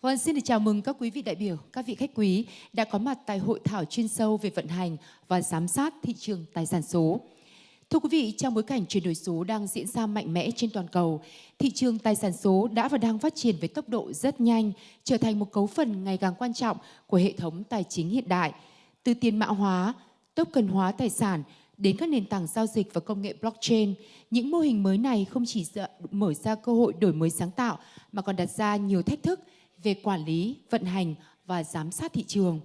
Vâng, xin được chào mừng các quý vị đại biểu, các vị khách quý đã có mặt tại hội thảo chuyên sâu về vận hành và giám sát thị trường tài sản số. Thưa quý vị, trong bối cảnh chuyển đổi số đang diễn ra mạnh mẽ trên toàn cầu, thị trường tài sản số đã và đang phát triển với tốc độ rất nhanh, trở thành một cấu phần ngày càng quan trọng của hệ thống tài chính hiện đại. Từ tiền mã hóa, token hóa tài sản đến các nền tảng giao dịch và công nghệ blockchain, những mô hình mới này không chỉ mở ra cơ hội đổi mới sáng tạo mà còn đặt ra nhiều thách thức về quản lý, vận hành và giám sát thị trường.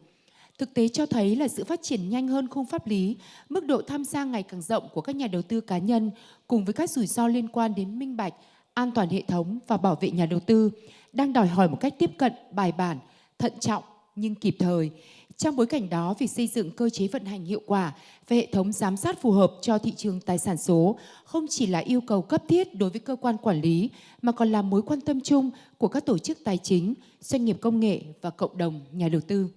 Thực tế cho thấy là sự phát triển nhanh hơn khung pháp lý, mức độ tham gia ngày càng rộng của các nhà đầu tư cá nhân cùng với các rủi ro liên quan đến minh bạch, an toàn hệ thống và bảo vệ nhà đầu tư đang đòi hỏi một cách tiếp cận bài bản, thận trọng nhưng kịp thời. Trong bối cảnh đó, việc xây dựng cơ chế vận hành hiệu quả và hệ thống giám sát phù hợp cho thị trường tài sản số không chỉ là yêu cầu cấp thiết đối với cơ quan quản lý mà còn là mối quan tâm chung của các tổ chức tài chính, doanh nghiệp công nghệ và cộng đồng nhà đầu tư.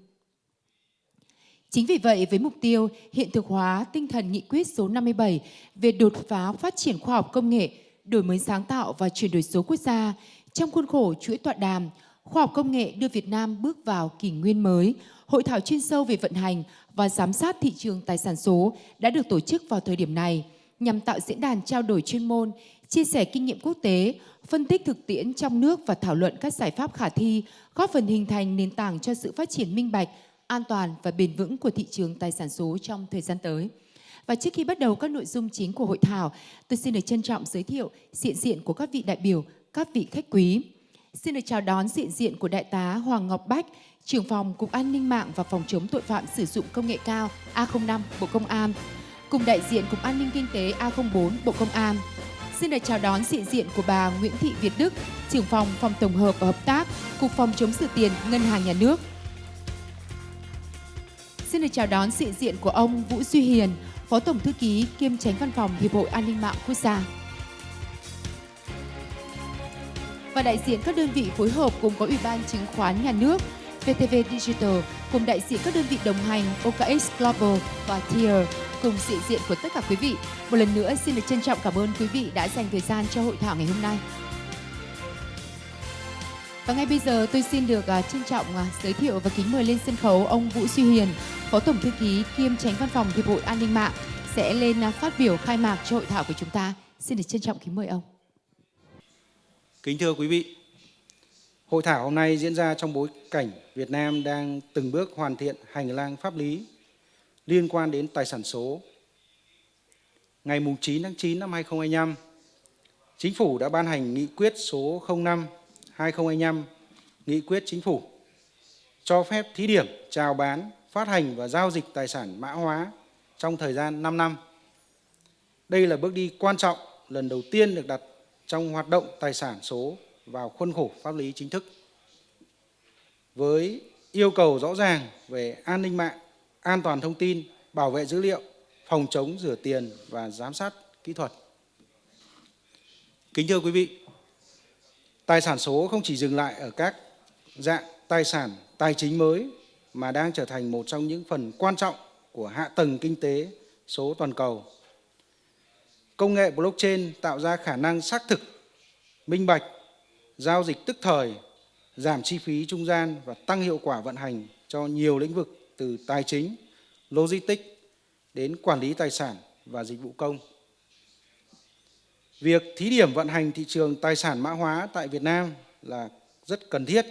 Chính vì vậy, với mục tiêu hiện thực hóa tinh thần nghị quyết số 57 về đột phá phát triển khoa học công nghệ, đổi mới sáng tạo và chuyển đổi số quốc gia, trong khuôn khổ chuỗi tọa đàm Khoa học công nghệ đưa Việt Nam bước vào kỷ nguyên mới, hội thảo chuyên sâu về vận hành và giám sát thị trường tài sản số đã được tổ chức vào thời điểm này nhằm tạo diễn đàn trao đổi chuyên môn, chia sẻ kinh nghiệm quốc tế, phân tích thực tiễn trong nước và thảo luận các giải pháp khả thi, góp phần hình thành nền tảng cho sự phát triển minh bạch, an toàn và bền vững của thị trường tài sản số trong thời gian tới. Và trước khi bắt đầu các nội dung chính của hội thảo, tôi xin được trân trọng giới thiệu diện của các vị đại biểu, các vị khách quý. Xin được chào đón diện của Đại tá Hoàng Ngọc Bách, trưởng phòng Cục An ninh mạng và Phòng chống tội phạm sử dụng công nghệ cao A05 Bộ Công an, cùng đại diện Cục An ninh Kinh tế A04 Bộ Công an. Xin được chào đón diện của bà Nguyễn Thị Việt Đức, trưởng phòng Phòng tổng hợp và hợp tác, Cục Phòng chống rửa tiền Ngân hàng Nhà nước. Xin được chào đón diện của ông Vũ Duy Hiền, Phó Tổng Thư ký kiêm Chánh Văn phòng Hiệp hội An ninh mạng Quốc gia. Và đại diện các đơn vị phối hợp cùng có Ủy ban Chứng khoán Nhà nước, VTV Digital, cùng đại diện các đơn vị đồng hành OKX Global và Tier, cùng sự diện của tất cả quý vị. Một lần nữa xin được trân trọng cảm ơn quý vị đã dành thời gian cho hội thảo ngày hôm nay. Và ngay bây giờ tôi xin được trân trọng giới thiệu và kính mời lên sân khấu ông Vũ Duy Hiền, Phó Tổng Thư ký kiêm Chánh Văn phòng Hiệp hội An ninh mạng sẽ lên phát biểu khai mạc cho hội thảo của chúng ta. Xin được trân trọng kính mời ông. Kính thưa quý vị, hội thảo hôm nay diễn ra trong bối cảnh Việt Nam đang từng bước hoàn thiện hành lang pháp lý liên quan đến tài sản số. Ngày 9 tháng 9 năm 2025, Chính phủ đã ban hành Nghị quyết số 05/2025, Nghị quyết Chính phủ cho phép thí điểm chào bán, phát hành và giao dịch tài sản mã hóa trong thời gian 5 năm. Đây là bước đi quan trọng lần đầu tiên được đặt trong hoạt động tài sản số vào khuôn khổ pháp lý chính thức. Với yêu cầu rõ ràng về an ninh mạng, an toàn thông tin, bảo vệ dữ liệu, phòng chống rửa tiền và giám sát kỹ thuật. Kính thưa quý vị, tài sản số không chỉ dừng lại ở các dạng tài sản tài chính mới mà đang trở thành một trong những phần quan trọng của hạ tầng kinh tế số toàn cầu. Công nghệ blockchain tạo ra khả năng xác thực, minh bạch, giao dịch tức thời, giảm chi phí trung gian và tăng hiệu quả vận hành cho nhiều lĩnh vực từ tài chính, logistics đến quản lý tài sản và dịch vụ công. Việc thí điểm vận hành thị trường tài sản mã hóa tại Việt Nam là rất cần thiết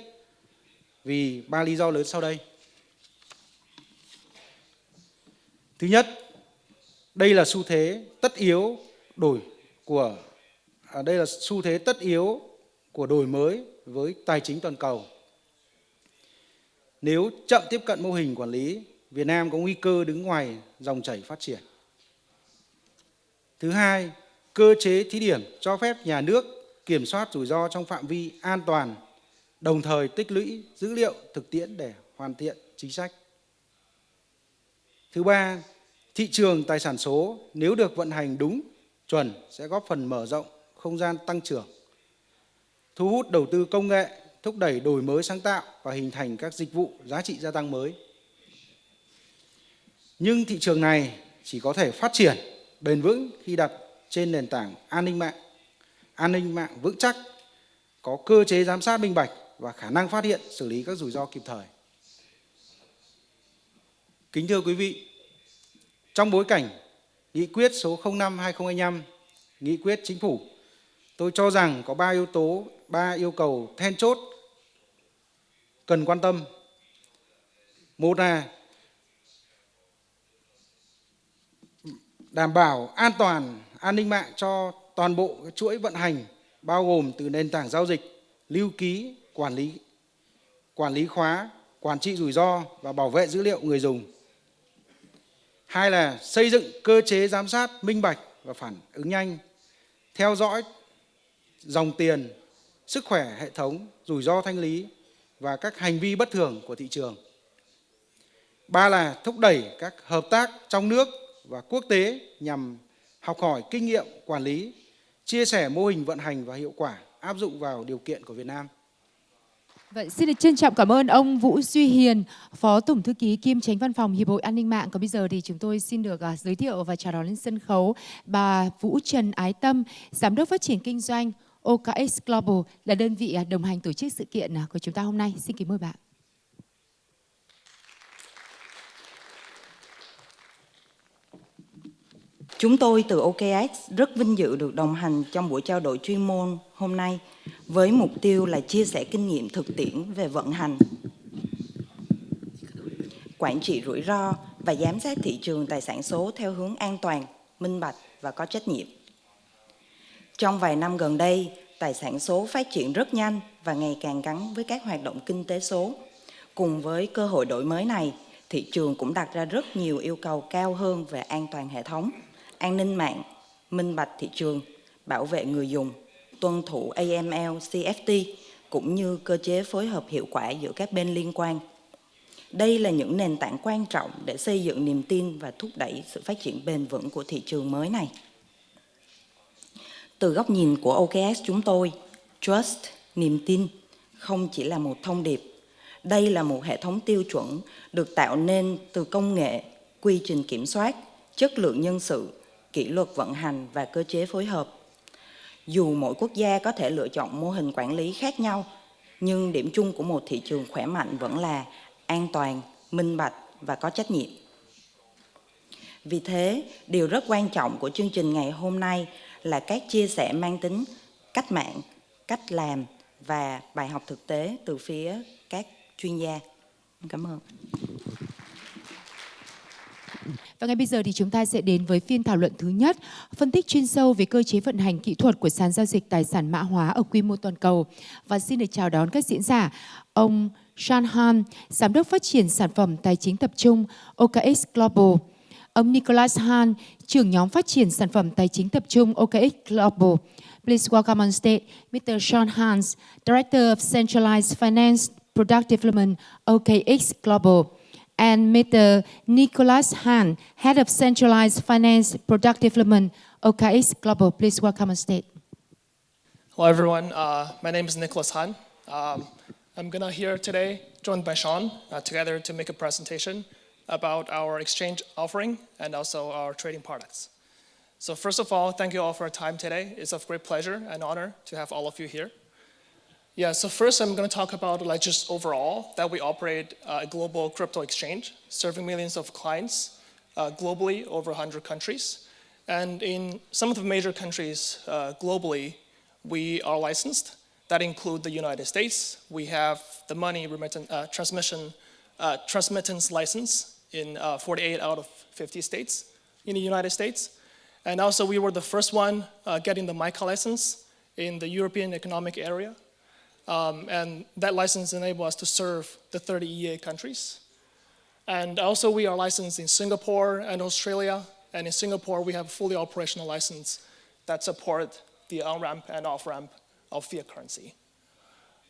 vì 3 lý do lớn sau đây. Thứ nhất, đây là xu thế tất yếu của đổi mới với tài chính toàn cầu. Nếu chậm tiếp cận mô hình quản lý, Việt Nam có nguy cơ đứng ngoài dòng chảy phát triển. Thứ hai, cơ chế thí điểm cho phép nhà nước kiểm soát rủi ro trong phạm vi an toàn, đồng thời tích lũy dữ liệu thực tiễn để hoàn thiện chính sách. Thứ ba, thị trường tài sản số nếu được vận hành đúng, chuẩn sẽ góp phần mở rộng không gian tăng trưởng, thu hút đầu tư công nghệ, thúc đẩy đổi mới sáng tạo và hình thành các dịch vụ giá trị gia tăng mới. Nhưng thị trường này chỉ có thể phát triển bền vững khi đặt trên nền tảng an ninh mạng vững chắc, có cơ chế giám sát minh bạch và khả năng phát hiện, xử lý các rủi ro kịp thời. Kính thưa quý vị, trong bối cảnh Nghị quyết số 05/2025, Nghị quyết Chính phủ, tôi cho rằng có 3 yêu cầu then chốt cần quan tâm. Một là đảm bảo an toàn, an ninh mạng cho toàn bộ chuỗi vận hành, bao gồm từ nền tảng giao dịch, lưu ký, quản lý khóa, quản trị rủi ro và bảo vệ dữ liệu người dùng. Hai là xây dựng cơ chế giám sát minh bạch và phản ứng nhanh, theo dõi dòng tiền, sức khỏe hệ thống, rủi ro thanh lý và các hành vi bất thường của thị trường. Ba là thúc đẩy các hợp tác trong nước và quốc tế nhằm học hỏi kinh nghiệm quản lý, chia sẻ mô hình vận hành và hiệu quả áp dụng vào điều kiện của Việt Nam. Vậy xin được trân trọng cảm ơn ông Vũ Duy Hiền, Phó Tổng Thư ký kiêm Chánh Văn phòng Hiệp hội An ninh mạng. Còn bây giờ thì chúng tôi xin được giới thiệu và chào đón lên sân khấu bà Vũ Trần Ái Tâm, Giám đốc Phát triển Kinh doanh OKX Global, là đơn vị đồng hành tổ chức sự kiện của chúng ta hôm nay. Xin kính mời bạn. Chúng tôi từ OKX rất vinh dự được đồng hành trong buổi trao đổi chuyên môn hôm nay với mục tiêu là chia sẻ kinh nghiệm thực tiễn về vận hành, quản trị rủi ro và giám sát thị trường tài sản số theo hướng an toàn, minh bạch và có trách nhiệm. Trong vài năm gần đây, tài sản số phát triển rất nhanh và ngày càng gắn với các hoạt động kinh tế số. Cùng với cơ hội đổi mới này, thị trường cũng đặt ra rất nhiều yêu cầu cao hơn về an toàn hệ thống, an ninh mạng, minh bạch thị trường, bảo vệ người dùng, tuân thủ AML, CFT, cũng như cơ chế phối hợp hiệu quả giữa các bên liên quan. Đây là những nền tảng quan trọng để xây dựng niềm tin và thúc đẩy sự phát triển bền vững của thị trường mới này. Từ góc nhìn của OKX chúng tôi, Trust, niềm tin, không chỉ là một thông điệp. Đây là một hệ thống tiêu chuẩn được tạo nên từ công nghệ, quy trình kiểm soát, chất lượng nhân sự, kỷ luật vận hành và cơ chế phối hợp. Dù mỗi quốc gia có thể lựa chọn mô hình quản lý khác nhau, nhưng điểm chung của một thị trường khỏe mạnh vẫn là an toàn, minh bạch và có trách nhiệm. Vì thế, điều rất quan trọng của chương trình ngày hôm nay là các chia sẻ mang tính cách mạng, cách làm và bài học thực tế từ phía các chuyên gia. Cảm ơn. Và ngay bây giờ thì chúng ta sẽ đến với phiên thảo luận thứ nhất, phân tích chuyên sâu về cơ chế vận hành kỹ thuật của sàn giao dịch tài sản mã hóa ở quy mô toàn cầu. Và xin được chào đón các diễn giả, ông Sean Han, Giám đốc Phát triển Sản phẩm Tài chính Tập trung OKX Global, ông Nicholas Han, trưởng nhóm Phát triển Sản phẩm Tài chính Tập trung OKX Global. Please welcome on stage Mr. Sean Hans, Director of Centralized Finance Product Development OKX Global, and Mr. Nicholas Han, Head of Centralized Finance Product Development, OKX Global. Please welcome on stage. Hello, everyone. My name is Nicholas Han. I'm going to here today, joined by Sean, together to make a presentation about our exchange offering and also our trading products. So first of all, thank you all for your time today. It's a great pleasure and honor to have all of you here. Yeah, so first I'm going to talk about just overall that we operate a global crypto exchange, serving millions of clients globally, over 100 countries. And in some of the major countries globally, we are licensed. That include the United States. We have the money transmittance license in 48 out of 50 states in the United States. And also we were the first one getting the MiCA license in the European Economic Area. And that license enables us to serve the 30 EEA countries. And also we are licensed in Singapore and Australia. And in Singapore, we have a fully operational license that support the on-ramp and off-ramp of fiat currency.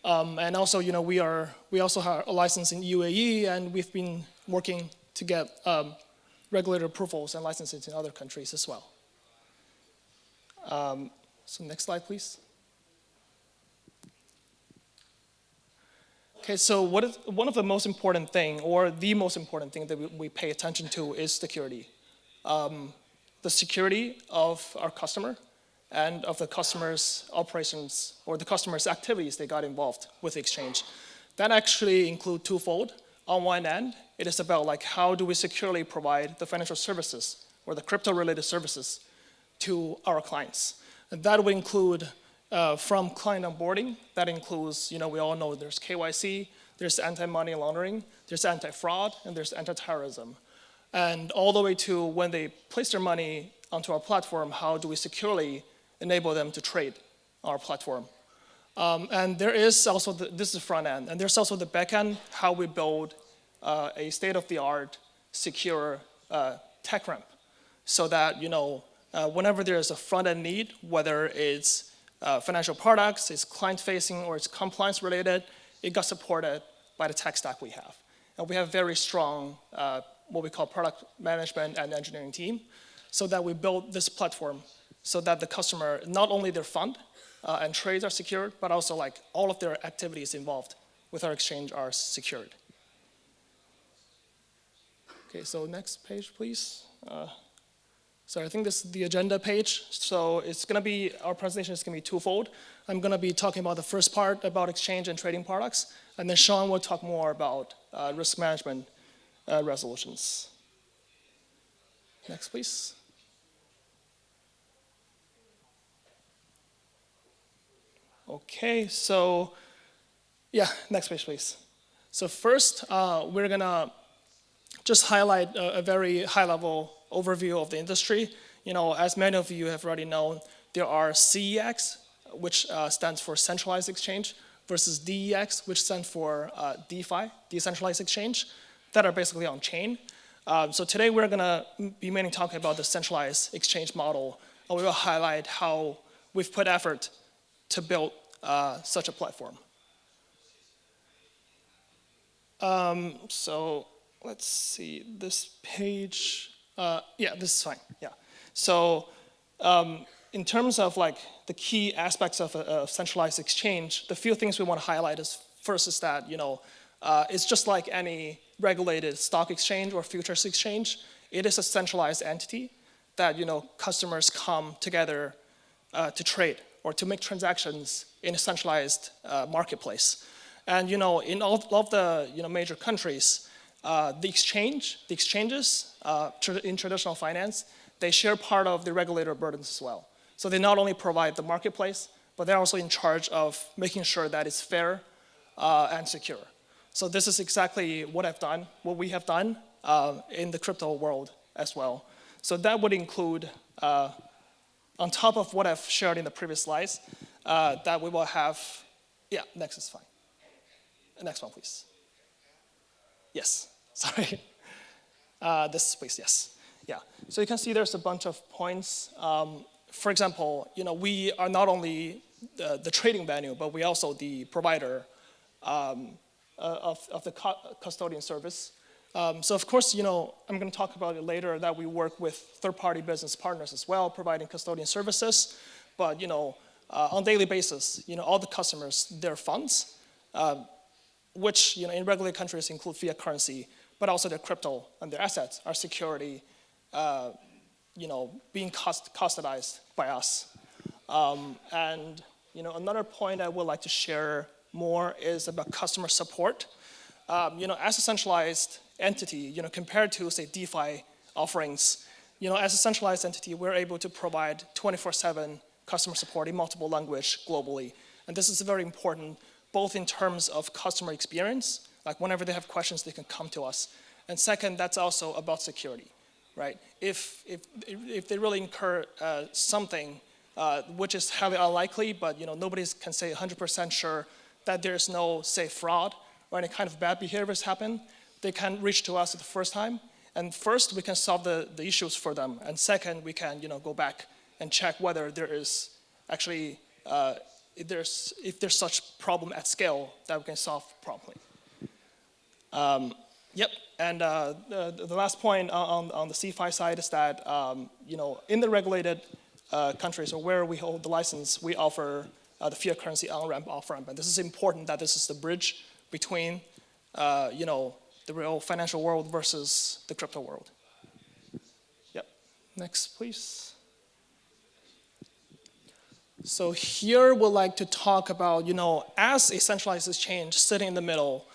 And also, we also have a license in UAE, and we've been working to get regulatory approvals and licenses in other countries as well. So next slide, please. Okay, so one of the most important thing, or the most important thing that we pay attention to is security. The security of our customer and of the customer's operations or the customer's activities they got involved with the exchange. That actually include twofold. On one end, it is about like how do we securely provide the financial services or the crypto-related services to our clients. And that would include from client onboarding. That includes, we all know there's KYC, there's anti-money laundering, there's anti-fraud, and there's anti-terrorism. And all the way to when they place their money onto our platform, how do we securely enable them to trade our platform? And there is also, this is the front end, and there's also the back end, how we build a state-of-the-art, secure tech ramp, so that, whenever there's a front-end need, whether it's financial products, it's client-facing, or it's compliance-related, it got supported by the tech stack we have. And we have very strong, what we call product management and engineering team, so that we build this platform so that the customer, not only their fund and trades are secured, but also like all of their activities involved with our exchange are secured. Okay, so next page, please. So I think this is the agenda page. So it's gonna be, our presentation is gonna be twofold. I'm gonna be talking about the first part about exchange and trading products, and then Sean will talk more about risk management resolutions. Next, please. Okay, so yeah, next page, please. So first, we're gonna just highlight a very high-level overview of the industry. As many of you have already known, there are CEX, which stands for centralized exchange, versus DEX, which stands for DeFi, decentralized exchange, that are basically on chain. So today we're gonna be mainly talking about the centralized exchange model, and we will highlight how we've put effort to build such a platform. So let's see, this page, yeah, this is fine, yeah. So in terms of like the key aspects of a centralized exchange, the few things we want to highlight is first is that, it's just like any regulated stock exchange or futures exchange. It is a centralized entity that, customers come together to trade or to make transactions in a centralized marketplace. And, in all of the, major countries, the exchanges in traditional finance, they share part of the regulator burdens as well. So they not only provide the marketplace, but they're also in charge of making sure that it's fair and secure. So this is exactly what we have done in the crypto world as well. So that would include, on top of what I've shared in the previous slides, that we will have, yeah, next is fine. Next one, please. Yes, sorry. This, please, yes. Yeah, so you can see there's a bunch of points. For example, we are not only the trading venue, but we also the provider of the custodian service. So of course, I'm going to talk about it later that we work with third-party business partners as well, providing custodian services. But on a daily basis, all the customers, their funds, which in regulated countries include fiat currency, but also their crypto and their assets, our security, being custodized by us. And another point I would like to share more is about customer support. As a centralized entity, compared to say DeFi offerings, as a centralized entity, we're able to provide 24/7 customer support in multiple languages globally. And this is very important, both in terms of customer experience, like whenever they have questions, they can come to us. And second, that's also about security, right? If they really incur something, which is highly unlikely, but nobody can say 100% sure that there's no, say, fraud or any kind of bad behaviors happen, they can reach to us at the first time. And first, we can solve the issues for them. And second, we can go back and check whether there is actually, if there's such problem at scale that we can solve promptly. Yep, and the last point on the CFI side is that in the regulated countries or where we hold the license, we offer the fiat currency on-ramp, off-ramp, and this is important that this is the bridge between the real financial world versus the crypto world. Yep, next please. So here we'd like to talk about, as a centralized exchange sitting in the middle,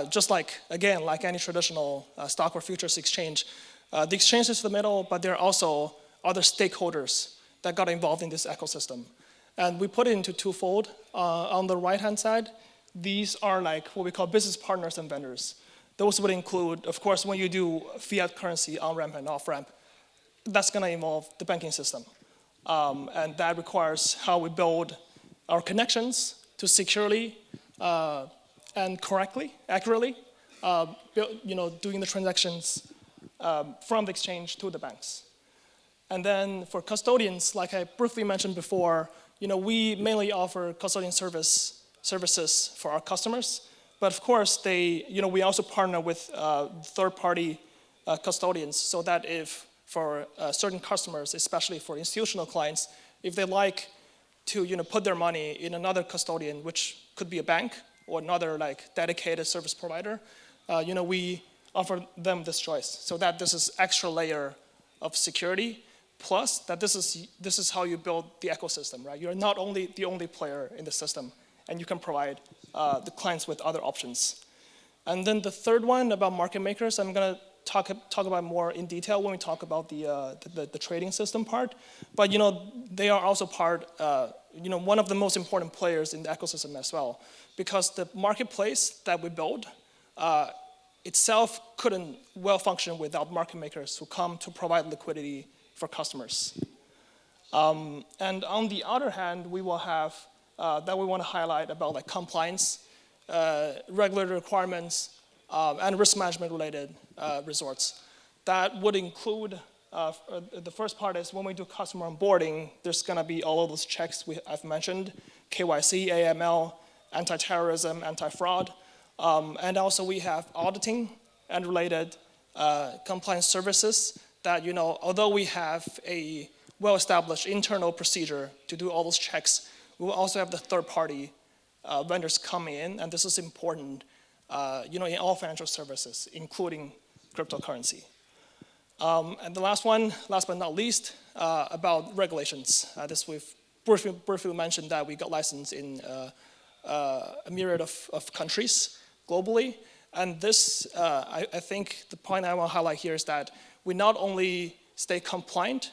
just like, again, like any traditional stock or futures exchange, the exchange is the middle, but there are also other stakeholders that got involved in this ecosystem. And we put it into twofold. On the right-hand side, these are like what we call business partners and vendors. Those would include, of course, when you do fiat currency on-ramp and off-ramp, that's going to involve the banking system. And that requires how we build our connections to securely and correctly, accurately, doing the transactions from the exchange to the banks. And then for custodians, like I briefly mentioned before, we mainly offer custodian services for our customers. But of course, we also partner with third-party custodians so that if for certain customers, especially for institutional clients, if they like to put their money in another custodian, which could be a bank or another dedicated service provider, we offer them this choice so that this is extra layer of security. Plus, that this is how you build the ecosystem, right? You're not only the only player in the system, and you can provide the clients with other options. And then the third one about market makers, I'm going to talk about more in detail when we talk about the trading system part. But they are also part, one of the most important players in the ecosystem as well, because the marketplace that we build itself couldn't well function without market makers who come to provide liquidity for customers. And on the other hand, we will have that we want to highlight about compliance, regulatory requirements, and risk management related resorts. That would include, the first part is when we do customer onboarding, there's going to be all of those checks I've mentioned, KYC, AML, anti-terrorism, anti-fraud. And also we have auditing and related compliance services that, although we have a well-established internal procedure to do all those checks, we will also have the third-party vendors come in, and this is important, in all financial services, including cryptocurrency. And the last one, last but not least, about regulations. This we've briefly mentioned that we got licensed in a myriad of countries globally, and this, I think the point I want to highlight here is that we not only stay compliant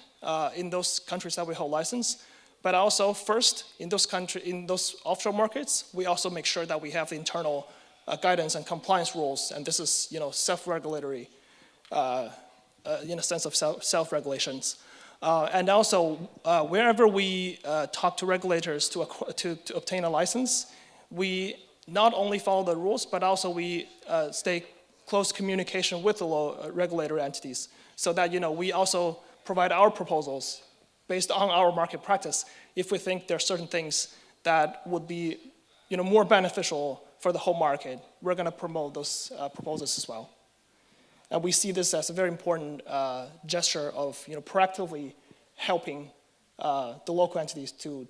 in those countries that we hold license, but also first in those offshore markets, we also make sure that we have the internal guidance and compliance rules, and this is self-regulatory in a sense of self-regulations. And also wherever we talk to regulators to obtain a license, we not only follow the rules, but also we stay close communication with the regulatory entities, so that we also provide our proposals based on our market practice if we think there are certain things that would be more beneficial for the whole market. We're going to promote those proposals as well. And we see this as a very important gesture of proactively helping the local entities to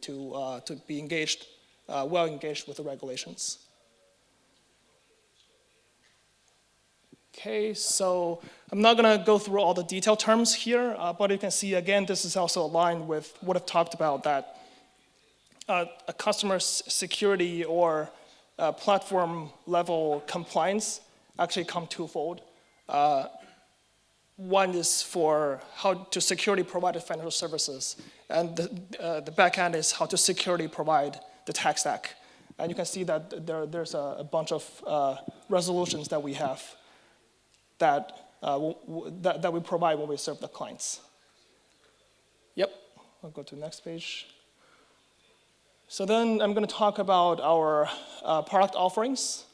be engaged, well engaged with the regulations. Okay, so I'm not going to go through all the detailed terms here, but you can see, again, this is also aligned with what I've talked about, that a customer's security or platform level compliance actually come twofold. One is for how to securely provide the financial services, and the back end is how to securely provide the tech stack. And you can see that there's a bunch of resolutions that we have that we provide when we serve the clients. Yep, I'll go to the next page. So then I'm going to talk about our product offerings.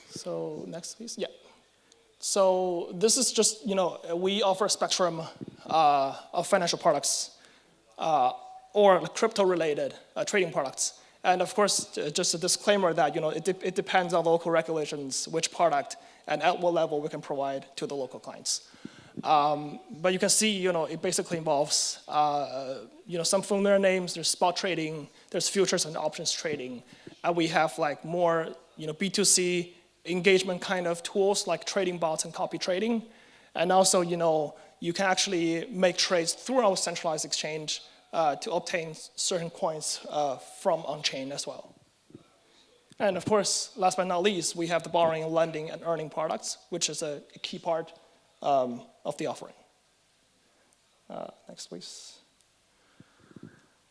So next, please. Yeah. So this is just, we offer a spectrum of financial products or crypto-related trading products. And of course, just a disclaimer that it depends on local regulations, which product and at what level we can provide to the local clients. But you can see, it basically involves, some familiar names. There's spot trading, there's futures and options trading, and we have more, B2C engagement kind of tools like trading bots and copy trading, and also, you can actually make trades through our centralized exchange to obtain certain coins from on-chain as well. And of course, last but not least, we have the borrowing, lending, and earning products, which is a key part of the offering. Next, please.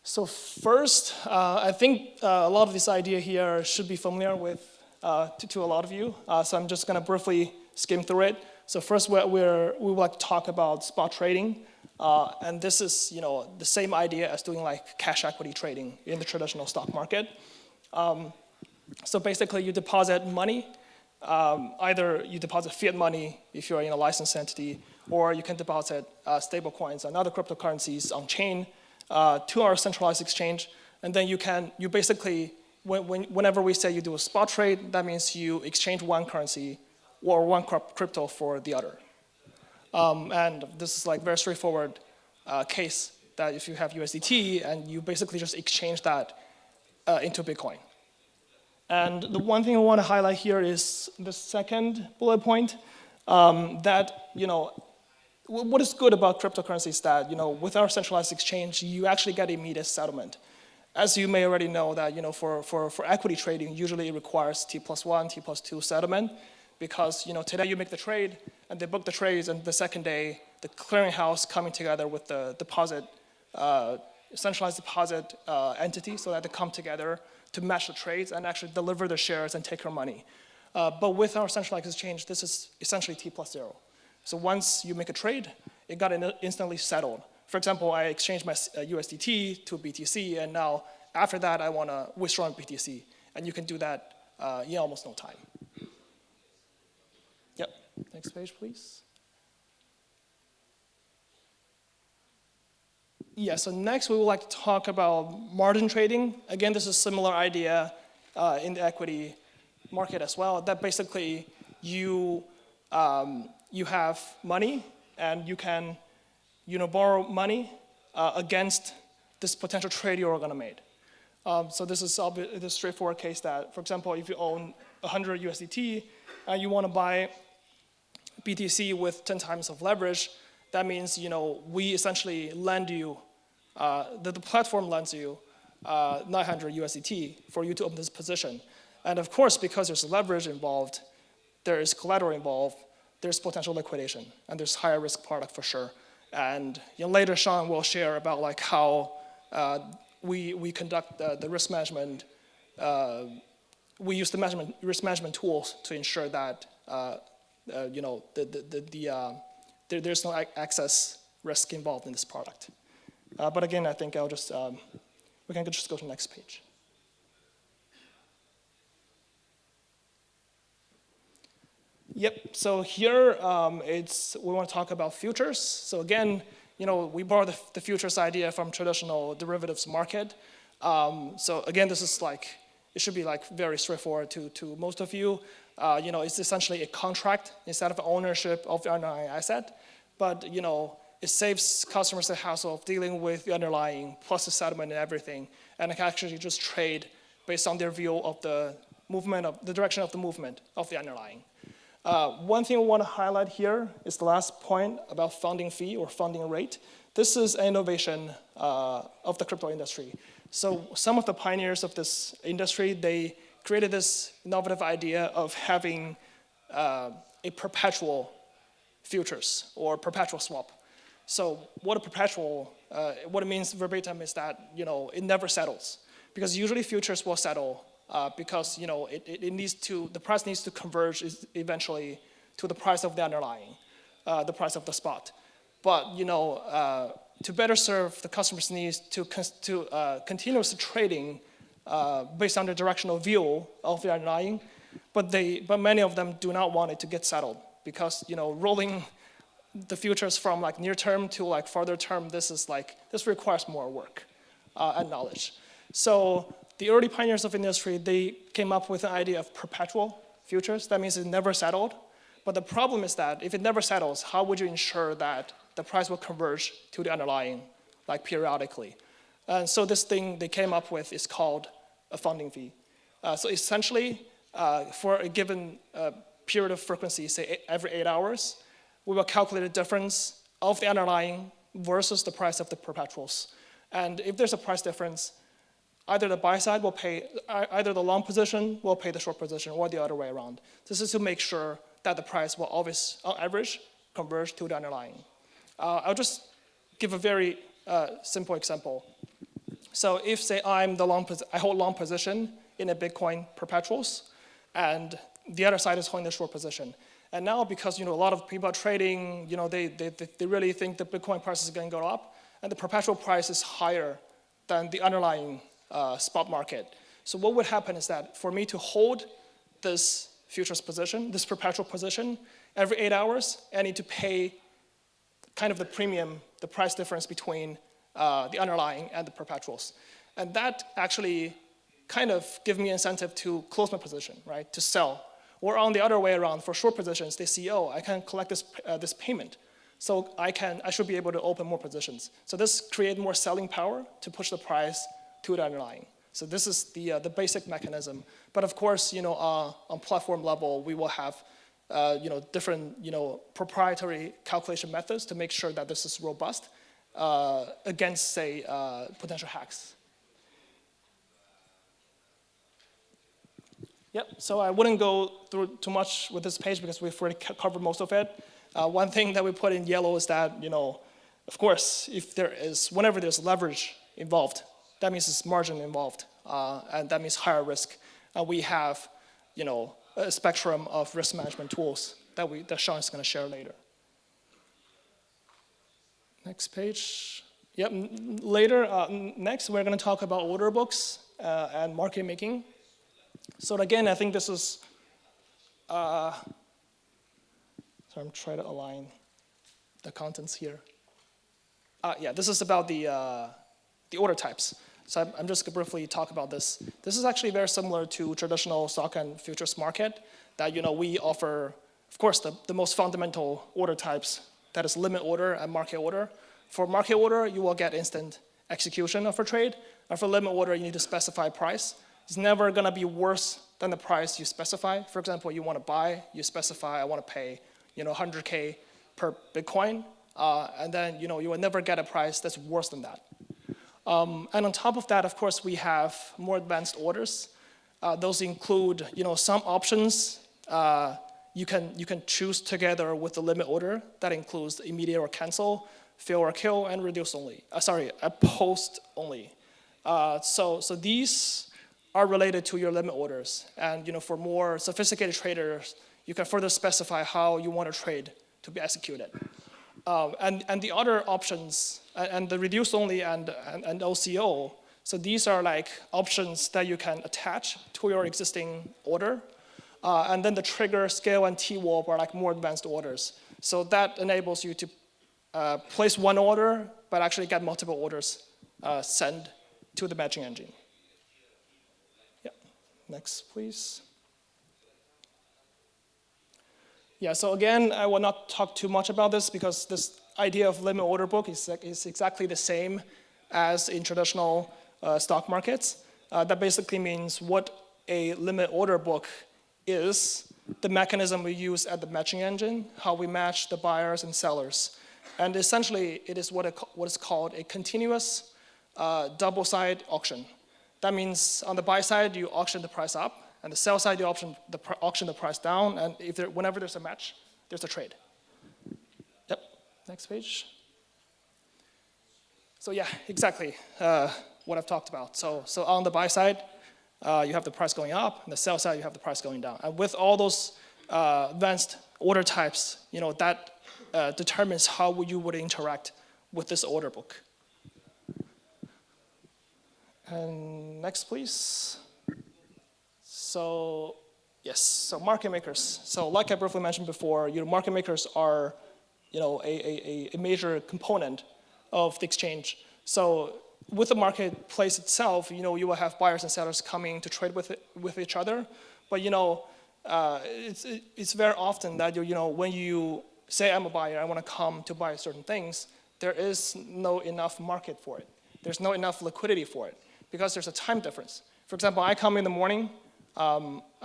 So first, I think a lot of this idea here should be familiar with to a lot of you. So I'm just going to briefly skim through it. So first, we would like to talk about spot trading. And this is, the same idea as doing like cash equity trading in the traditional stock market. So basically, you deposit money. Either you deposit fiat money if you're in a licensed entity, or you can deposit stable coins and other cryptocurrencies on chain to our centralized exchange. And then you basically, whenever we say you do a spot trade, that means you exchange one currency or one crypto for the other. And this is like very straightforward case that if you have USDT and you basically just exchange that into Bitcoin. And the one thing I want to highlight here is the second bullet point, that, what is good about cryptocurrency is that, with our centralized exchange, you actually get immediate settlement. As you may already know that, for equity trading, usually it requires T+1, T+2 settlement, because, today you make the trade, and they book the trades, and the second day, the clearinghouse coming together with the deposit, centralized deposit entity, so that they come together to match the trades and actually deliver the shares and take your money. But with our centralized exchange, this is essentially T+0. So once you make a trade, it got instantly settled. For example, I exchanged my USDT to BTC, and now after that, I want to withdraw in BTC. And you can do that in almost no time. Yep, next page, please. Yeah, so next we would like to talk about margin trading. Again, this is a similar idea in the equity market as well, that basically you have money and you can borrow money against this potential trade you're going to make. So this is a straightforward case that, for example, if you own 100 USDT and you want to buy BTC with 10 times of leverage, that means, we essentially lend you, the platform lends you 900 USDT for you to open this position. And of course, because there's leverage involved, there is collateral involved, there's potential liquidation, and there's higher risk product for sure. And later, Sean will share about like how we conduct the risk management. We use the risk management tools to ensure that there's no excess risk involved in this product. But again, I think we can just go to the next page. Yep, so here we want to talk about futures. So again, we borrow the futures idea from traditional derivatives market. So again, this is it should be very straightforward to most of you. It's essentially a contract instead of ownership of the underlying asset. But, it saves customers the hassle of dealing with the underlying plus the settlement and everything. And they can actually just trade based on their view of the movement of the direction of the movement of the underlying. One thing we want to highlight here is the last point about funding fee or funding rate. This is an innovation of the crypto industry. So some of the pioneers of this industry, they created this innovative idea of having a perpetual futures or perpetual swap. So what it means verbatim is that it never settles, because usually futures will settle because the price needs to converge eventually to the price of the underlying, the price of the spot. But to better serve the customer's needs to continuous trading based on the directional view of the underlying, but many of them do not want it to get settled, because rolling the futures from near term to farther term, this requires more work and knowledge. So the early pioneers of industry, they came up with an idea of perpetual futures. That means it never settled. But the problem is that if it never settles, how would you ensure that the price will converge to the underlying periodically? And so this thing they came up with is called a funding fee. So essentially, for a given period of frequency, say every 8 hours, we will calculate the difference of the underlying versus the price of the perpetuals. And if there's a price difference, either the buy side will pay, either the long position will pay the short position, or the other way around. This is to make sure that the price will always, on average, converge to the underlying. I'll just give a very simple example. So if, say, I hold long position in a Bitcoin perpetuals, and the other side is holding the short position. And now, because a lot of people are trading, they really think the Bitcoin price is going to go up, and the perpetual price is higher than the underlying spot market. So what would happen is that for me to hold this futures position, this perpetual position, every 8 hours, I need to pay kind of the premium, the price difference between the underlying and the perpetuals. And that actually kind of give me incentive to close my position, right, to sell. Or on the other way around, for short positions, they see, oh, I can collect this payment. So I should be able to open more positions. So this creates more selling power to push the price to the underlying. So this is the basic mechanism. But of course, on platform level, we will have different proprietary calculation methods to make sure that this is robust against, say, potential hacks. Yep, so I wouldn't go through too much with this page because we've already covered most of it. One thing that we put in yellow is that, of course, whenever there's leverage involved, that means there's margin involved, and that means higher risk. We have, a spectrum of risk management tools that Sean is going to share later. Next page. Yep, later, next we're going to talk about order books and market making. So again, I think this is, so I'm trying to align the contents here. Yeah, this is about the order types. So I'm just going to briefly talk about this. This is actually very similar to traditional stock and futures market that, we offer, of course, the most fundamental order types, that is limit order and market order. For market order, you will get instant execution of a trade. And for limit order, you need to specify price. It's never going to be worse than the price you specify. For example, you want to buy, you specify, I want to pay 100K per Bitcoin. And then you will never get a price that's worse than that. And on top of that, of course, we have more advanced orders. Those include some options you can choose together with the limit order. That includes immediate or cancel, fill or kill, and reduce only. Post only. So these are related to your limit orders. And for more sophisticated traders, you can further specify how you want a trade to be executed. And the other options, and the reduce only and OCO, so these are like options that you can attach to your existing order. And then the trigger, scale, and T-warp are like more advanced orders. So that enables you to place one order, but actually get multiple orders sent to the matching engine. Next, please. Yeah, so again, I will not talk too much about this because this idea of limit order book is exactly the same as in traditional stock markets. That basically means what a limit order book is, the mechanism we use at the matching engine, how we match the buyers and sellers. And essentially, it is what is called a continuous double-side auction. That means on the buy side, you auction the price up, and the sell side, you auction the price down, and whenever there's a match, there's a trade. Yep, next page. So yeah, exactly what I've talked about. So on the buy side, you have the price going up, and the sell side, you have the price going down. And with all those advanced order types, that determines how you would interact with this order book. And next, please. So yes, so market makers. So like I briefly mentioned before, market makers are a major component of the exchange. So with the marketplace itself, you will have buyers and sellers coming to trade with each other. But it's very often that when you say I'm a buyer, I want to come to buy certain things, there is no enough market for it. There's no enough liquidity for it because there's a time difference. For example, I come in the morning, I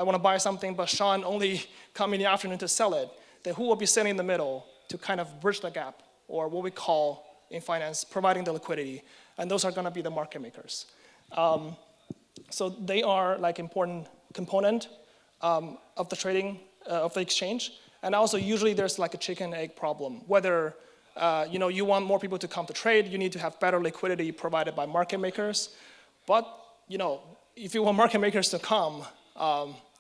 want to buy something, but Sean only come in the afternoon to sell it. Then who will be sitting in the middle to kind of bridge the gap, or what we call in finance, providing the liquidity, and those are going to be the market makers. So they are like important component of the trading, of the exchange. And also usually there's like a chicken egg problem. Whether you want more people to come to trade, you need to have better liquidity provided by market makers. But if you want market makers to come,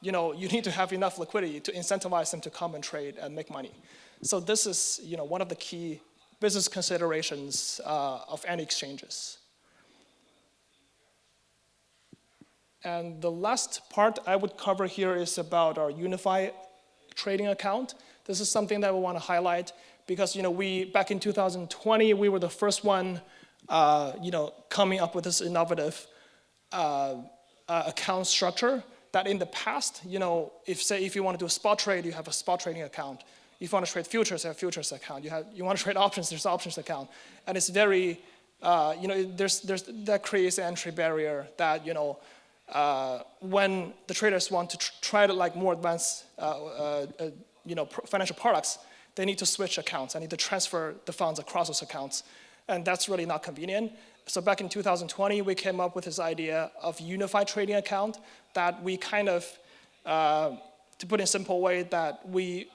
you need to have enough liquidity to incentivize them to come and trade and make money. So this is one of the key business considerations of any exchanges. And the last part I would cover here is about our unified trading account. This is something that we want to highlight because we back in 2020 we were the first one coming up with this innovative account structure that in the past if you want to do a spot trade, you have a spot trading account. If you want to trade futures, you have a futures account. You want to trade options, there's an options account. And it's very there's that creates an entry barrier that when the traders want to try to like more advanced financial products, they need to switch accounts. I need to transfer the funds across those accounts, and that's really not convenient. So back in 2020, we came up with this idea of unified trading account that we kind of, to put in a simple way, that we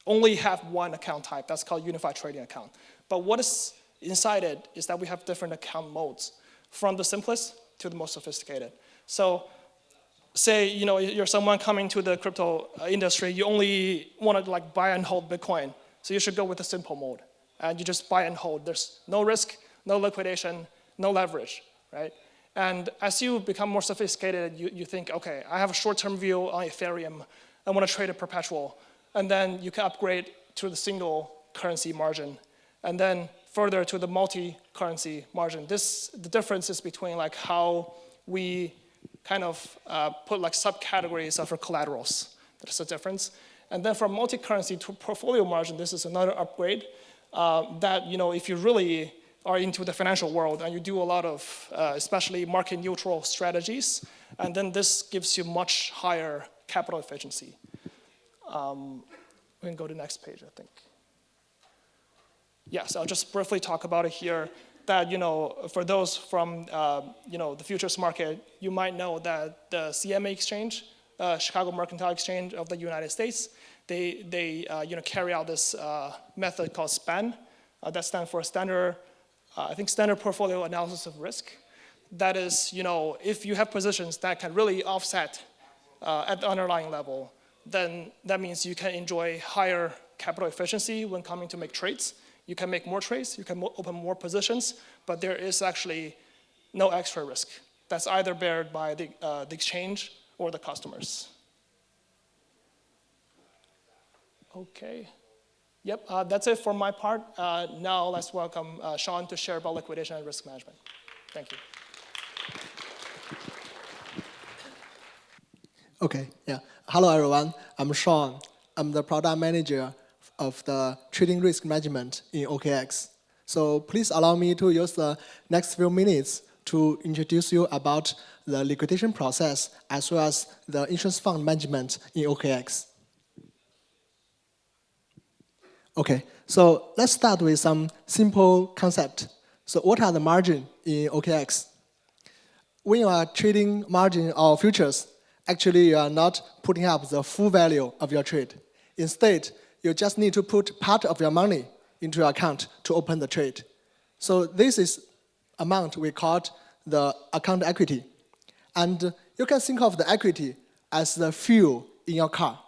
only have one account type. That's called unified trading account. But what is inside it is that we have different account modes, from the simplest to the most sophisticated. So say you're someone coming to the crypto industry, you only want to like buy and hold Bitcoin. So you should go with the simple mode. And you just buy and hold. There's no risk, no liquidation, no leverage, right? And as you become more sophisticated, you think, okay, I have a short-term view on Ethereum. I want to trade it perpetual. And then you can upgrade to the single currency margin. And then further to the multi-currency margin. The difference is between like how we kind of put like subcategories of our collaterals. That's the difference. And then from multi-currency to portfolio margin, this is another upgrade that, if you really are into the financial world and you do a lot of, especially market neutral strategies, and then this gives you much higher capital efficiency. We can go to the next page, I think. Yes, I'll just briefly talk about it here. That for those from the futures market, you might know that the CME exchange, Chicago Mercantile Exchange of the United States, they carry out this method called SPAN. That stands for Standard Portfolio Analysis of Risk. That is, if you have positions that can really offset at the underlying level, then that means you can enjoy higher capital efficiency when coming to make trades. You can make more trades, you can open more positions, but there is actually no extra risk. That's either borne by the exchange or the customers. Okay. Yep, that's it for my part. Now let's welcome Sean to share about liquidation and risk management. Thank you. Okay, yeah. Hello, everyone. I'm Sean. I'm the product manager of the trading risk management in OKX. So please allow me to use the next few minutes to introduce you about the liquidation process as well as the insurance fund management in OKX. Okay, so let's start with some simple concept. So what are the margin in OKX? When you are trading margin or futures, actually you are not putting up the full value of your trade. Instead, you just need to put part of your money into your account to open the trade. So this is amount we call the account equity. And you can think of the equity as the fuel in your car.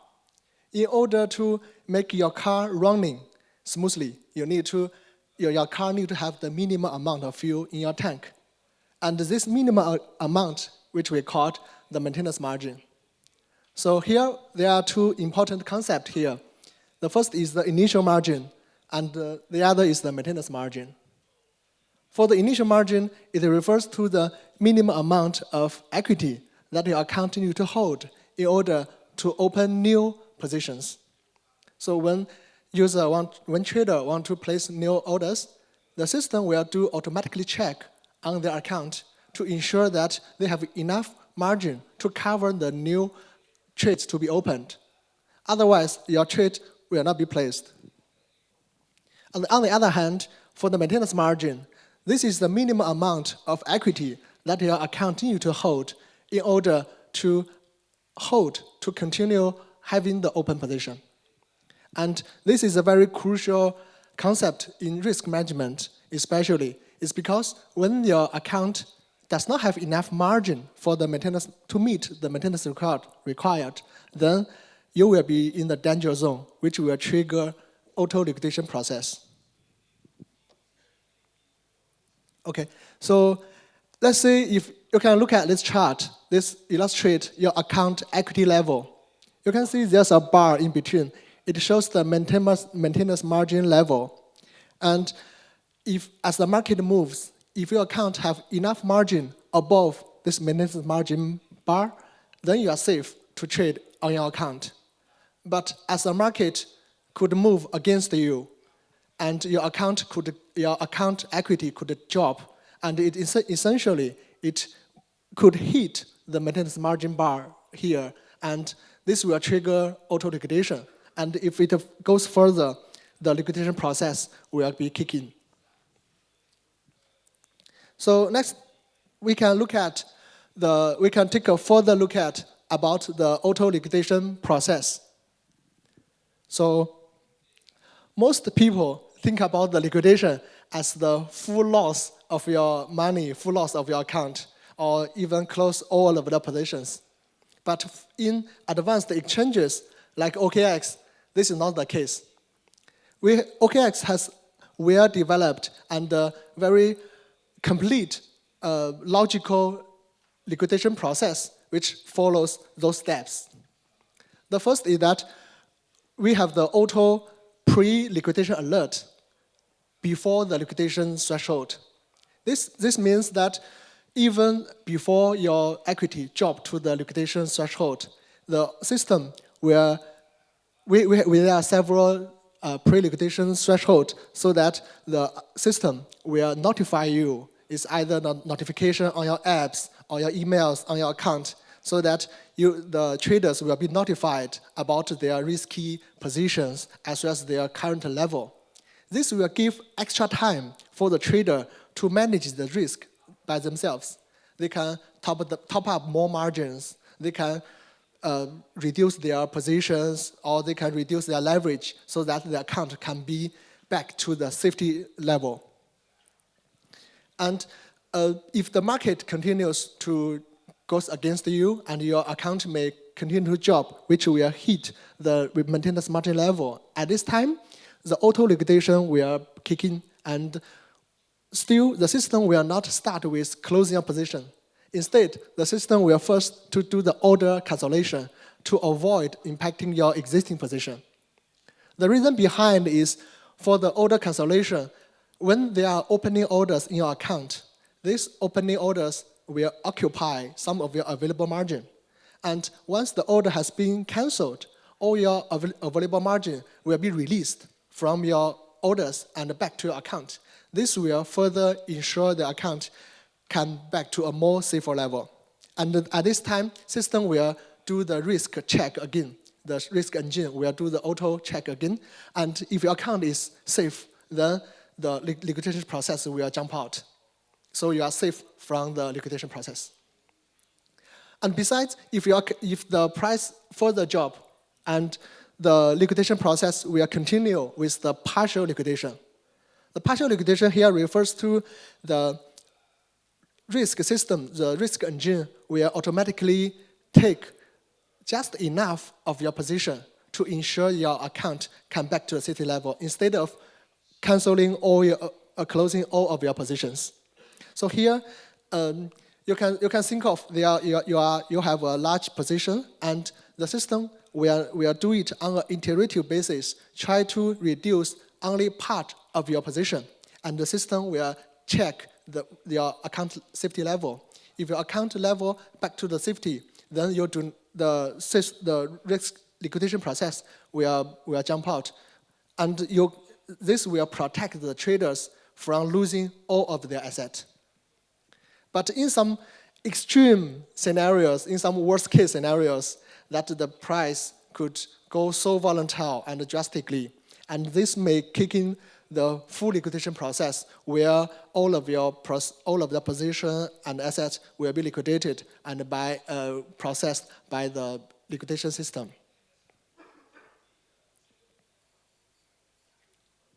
In order to make your car running smoothly, your car need to have the minimum amount of fuel in your tank. And this minimum amount, which we call the maintenance margin. So here, there are two important concepts here. The first is the initial margin, and the other is the maintenance margin. For the initial margin, it refers to the minimum amount of equity that your account needs to hold in order to open new positions. So when trader want to place new orders, the system will do automatically check on their account to ensure that they have enough margin to cover the new trades to be opened. Otherwise, your trade will not be placed. And on the other hand, For the maintenance margin, this is the minimum amount of equity that your account need to hold in order to continue having the open position. And this is a very crucial concept in risk management, especially. It's because when your account does not have enough margin for the maintenance to meet the maintenance required, then you will be in the danger zone, which will trigger auto liquidation process. Okay, so let's say if you can look at this chart, this illustrates your account equity level. You can see there's a bar in between. It shows the maintenance margin level. And if, as the market moves, if your account have enough margin above this maintenance margin bar, then you are safe to trade on your account. But as the market could move against you, and your account equity could drop, and it essentially it could hit the maintenance margin bar here, and this will trigger auto liquidation. And if it goes further, the liquidation process will be kicking. So next, we can take a further look at about the auto liquidation process. So most people think about the liquidation as the full loss of your money, full loss of your account, or even close all of the positions. But in advanced exchanges like OKX, this is not the case. OKX has well-developed and very complete logical liquidation process which follows those steps. The first is that we have the auto pre-liquidation alert before the liquidation threshold. This means that even before your equity drop to the liquidation threshold, the system will, there are several pre-liquidation thresholds so that the system will notify you. It's either the notification on your apps or your emails on your account so that the traders will be notified about their risky positions as well as their current level. This will give extra time for the trader to manage the risk by themselves. They can top up more margins. They can reduce their positions, or they can reduce their leverage so that the account can be back to the safety level. And if the market continues to go against you and your account may continue to drop, which will hit the maintenance margin level, at this time, the auto liquidation will kick in, and still the system will not start with closing your position. Instead, the system will first to do the order cancellation to avoid impacting your existing position. The reason behind is for the order cancellation, when there are opening orders in your account, these opening orders will occupy some of your available margin. And once the order has been canceled, all your available margin will be released from your orders and back to your account. This will further ensure the account can back to a more safer level. And at this time, system will do the risk check again. The risk engine will do the auto check again. And if your account is safe, then the liquidation process will jump out. So you are safe from the liquidation process. And besides, if the price further drop and the liquidation process will continue with the partial liquidation. The partial liquidation here refers to the risk system, the risk engine will automatically take just enough of your position to ensure your account come back to the safety level instead of canceling closing all of your positions. So here, you can think of you have a large position, and the system will do it on an iterative basis, try to reduce only part of your position, and the system will check your account safety level. If your account level back to the safety, then the risk liquidation process will jump out, and this will protect the traders from losing all of their assets. But in some extreme scenarios, in some worst case scenarios, that the price could go so volatile and drastically, And this may kick in the full liquidation process, where all of the position and assets will be liquidated and processed by the liquidation system.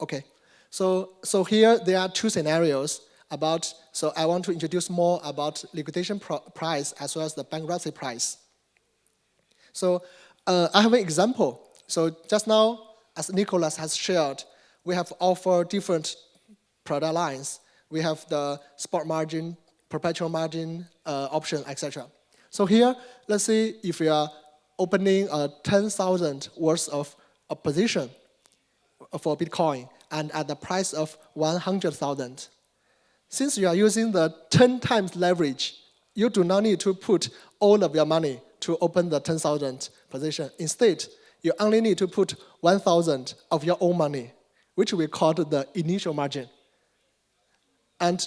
Okay, so here there are two scenarios about. So I want to introduce more about liquidation price as well as the bankruptcy price. So I have an example. So just now, as Nicholas has shared, we have offered different product lines. We have the spot margin, perpetual margin, option, etc. So here, let's say if we are opening a 10,000 worth of a position for Bitcoin and at the price of 100,000. Since you are using the 10 times leverage, you do not need to put all of your money to open the 10,000 position. Instead, you only need to put 1,000 of your own money, which we call the initial margin. And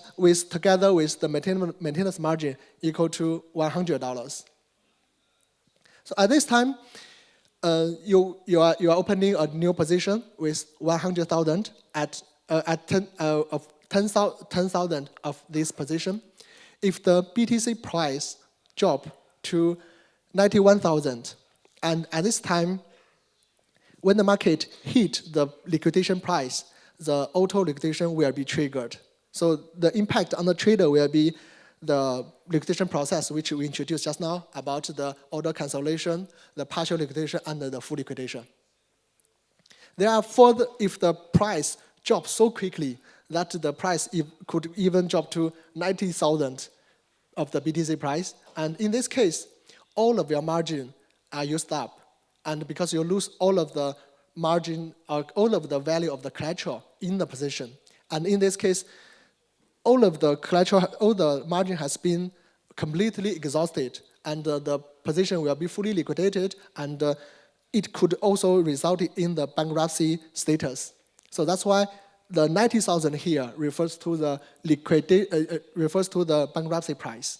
together with the maintenance margin equal to $100. So at this time, you are opening a new position with 100,000 at 10,000 of this position. If the BTC price drop to 91,000, and at this time, when the market hit the liquidation price, the auto liquidation will be triggered. So the impact on the trader will be the liquidation process, which we introduced just now, about the order cancellation, the partial liquidation, and the full liquidation. Therefore, if the price drops so quickly that the price could even drop to 90,000 of the BTC price, and in this case, all of your margin are used up, and because you lose all of the margin, or all of the value of the collateral in the position, and in this case, all the margin has been completely exhausted, and the position will be fully liquidated, and it could also result in the bankruptcy status. So that's why the 90,000 here refers to the bankruptcy price.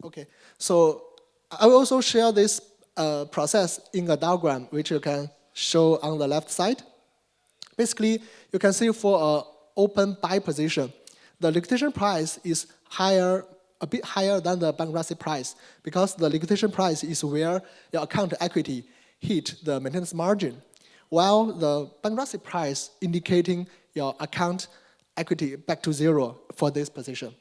Okay, so I will also share this process in a diagram, which you can show on the left side. Basically, you can see for an open buy position, the liquidation price is a bit higher than the bankruptcy price, because the liquidation price is where your account equity hit the maintenance margin, while the bankruptcy price indicating your account equity back to zero for this position.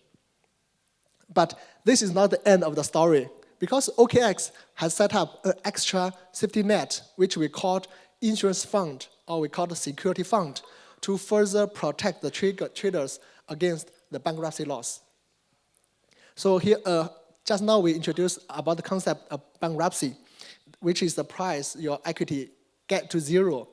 But this is not the end of the story, because OKX has set up an extra safety net, which we call insurance fund, or we call the security fund, to further protect the traders against the bankruptcy loss. So here, just now we introduced about the concept of bankruptcy, which is the price your equity get to zero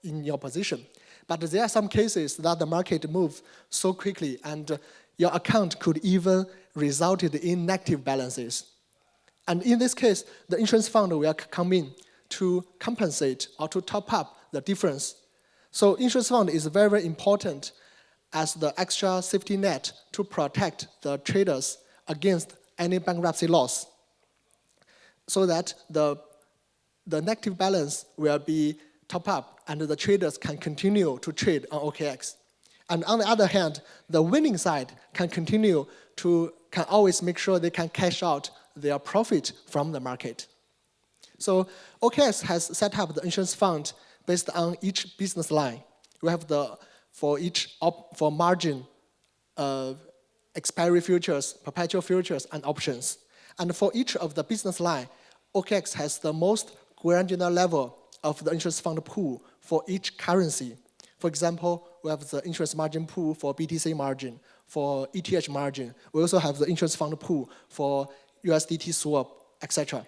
in your position. But there are some cases that the market moves so quickly, and your account could even result in negative balances. And in this case, the insurance fund will come in to compensate or to top up the difference. So insurance fund is very, very important as the extra safety net to protect the traders against any bankruptcy loss, so that the negative balance will be top up and the traders can continue to trade on OKX. And on the other hand, the winning side can always make sure they can cash out their profit from the market. So OKX has set up the insurance fund based on each business line. We have for margin, expiry futures, perpetual futures, and options. And for each of the business line, OKX has the most granular level of the insurance fund pool for each currency. For example, we have the insurance margin pool for BTC margin, for ETH margin. We also have the insurance fund pool for USDT swap, etc.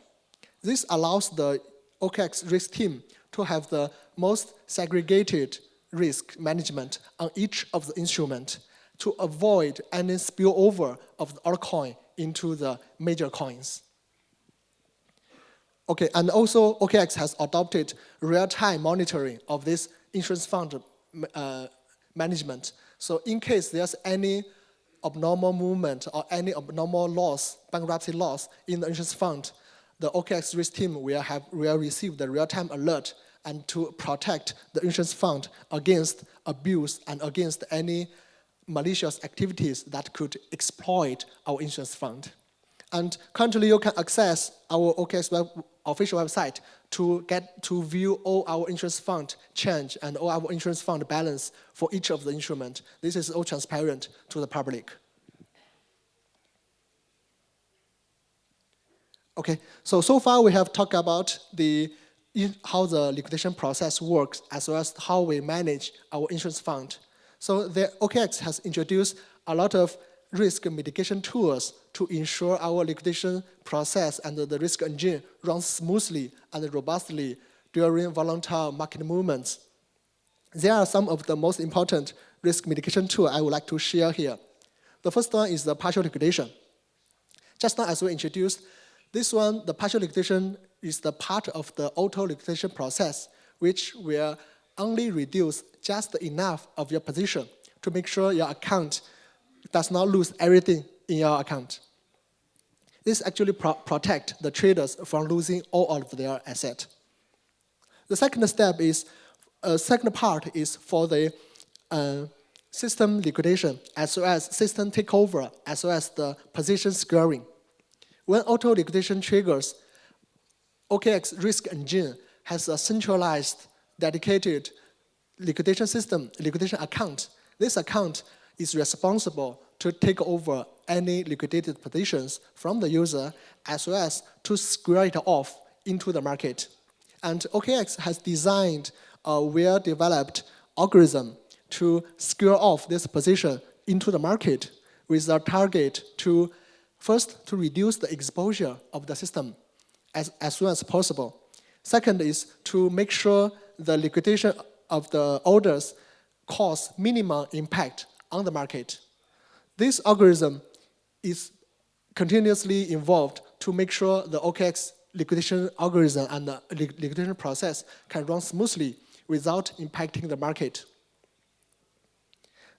This allows the OKX risk team to have the most segregated risk management on each of the instruments to avoid any spillover of the altcoin into the major coins. Okay, and also OKX has adopted real-time monitoring of this insurance fund management. So in case there's any abnormal movement or any abnormal loss, bankruptcy loss in the insurance fund, the OKX risk team will receive the real-time alert and to protect the insurance fund against abuse and against any malicious activities that could exploit our insurance fund. And currently, you can access our OKX official website to view all our insurance fund change and all our insurance fund balance for each of the instrument. This is all transparent to the public. Okay, so far we have talked about how the liquidation process works, as well as how we manage our insurance fund. So the OKX has introduced a lot of risk mitigation tools to ensure our liquidation process and the risk engine runs smoothly and robustly during volatile market movements. There are some of the most important risk mitigation tools I would like to share here. The first one is the partial liquidation. Just now, as we introduced, this one, the partial liquidation, is the part of the auto liquidation process, which will only reduce just enough of your position to make sure your account does not lose everything in your account. This actually protects the traders from losing all of their assets. The second part is for the system liquidation, as well as system takeover, as well as the position squaring. When auto liquidation triggers, OKX risk engine has a centralized, dedicated liquidation system, liquidation account. This account is responsible to take over any liquidated positions from the user, as well as to square it off into the market. And OKX has designed a well-developed algorithm to square off this position into the market with a target to first, to reduce the exposure of the system as soon as possible. Second is to make sure the liquidation of the orders cause minimal impact on the market. This algorithm is continuously involved to make sure the OKX liquidation algorithm and the liquidation process can run smoothly without impacting the market.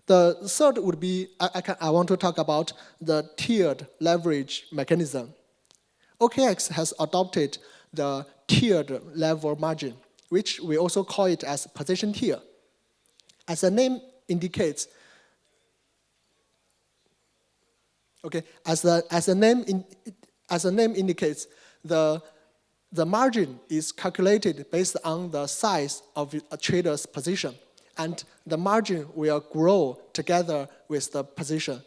The third would be, I want to talk about the tiered leverage mechanism. OKX has adopted the tiered level margin, which we also call it as position tier. As the name indicates, the name indicates, the margin is calculated based on the size of a trader's position, and the margin will grow together with the position.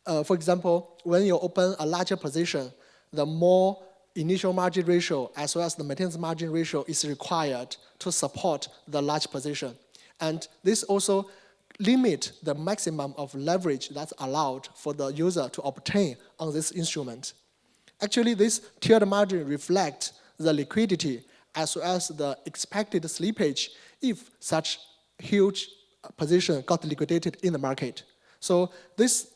For example, when you open a larger position, the more initial margin ratio as well as the maintenance margin ratio is required to support the large position. And this also limits the maximum of leverage that's allowed for the user to obtain on this instrument. Actually, this tiered margin reflects the liquidity as well as the expected slippage if such huge position got liquidated in the market. So this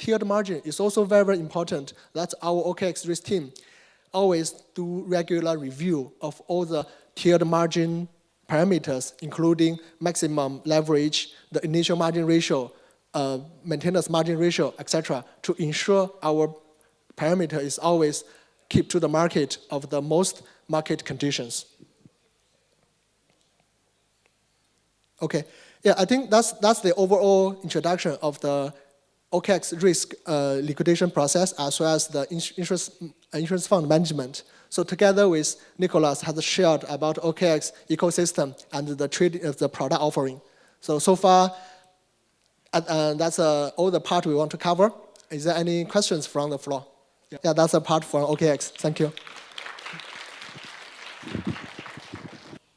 tiered margin is also very, very important. That's our OKX risk team always do regular review of all the tiered margin parameters, including maximum leverage, the initial margin ratio, maintenance margin ratio, etc., to ensure our parameter is always keep to the market of the most market conditions. Okay, yeah, I think that's the overall introduction of the OKX risk liquidation process as well as the insurance fund management. So together with Nicholas has shared about OKX ecosystem and the product offering. So far, that's all the part we want to cover. Is there any questions from the floor? Yeah, that's a part for OKX. Thank you.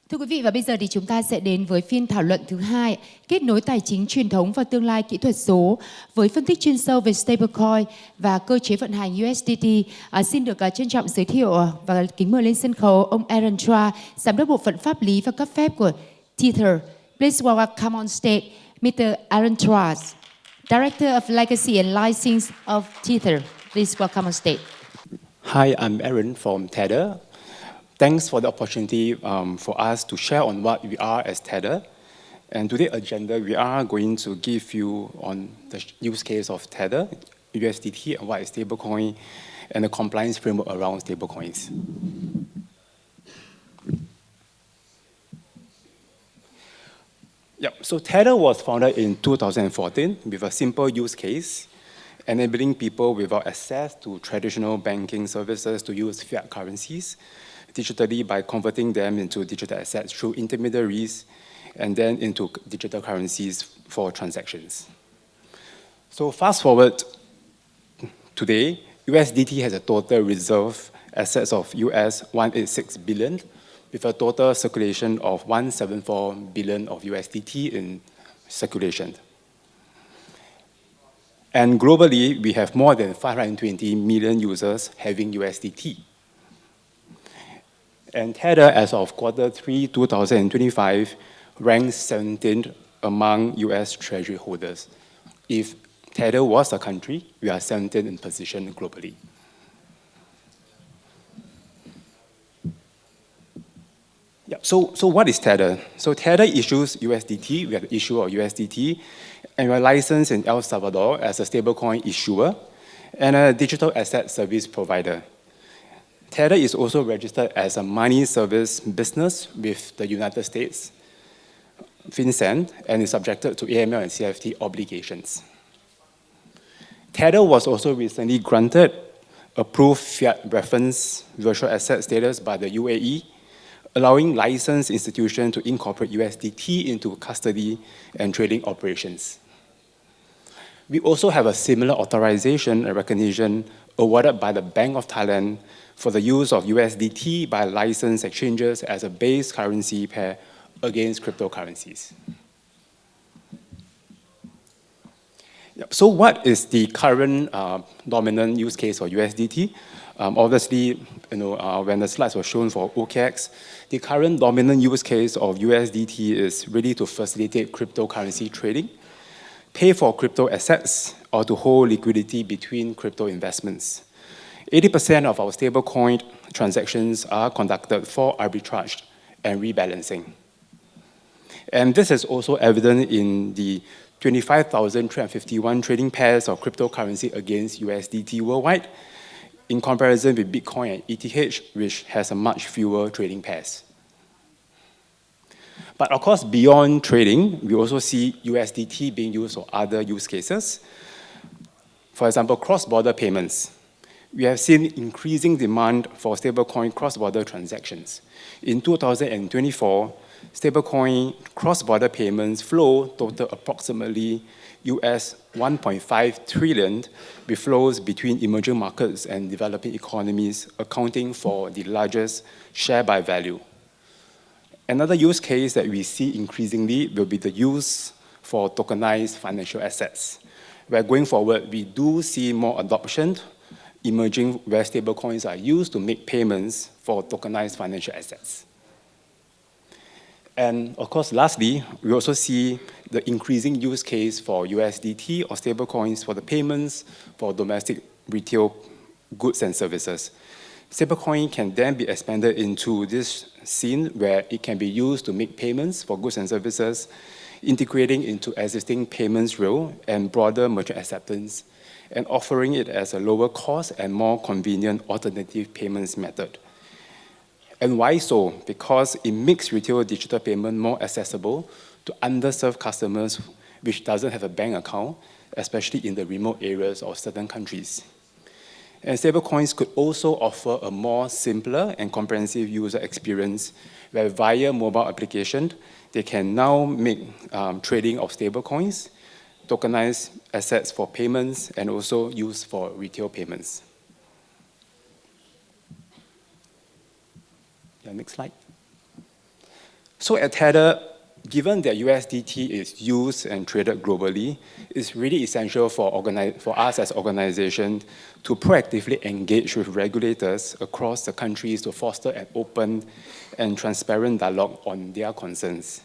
Thưa quý vị, và bây giờ thì chúng ta sẽ đến với phiên thảo luận thứ hai, kết nối tài chính truyền thống và tương lai kỹ thuật số, với phân tích chuyên sâu về stablecoin và cơ chế vận hành USDT. Xin được trân trọng giới thiệu và kính mời lên sân khấu ông Aaron Tra, giám đốc bộ phận pháp lý và cấp phép của Tether. Please welcome on stage Mr. Aaron Tra, Director of Legacy and License of Tether. Please welcome on stage. Hi, I'm Aaron from Tether. Thanks for the opportunity for us to share on what we are as Tether. And today's agenda, we are going to give you on the use case of Tether USDT and what is stablecoin, and the compliance framework around stablecoins. Yep. So Tether was founded in 2014 with a simple use case, enabling people without access to traditional banking services to use fiat currencies digitally by converting them into digital assets through intermediaries and then into digital currencies for transactions. So fast forward today, USDT has a total reserve assets of US 186 billion, with a total circulation of 174 billion of USDT in circulation. And globally, we have more than 520 million users having USDT. And Tether, as of Q3 2025, ranks 17th among US Treasury holders. If Tether was a country, we are 17th in position globally. Yeah, so what is Tether? So Tether issues USDT, we are the issuer of USDT, and we are licensed in El Salvador as a stablecoin issuer and a digital asset service provider. Tether is also registered as a money service business with the United States, FinCEN, and is subjected to AML and CFT obligations. Tether was also recently granted approved fiat reference virtual asset status by the UAE, allowing licensed institutions to incorporate USDT into custody and trading operations. We also have a similar authorization and recognition awarded by the Bank of Thailand for the use of USDT by licensed exchanges as a base currency pair against cryptocurrencies. So what is the current dominant use case for USDT? Obviously, when the slides were shown for OKX, the current dominant use case of USDT is really to facilitate cryptocurrency trading, pay for crypto assets, or to hold liquidity between crypto investments. 80% of our stablecoin transactions are conducted for arbitrage and rebalancing. And this is also evident in the 25,351 trading pairs of cryptocurrency against USDT worldwide, in comparison with Bitcoin and ETH, which has a much fewer trading pairs. But of course, beyond trading, we also see USDT being used for other use cases. For example, cross-border payments. We have seen increasing demand for stablecoin cross-border transactions. In 2024, stablecoin cross-border payments flow total approximately US 1.5 trillion, with flows between emerging markets and developing economies accounting for the largest share by value. Another use case that we see increasingly will be the use for tokenized financial assets, where going forward, we do see more adoption emerging where stablecoins are used to make payments for tokenized financial assets. And of course, lastly, we also see the increasing use case for USDT or stablecoins for the payments for domestic retail goods and services. Stablecoin can then be expanded into this scene where it can be used to make payments for goods and services, integrating into existing payments rail and broader merchant acceptance, and offering it as a lower cost and more convenient alternative payments method. And why so? Because it makes retail digital payment more accessible to underserved customers which doesn't have a bank account, especially in the remote areas of certain countries. And stablecoins could also offer a more simpler and comprehensive user experience where via mobile application, they can now make trading of stablecoins, tokenize assets for payments, and also use for retail payments. Yeah, next slide. So at Tether, given that USDT is used and traded globally, it's really essential for us as organizations to proactively engage with regulators across the countries to foster an open and transparent dialogue on their concerns.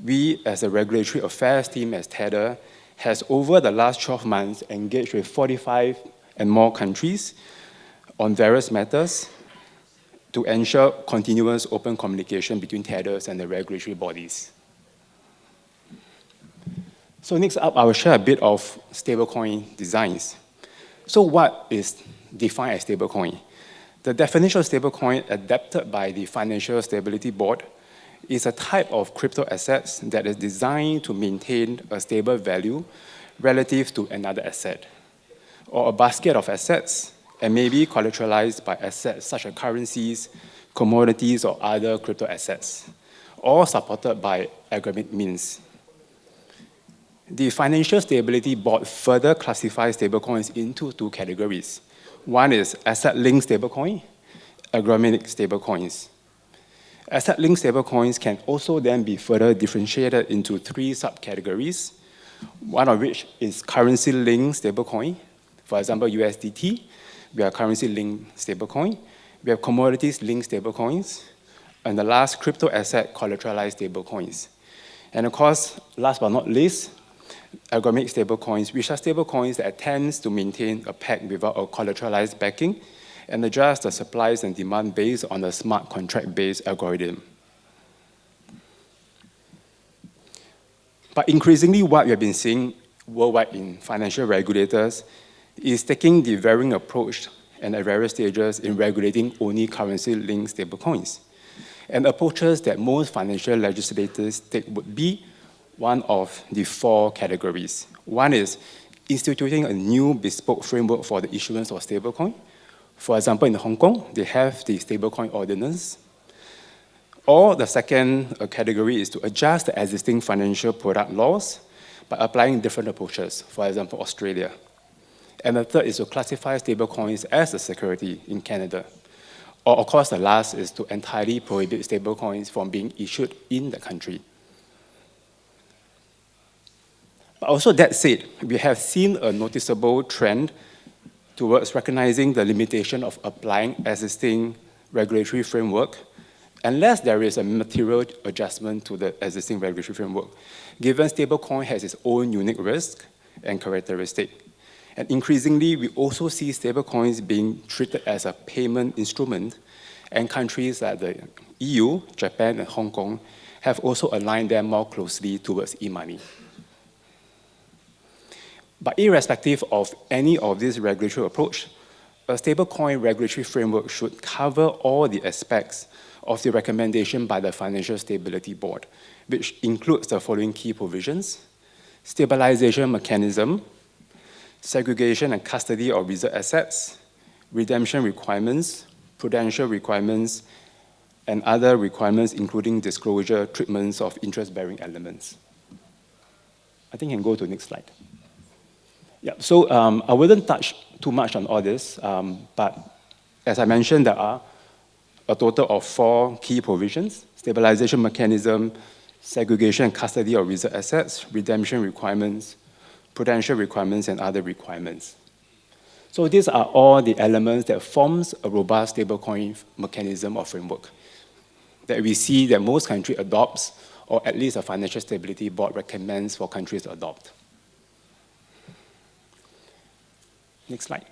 We, as a regulatory affairs team as Tether, has over the last 12 months engaged with 45 and more countries on various matters to ensure continuous open communication between Tethers and the regulatory bodies. So next up, I will share a bit of stablecoin designs. So what is defined as stablecoin? The definition of stablecoin adapted by the Financial Stability Board is a type of crypto assets that is designed to maintain a stable value relative to another asset, or a basket of assets, and may be collateralized by assets such as currencies, commodities, or other crypto assets, all supported by algorithmic means. The Financial Stability Board further classifies stablecoins into two categories. One is asset-linked stablecoin, algorithmic stablecoins. Asset-linked stablecoins can also then be further differentiated into three subcategories, one of which is currency-linked stablecoin. For example, USDT, we have currency-linked stablecoin. We have commodities-linked stablecoins. And the last, crypto asset collateralized stablecoins. And of course, last but not least, algorithmic stablecoins, which are stablecoins that tends to maintain a peg without a collateralized backing and adjust the supplies and demand based on a smart contract-based algorithm. But increasingly, what we have been seeing worldwide in financial regulators is taking the varying approach and at various stages in regulating only currency-linked stablecoins. And approaches that most financial legislators take would be one of the four categories. One is instituting a new bespoke framework for the issuance of stablecoin. For example, in Hong Kong, they have the stablecoin ordinance. Or the second category is to adjust the existing financial product laws by applying different approaches, for example, Australia. And the third is to classify stablecoins as a security in Canada. Or, of course, the last is to entirely prohibit stablecoins from being issued in the country. But also, that said, we have seen a noticeable trend towards recognizing the limitation of applying existing regulatory framework unless there is a material adjustment to the existing regulatory framework, given stablecoin has its own unique risk and characteristic. And increasingly, we also see stablecoins being treated as a payment instrument, and countries like the EU, Japan, and Hong Kong have also aligned them more closely towards e-money. But irrespective of any of this regulatory approach, a stablecoin regulatory framework should cover all the aspects of the recommendation by the Financial Stability Board, which includes the following key provisions: stabilization mechanism, segregation and custody of reserve assets, redemption requirements, prudential requirements, and other requirements, including disclosure treatments of interest-bearing elements. I think you can go to the next slide. Yeah, so I wouldn't touch too much on all this, but as I mentioned, there are a total of 4 key provisions: stabilization mechanism, segregation and custody of reserve assets, redemption requirements, prudential requirements, and other requirements. So these are all the elements that forms a robust stablecoin mechanism or framework that we see that most countries adopts, or at least a Financial Stability Board recommends for countries to adopt. Next slide.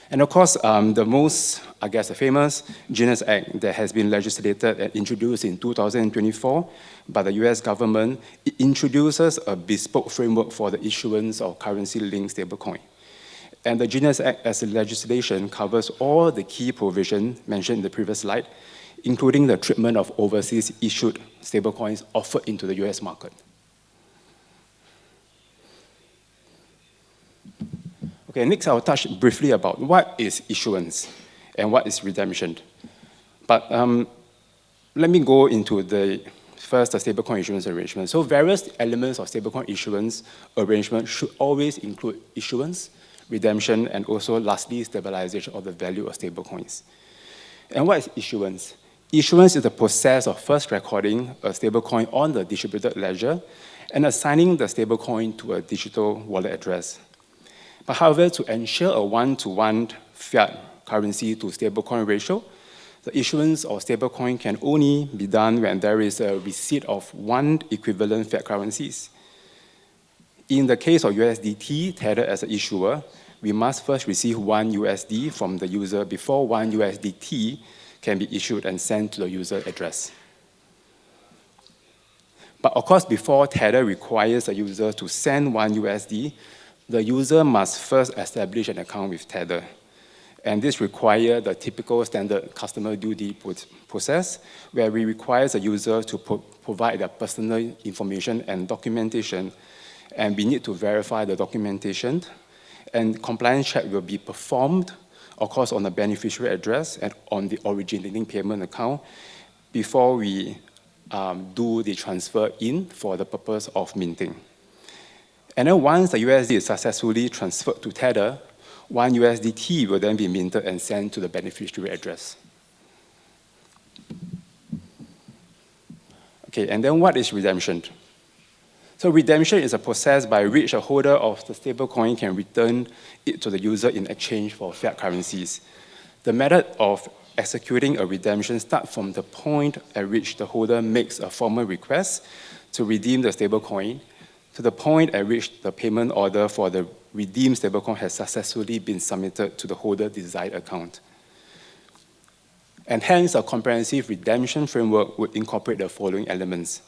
And of course, the most, I guess, the famous Genius Act that has been legislated and introduced in 2024 by the US government, it introduces a bespoke framework for the issuance of currency-linked stablecoin. And the Genius Act as a legislation covers all the key provisions mentioned in the previous slide, including the treatment of overseas issued stablecoins offered into the US market. Okay, next I'll touch briefly about what is issuance and what is redemption. But let me go into the stablecoin issuance arrangement. So various elements of stablecoin issuance arrangement should always include issuance, redemption, and also lastly, stabilization of the value of stablecoins. And what is issuance? Issuance is the process of first recording a stablecoin on the distributed ledger and assigning the stablecoin to a digital wallet address. But however, to ensure a one-to-one fiat currency to stablecoin ratio, the issuance of stablecoin can only be done when there is a receipt of one equivalent fiat currencies. In the case of USDT tethered as an issuer, we must first receive one USD from the user before one USDT can be issued and sent to the user address. But of course, before Tether requires a user to send one USD, the user must first establish an account with Tether. And this requires the typical standard customer due diligence process, where we require the user to provide their personal information and documentation, and we need to verify the documentation, and compliance check will be performed, of course, on the beneficiary address and on the originating payment account before we do the transfer in for the purpose of minting. And then once the USD is successfully transferred to Tether, one USDT will then be minted and sent to the beneficiary address. Okay, and then what is redemption? So redemption is a process by which a holder of the stablecoin can return it to the user in exchange for fiat currencies. The method of executing a redemption starts from the point at which the holder makes a formal request to redeem the stablecoin to the point at which the payment order for the redeemed stablecoin has successfully been submitted to the holder's desired account. And hence, a comprehensive redemption framework would incorporate the following elements.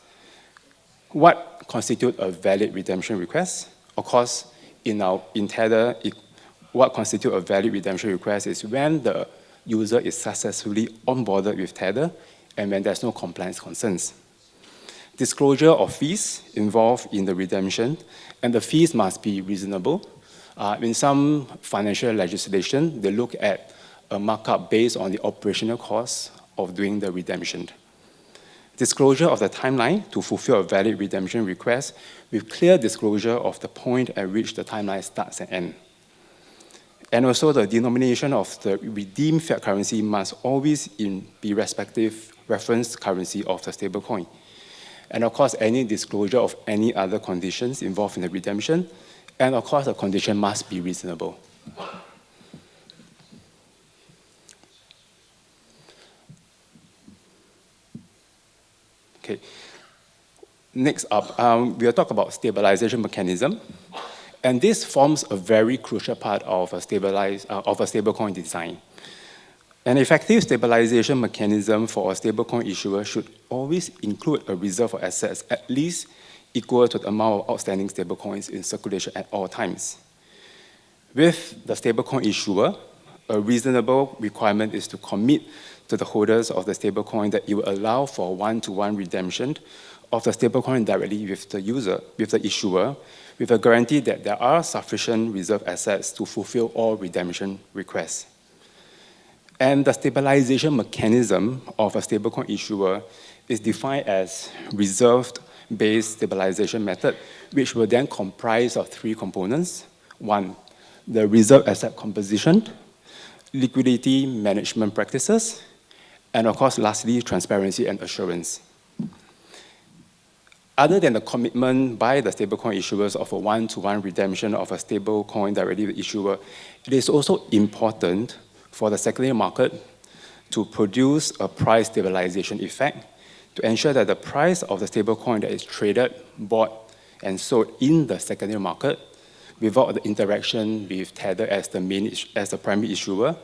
What constitutes a valid redemption request? Of course, in Tether, what constitutes a valid redemption request is when the user is successfully onboarded with Tether and when there's no compliance concerns. Disclosure of fees involved in the redemption, and the fees must be reasonable. In some financial legislation, they look at a markup based on the operational costs of doing the redemption. Disclosure of the timeline to fulfill a valid redemption request with clear disclosure of the point at which the timeline starts and ends. And also the denomination of the redeemed fiat currency must always be respective reference currency of the stablecoin. And of course, any disclosure of any other conditions involved in the redemption, and of course, the condition must be reasonable. Okay. Next up, we'll talk about stabilization mechanism. And this forms a very crucial part of a stablecoin design. An effective stabilization mechanism for a stablecoin issuer should always include a reserve of assets at least equal to the amount of outstanding stablecoins in circulation at all times. With the stablecoin issuer, a reasonable requirement is to commit to the holders of the stablecoin that it will allow for one-to-one redemption of the stablecoin directly with the issuer, with a guarantee that there are sufficient reserve assets to fulfill all redemption requests. And the stabilization mechanism of a stablecoin issuer is defined as reserve-based stabilization method, which will then comprise of three components. One, the reserve asset composition, liquidity management practices, and of course, lastly, transparency and assurance. Other than the commitment by the stablecoin issuers of a one-to-one redemption of a stablecoin directly with the issuer, it is also important for the secondary market to produce a price stabilization effect to ensure that the price of the stablecoin that is traded, bought, and sold in the secondary market without the interaction with Tether as the primary issuer,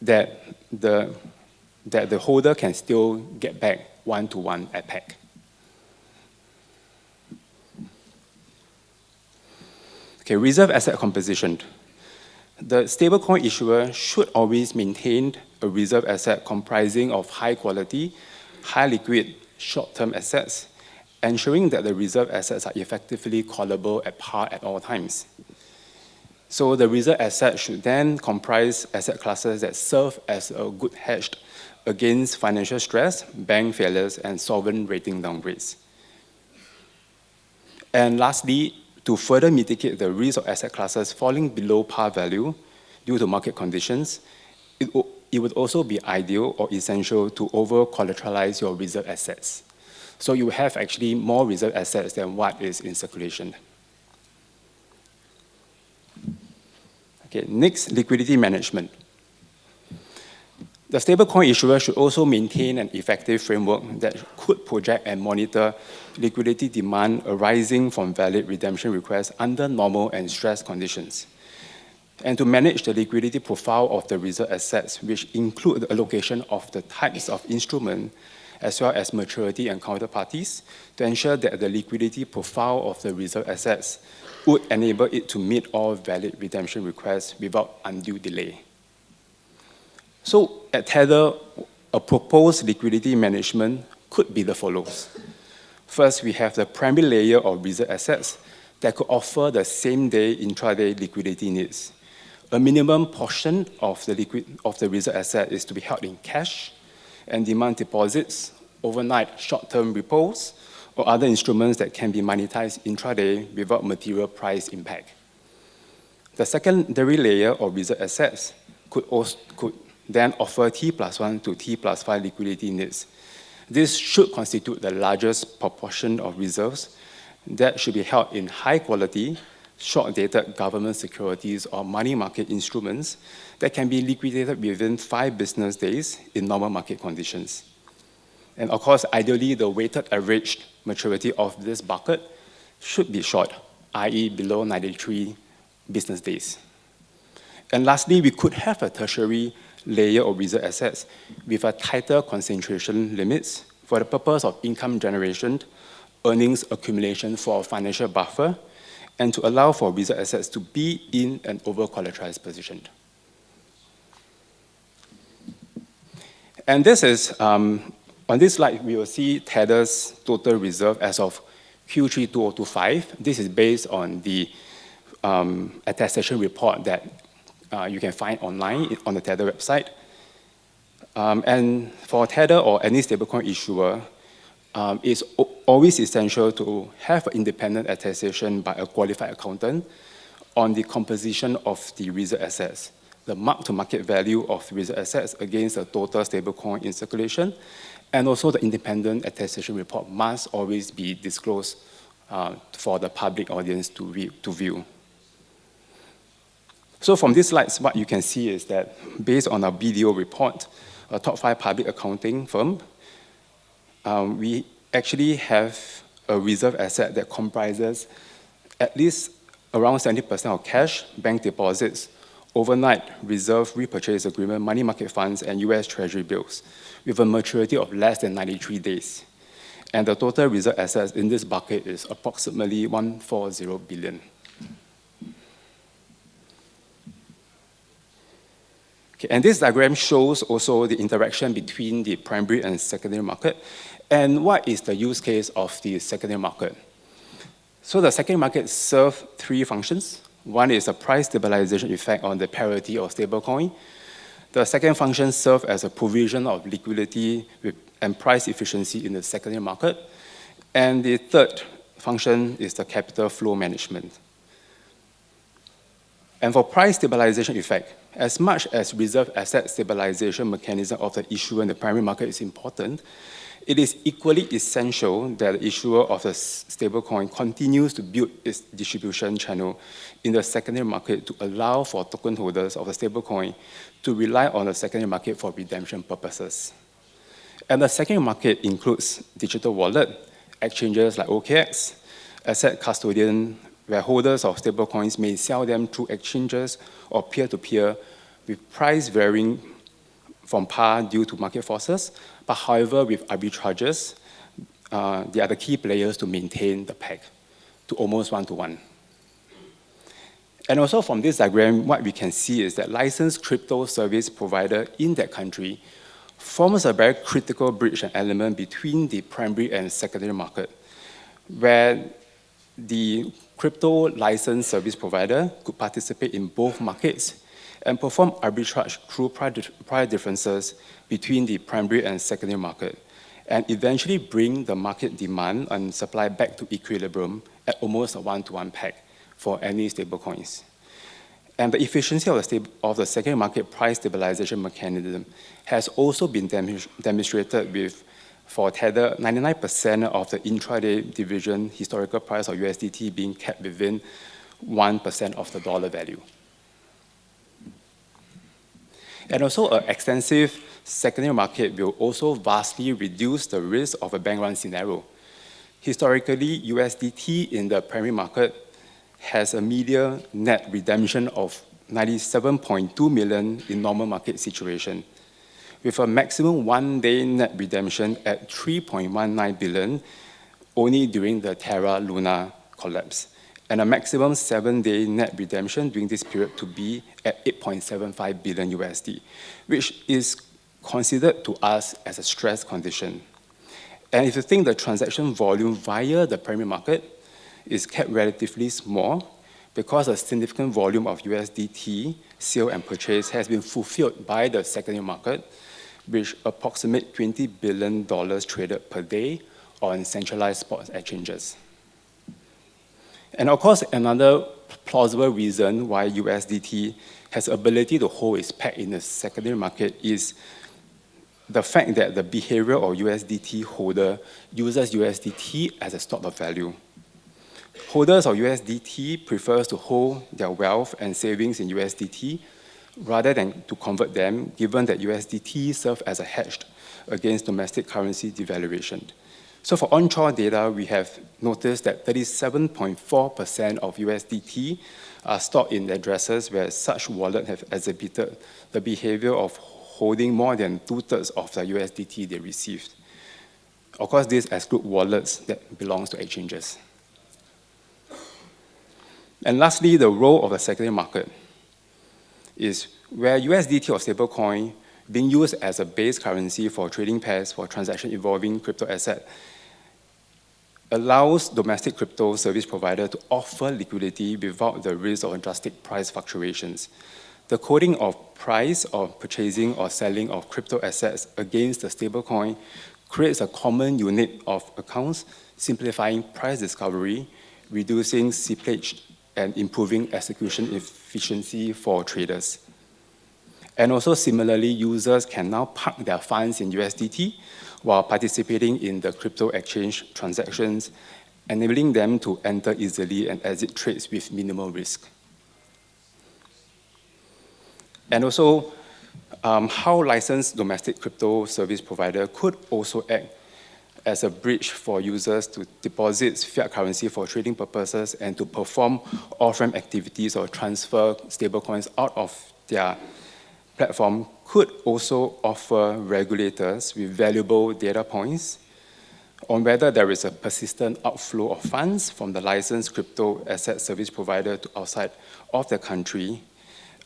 that the holder can still get back one-to-one at PEC. Okay, reserve asset composition. The stablecoin issuer should always maintain a reserve asset comprising of high quality, high liquid, short-term assets, ensuring that the reserve assets are effectively callable at par at all times. So the reserve asset should then comprise asset classes that serve as a good hedge against financial stress, bank failures, and sovereign rating downgrades. And lastly, to further mitigate the risk of asset classes falling below par value due to market conditions, it would also be ideal or essential to over-collateralize your reserve assets. So you have actually more reserve assets than what is in circulation. Okay, next, liquidity management. The stablecoin issuer should also maintain an effective framework that could project and monitor liquidity demand arising from valid redemption requests under normal and stress conditions, and to manage the liquidity profile of the reserve assets, which include the allocation of the types of instrument as well as maturity and counterparties, to ensure that the liquidity profile of the reserve assets would enable it to meet all valid redemption requests without undue delay. So at Tether, a proposed liquidity management could be the follows. First, we have the primary layer of reserve assets that could offer the same-day intraday liquidity needs. A minimum portion of the reserve asset is to be held in cash and demand deposits, overnight short-term repos, or other instruments that can be monetized intraday without material price impact. The secondary layer of reserve assets could then offer T+1 to T+5 liquidity needs. This should constitute the largest proportion of reserves that should be held in high-quality, short-dated government securities or money market instruments that can be liquidated within 5 business days in normal market conditions. And of course, ideally, the weighted average maturity of this bucket should be short, i.e. below 93 business days. And lastly, we could have a tertiary layer of reserve assets with a tighter concentration limits for the purpose of income generation, earnings accumulation for financial buffer, and to allow for reserve assets to be in an over-collateralized position. And this is, on this slide, we will see Tether's total reserve as of Q3 2025. This is based on the attestation report that you can find online on the Tether website. And for Tether or any stablecoin issuer, it's always essential to have an independent attestation by a qualified accountant on the composition of the reserve assets, the mark-to-market value of reserve assets against the total stablecoin in circulation, and also the independent attestation report must always be disclosed for the public audience to view. So from these slides, what you can see is that based on our BDO report, a top 5 public accounting firm, we actually have a reserve asset that comprises at least around 70% of cash, bank deposits, overnight reserve repurchase agreement, money market funds, and US Treasury bills, with a maturity of less than 93 days. And the total reserve assets in this bucket is approximately 140 billion. Okay, and this diagram shows also the interaction between the primary and secondary market, and what is the use case of the secondary market. So the secondary market serves 3 functions. One is a price stabilization effect on the parity of stablecoin. The second function serves as a provision of liquidity and price efficiency in the secondary market. And the third function is the capital flow management. And for price stabilization effect, as much as reserve asset stabilization mechanism of the issuer in the primary market is important, it is equally essential that the issuer of the stablecoin continues to build its distribution channel in the secondary market to allow for token holders of the stablecoin to rely on the secondary market for redemption purposes. And the secondary market includes digital wallet, exchanges like OKX, asset custodian, where holders of stablecoins may sell them through exchanges or peer-to-peer with price varying from par due to market forces, but however, with arbitrages, they are the key players to maintain the peg to almost 1-to-1. And also from this diagram, what we can see is that licensed crypto service provider in that country forms a very critical bridge and element between the primary and secondary market, where the crypto license service provider could participate in both markets and perform arbitrage through price differences between the primary and secondary market, and eventually bring the market demand and supply back to equilibrium at almost a 1-to-1 peg for any stablecoins. And the efficiency of the secondary market price stabilization mechanism has also been demonstrated with, for Tether, 99% of the intraday division historical price of USDT being kept within 1% of the dollar value. And also, an extensive secondary market will also vastly reduce the risk of a bank run scenario. Historically, USDT in the primary market has a median net redemption of 97.2 million in normal market situation, with a maximum one-day net redemption at 3.19 billion only during the Terra Luna collapse, and a maximum 7-day net redemption during this period to be at 8.75 billion USD, which is considered to us as a stress condition. And if you think the transaction volume via the primary market is kept relatively small, because a significant volume of USDT sale and purchase has been fulfilled by the secondary market, which approximate $20 billion traded per day on centralized spot exchanges. And of course, another plausible reason why USDT has the ability to hold its peg in the secondary market is the fact that the behavior of USDT holder uses USDT as a stock of value. Holders of USDT prefers to hold their wealth and savings in USDT rather than to convert them, given that USDT serves as a hedge against domestic currency devaluation. So for onshore data, we have noticed that 37.4% of USDT are stored in addresses where such wallets have exhibited the behavior of holding more than 2/3 of the USDT they received. Of course, these exclude wallets that belong to exchanges. And lastly, the role of the secondary market is where USDT or stablecoin being used as a base currency for trading pairs for transaction involving crypto asset allows domestic crypto service provider to offer liquidity without the risk of drastic price fluctuations. The coding of price of purchasing or selling of crypto assets against the stablecoin creates a common unit of accounts, simplifying price discovery, reducing slippage, and improving execution efficiency for traders. And also similarly, users can now park their funds in USDT while participating in the crypto exchange transactions, enabling them to enter easily and exit trades with minimal risk. And also, how licensed domestic crypto service provider could also act as a bridge for users to deposit fiat currency for trading purposes and to perform off-ramp activities or transfer stablecoins out of their platform could also offer regulators with valuable data points on whether there is a persistent outflow of funds from the licensed crypto asset service provider to outside of the country,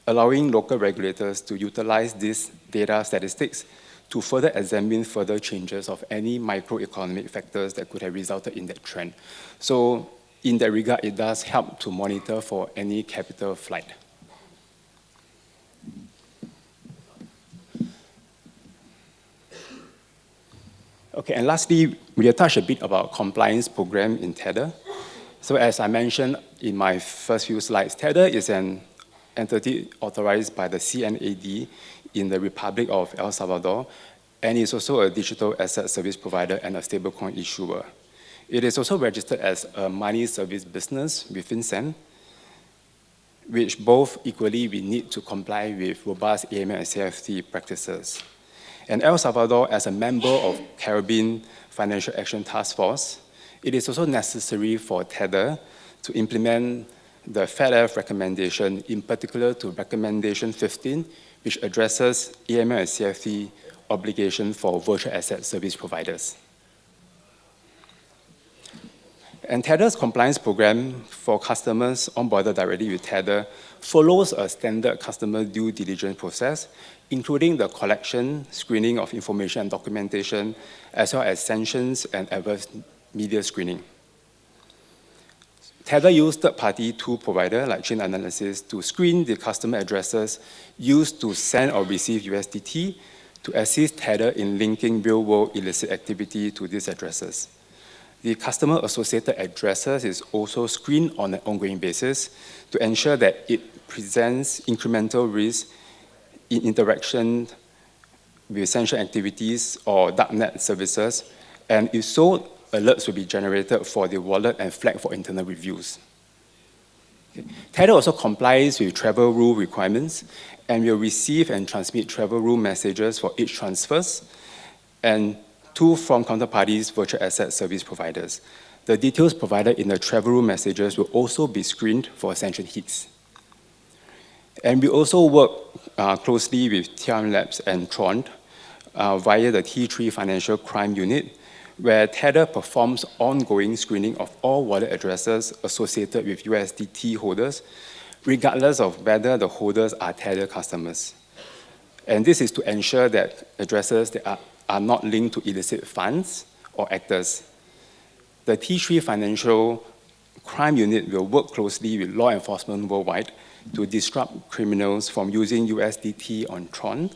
allowing local regulators to utilize these data statistics to further examine further changes of any microeconomic factors that could have resulted in that trend. So in that regard, it does help to monitor for any capital flight. Okay, and lastly, we have touched a bit about compliance program in Tether. So as I mentioned in my first few slides, Tether is an entity authorized by the CNAD in the Republic of El Salvador, and is also a digital asset service provider and a stablecoin issuer. It is also registered as a money service business with FinCEN, which both equally we need to comply with robust AML and CFT practices. And El Salvador, as a member of Caribbean Financial Action Task Force, it is also necessary for Tether to implement the FATF recommendation, in particular to recommendation 15, which addresses AML and CFT obligation for virtual asset service providers. And Tether's compliance program for customers onboarded directly with Tether follows a standard customer due diligence process, including the collection, screening of information and documentation, as well as sanctions and adverse media screening. Tether used third-party tool provider like Chain Analysis to screen the customer addresses used to send or receive USDT to assist Tether in linking real-world illicit activity to these addresses. The customer associated addresses is also screened on an ongoing basis to ensure that it presents incremental risk in interaction with essential activities or darknet services, and if so, alerts will be generated for the wallet and flagged for internal reviews. Okay. Tether also complies with travel rule requirements and will receive and transmit travel rule messages for each transfers and to from counterparties virtual asset service providers. The details provided in the travel rule messages will also be screened for essential hits. And we also work closely with TRM Labs and Tron via the T3 Financial Crime Unit, where Tether performs ongoing screening of all wallet addresses associated with USDT holders, regardless of whether the holders are Tether customers. And this is to ensure that addresses that are not linked to illicit funds or actors. The T3 Financial Crime Unit will work closely with law enforcement worldwide to disrupt criminals from using USDT on Tron.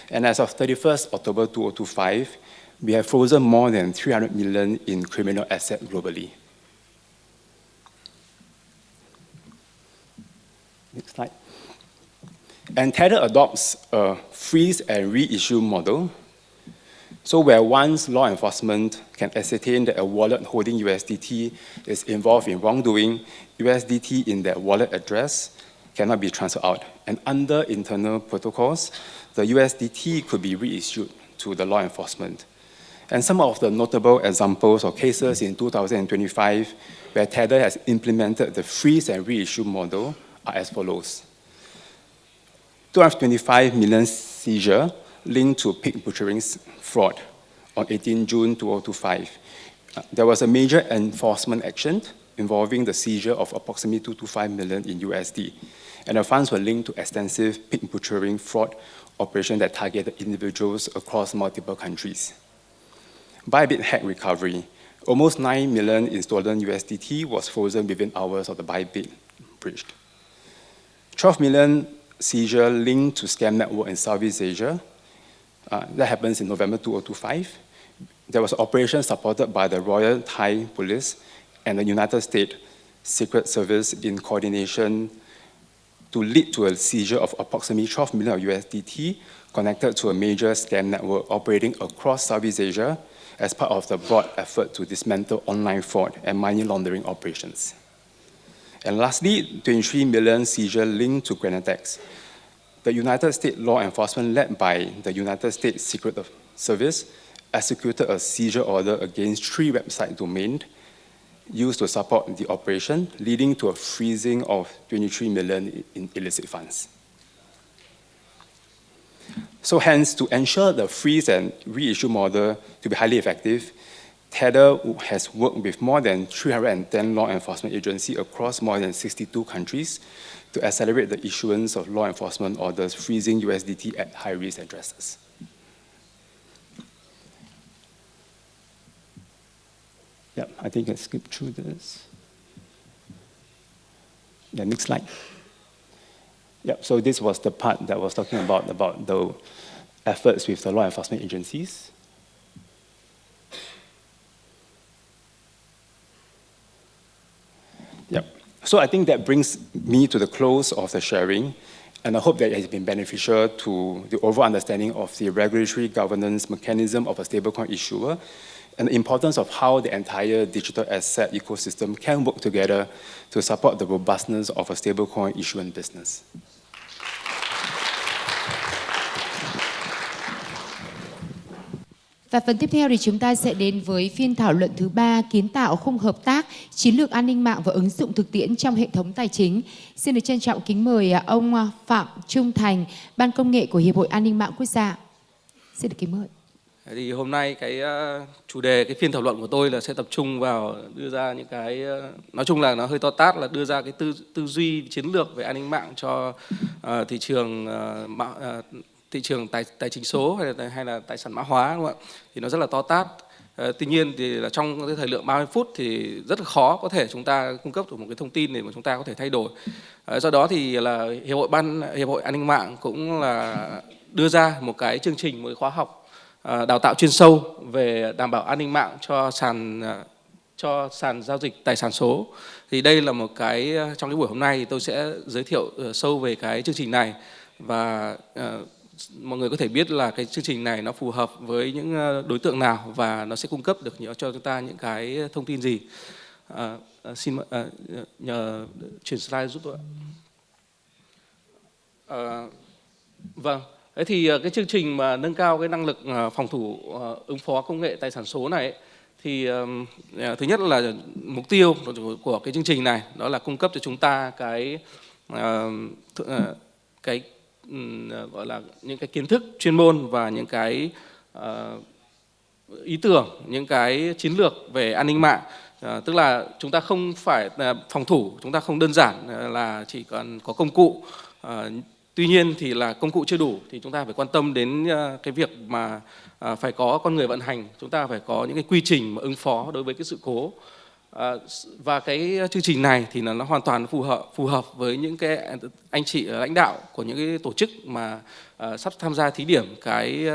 And as of 31st October 2025, we have frozen more than 300 million in criminal assets globally. Next slide. And Tether adopts a freeze and reissue model. So where once law enforcement can ascertain that a wallet holding USDT is involved in wrongdoing, USDT in that wallet address cannot be transferred out. And under internal protocols, the USDT could be reissued to the law enforcement. And some of the notable examples or cases in 2025 where Tether has implemented the freeze and reissue model are as follows. 225 million seizure linked to pig butchering fraud on 18 June 2025. There was a major enforcement action involving the seizure of approximately 225 million in USD. And the funds were linked to extensive pig butchering fraud operation that targeted individuals across multiple countries. Bybit hack recovery. Almost 9 million in stolen USDT was frozen within hours of the Bybit breach. 12 million seizure linked to scam network in Southeast Asia. That happens in November 2025. There was an operation supported by the Royal Thai Police and the United States Secret Service in coordination to lead to a seizure of approximately 12 million of USDT connected to a major scam network operating across Southeast Asia as part of the broad effort to dismantle online fraud and money laundering operations. And lastly, 23 million seizure linked to Grenade attacks. The United States law enforcement led by the United States Secret Service executed a seizure order against 3 website domains used to support the operation, leading to a freezing of 23 million in illicit funds. So hence, to ensure the freeze and reissue model to be highly effective, Tether has worked with more than 310 law enforcement agencies across more than 62 countries to accelerate the issuance of law enforcement orders freezing USDT at high-risk addresses. Yeah, I think I skipped through this. The next slide. Yeah, so this was the part that was talking about the efforts with the law enforcement agencies. Yeah, so I think that brings me to the close of the sharing, and I hope that it has been beneficial to the overall understanding of the regulatory governance mechanism of a stablecoin issuer, and the importance of how the entire digital asset ecosystem can work together to support the robustness of a stablecoin issuance business. Và phần tiếp theo thì chúng ta sẽ đến với phiên thảo luận thứ 3, kiến tạo khung hợp tác, chiến lược an ninh mạng và ứng dụng thực tiễn trong hệ thống tài chính. Xin được trân trọng kính mời ông Phạm Trung Thành, Ban Công nghệ của Hiệp hội An ninh mạng Quốc gia. Xin được kính mời. Thì hôm nay cái chủ đề, cái phiên thảo luận của tôi là sẽ tập trung vào đưa ra những cái, nói chung là nó hơi to tát, là đưa ra cái tư duy chiến lược về an ninh mạng cho thị trường tài chính số hay là tài sản mã hóa, đúng không ạ? Thì nó rất là to tát. Tuy nhiên thì là trong cái thời lượng 30 phút thì rất là khó có thể chúng ta cung cấp được một cái thông tin để mà chúng ta có thể thay đổi. Do đó thì là Hiệp hội An ninh mạng cũng là đưa ra một cái chương trình, một cái khóa học đào tạo chuyên sâu về đảm bảo an ninh mạng cho sàn giao dịch tài sản số. Thì đây là một cái, trong cái buổi hôm nay thì tôi sẽ giới thiệu sâu về cái chương trình này, và mọi người có thể biết là cái chương trình này nó phù hợp với những đối tượng nào và nó sẽ cung cấp được cho chúng ta những cái thông tin gì. Xin nhờ chuyển slide giúp tôi ạ. Vâng. Thế thì cái chương trình mà nâng cao cái năng lực phòng thủ ứng phó công nghệ tài sản số này ấy, thì thứ nhất là mục tiêu của cái chương trình này đó là cung cấp cho chúng ta cái gọi là những cái kiến thức chuyên môn và những cái ý tưởng, những cái chiến lược về an ninh mạng. Tức là chúng ta không phải phòng thủ, chúng ta không đơn giản là chỉ cần có công cụ. Tuy nhiên thì là công cụ chưa đủ, thì chúng ta phải quan tâm đến cái việc mà phải có con người vận hành, chúng ta phải có những cái quy trình mà ứng phó đối với cái sự cố. Và cái chương trình này thì nó hoàn toàn phù hợp với những cái anh chị lãnh đạo của những cái tổ chức mà sắp tham gia thí điểm cái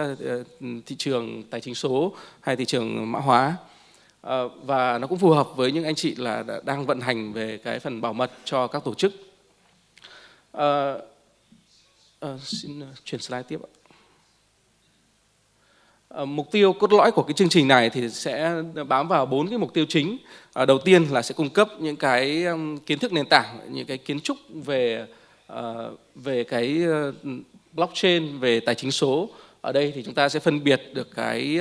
thị trường tài chính số hay thị trường mã hóa. Và nó cũng phù hợp với những anh chị là đang vận hành về cái phần bảo mật cho các tổ chức. Xin chuyển slide tiếp ạ. Mục tiêu cốt lõi của cái chương trình này thì sẽ bám vào 4 cái mục tiêu chính. Đầu tiên là sẽ cung cấp những cái kiến thức nền tảng, những cái kiến trúc về cái blockchain, về tài chính số. Ở đây thì chúng ta sẽ phân biệt được cái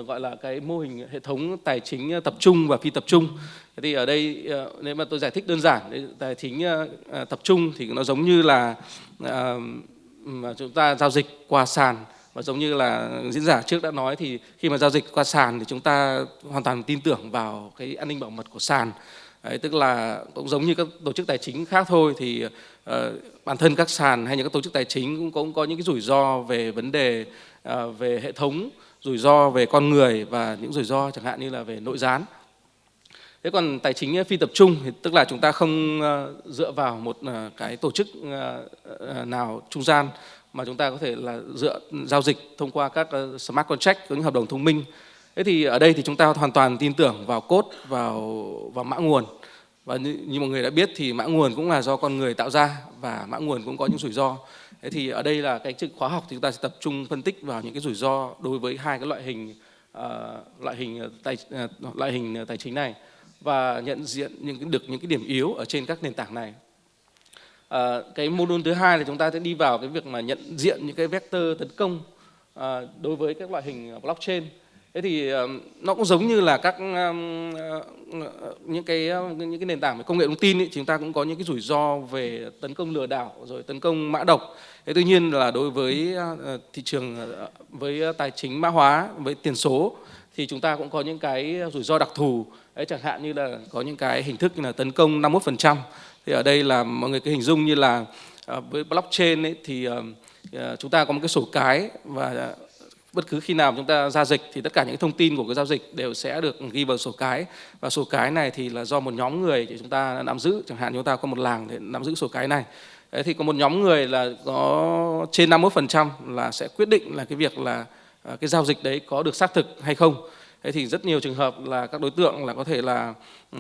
gọi là cái mô hình hệ thống tài chính tập trung và phi tập trung. Thì ở đây nếu mà tôi giải thích đơn giản, tài chính tập trung thì nó giống như là mà chúng ta giao dịch qua sàn, và giống như là diễn giả trước đã nói thì khi mà giao dịch qua sàn thì chúng ta hoàn toàn tin tưởng vào cái an ninh bảo mật của sàn. Đấy, tức là cũng giống như các tổ chức tài chính khác thôi, thì bản thân các sàn hay những các tổ chức tài chính cũng có những cái rủi ro về vấn đề về hệ thống, rủi ro về con người và những rủi ro chẳng hạn như là về nội gián. Thế còn tài chính phi tập trung thì tức là chúng ta không dựa vào một cái tổ chức nào trung gian, mà chúng ta có thể là giao dịch thông qua các smart contract, những hợp đồng thông minh. Thế thì ở đây thì chúng ta hoàn toàn tin tưởng vào code, vào mã nguồn. Và như mọi người đã biết thì mã nguồn cũng là do con người tạo ra, và mã nguồn cũng có những rủi ro. Thế thì ở đây là cái khóa học thì chúng ta sẽ tập trung phân tích vào những cái rủi ro đối với hai cái loại hình tài chính này, và nhận diện những cái điểm yếu ở trên các nền tảng này. Cái module thứ hai là chúng ta sẽ đi vào cái việc mà nhận diện những cái vector tấn công đối với các loại hình blockchain. Thế thì nó cũng giống như là những cái nền tảng về công nghệ thông tin ấy, chúng ta cũng có những cái rủi ro về tấn công lừa đảo, rồi tấn công mã độc. Thế tuy nhiên là đối với thị trường, với tài chính mã hóa, với tiền số thì chúng ta cũng có những cái rủi ro đặc thù. Đấy, chẳng hạn như là có những cái hình thức như là tấn công 51%. Thì ở đây là mọi người cứ hình dung như là với blockchain ấy, thì chúng ta có một cái sổ cái, và bất cứ khi nào chúng ta giao dịch thì tất cả những thông tin của cái giao dịch đều sẽ được ghi vào sổ cái, và sổ cái này thì là do một nhóm người thì chúng ta nắm giữ. Chẳng hạn chúng ta có một làng để nắm giữ sổ cái này. Đấy, thì có một nhóm người là có trên 51% là sẽ quyết định là cái việc là cái giao dịch đấy có được xác thực hay không. Thế thì rất nhiều trường hợp là các đối tượng là có thể là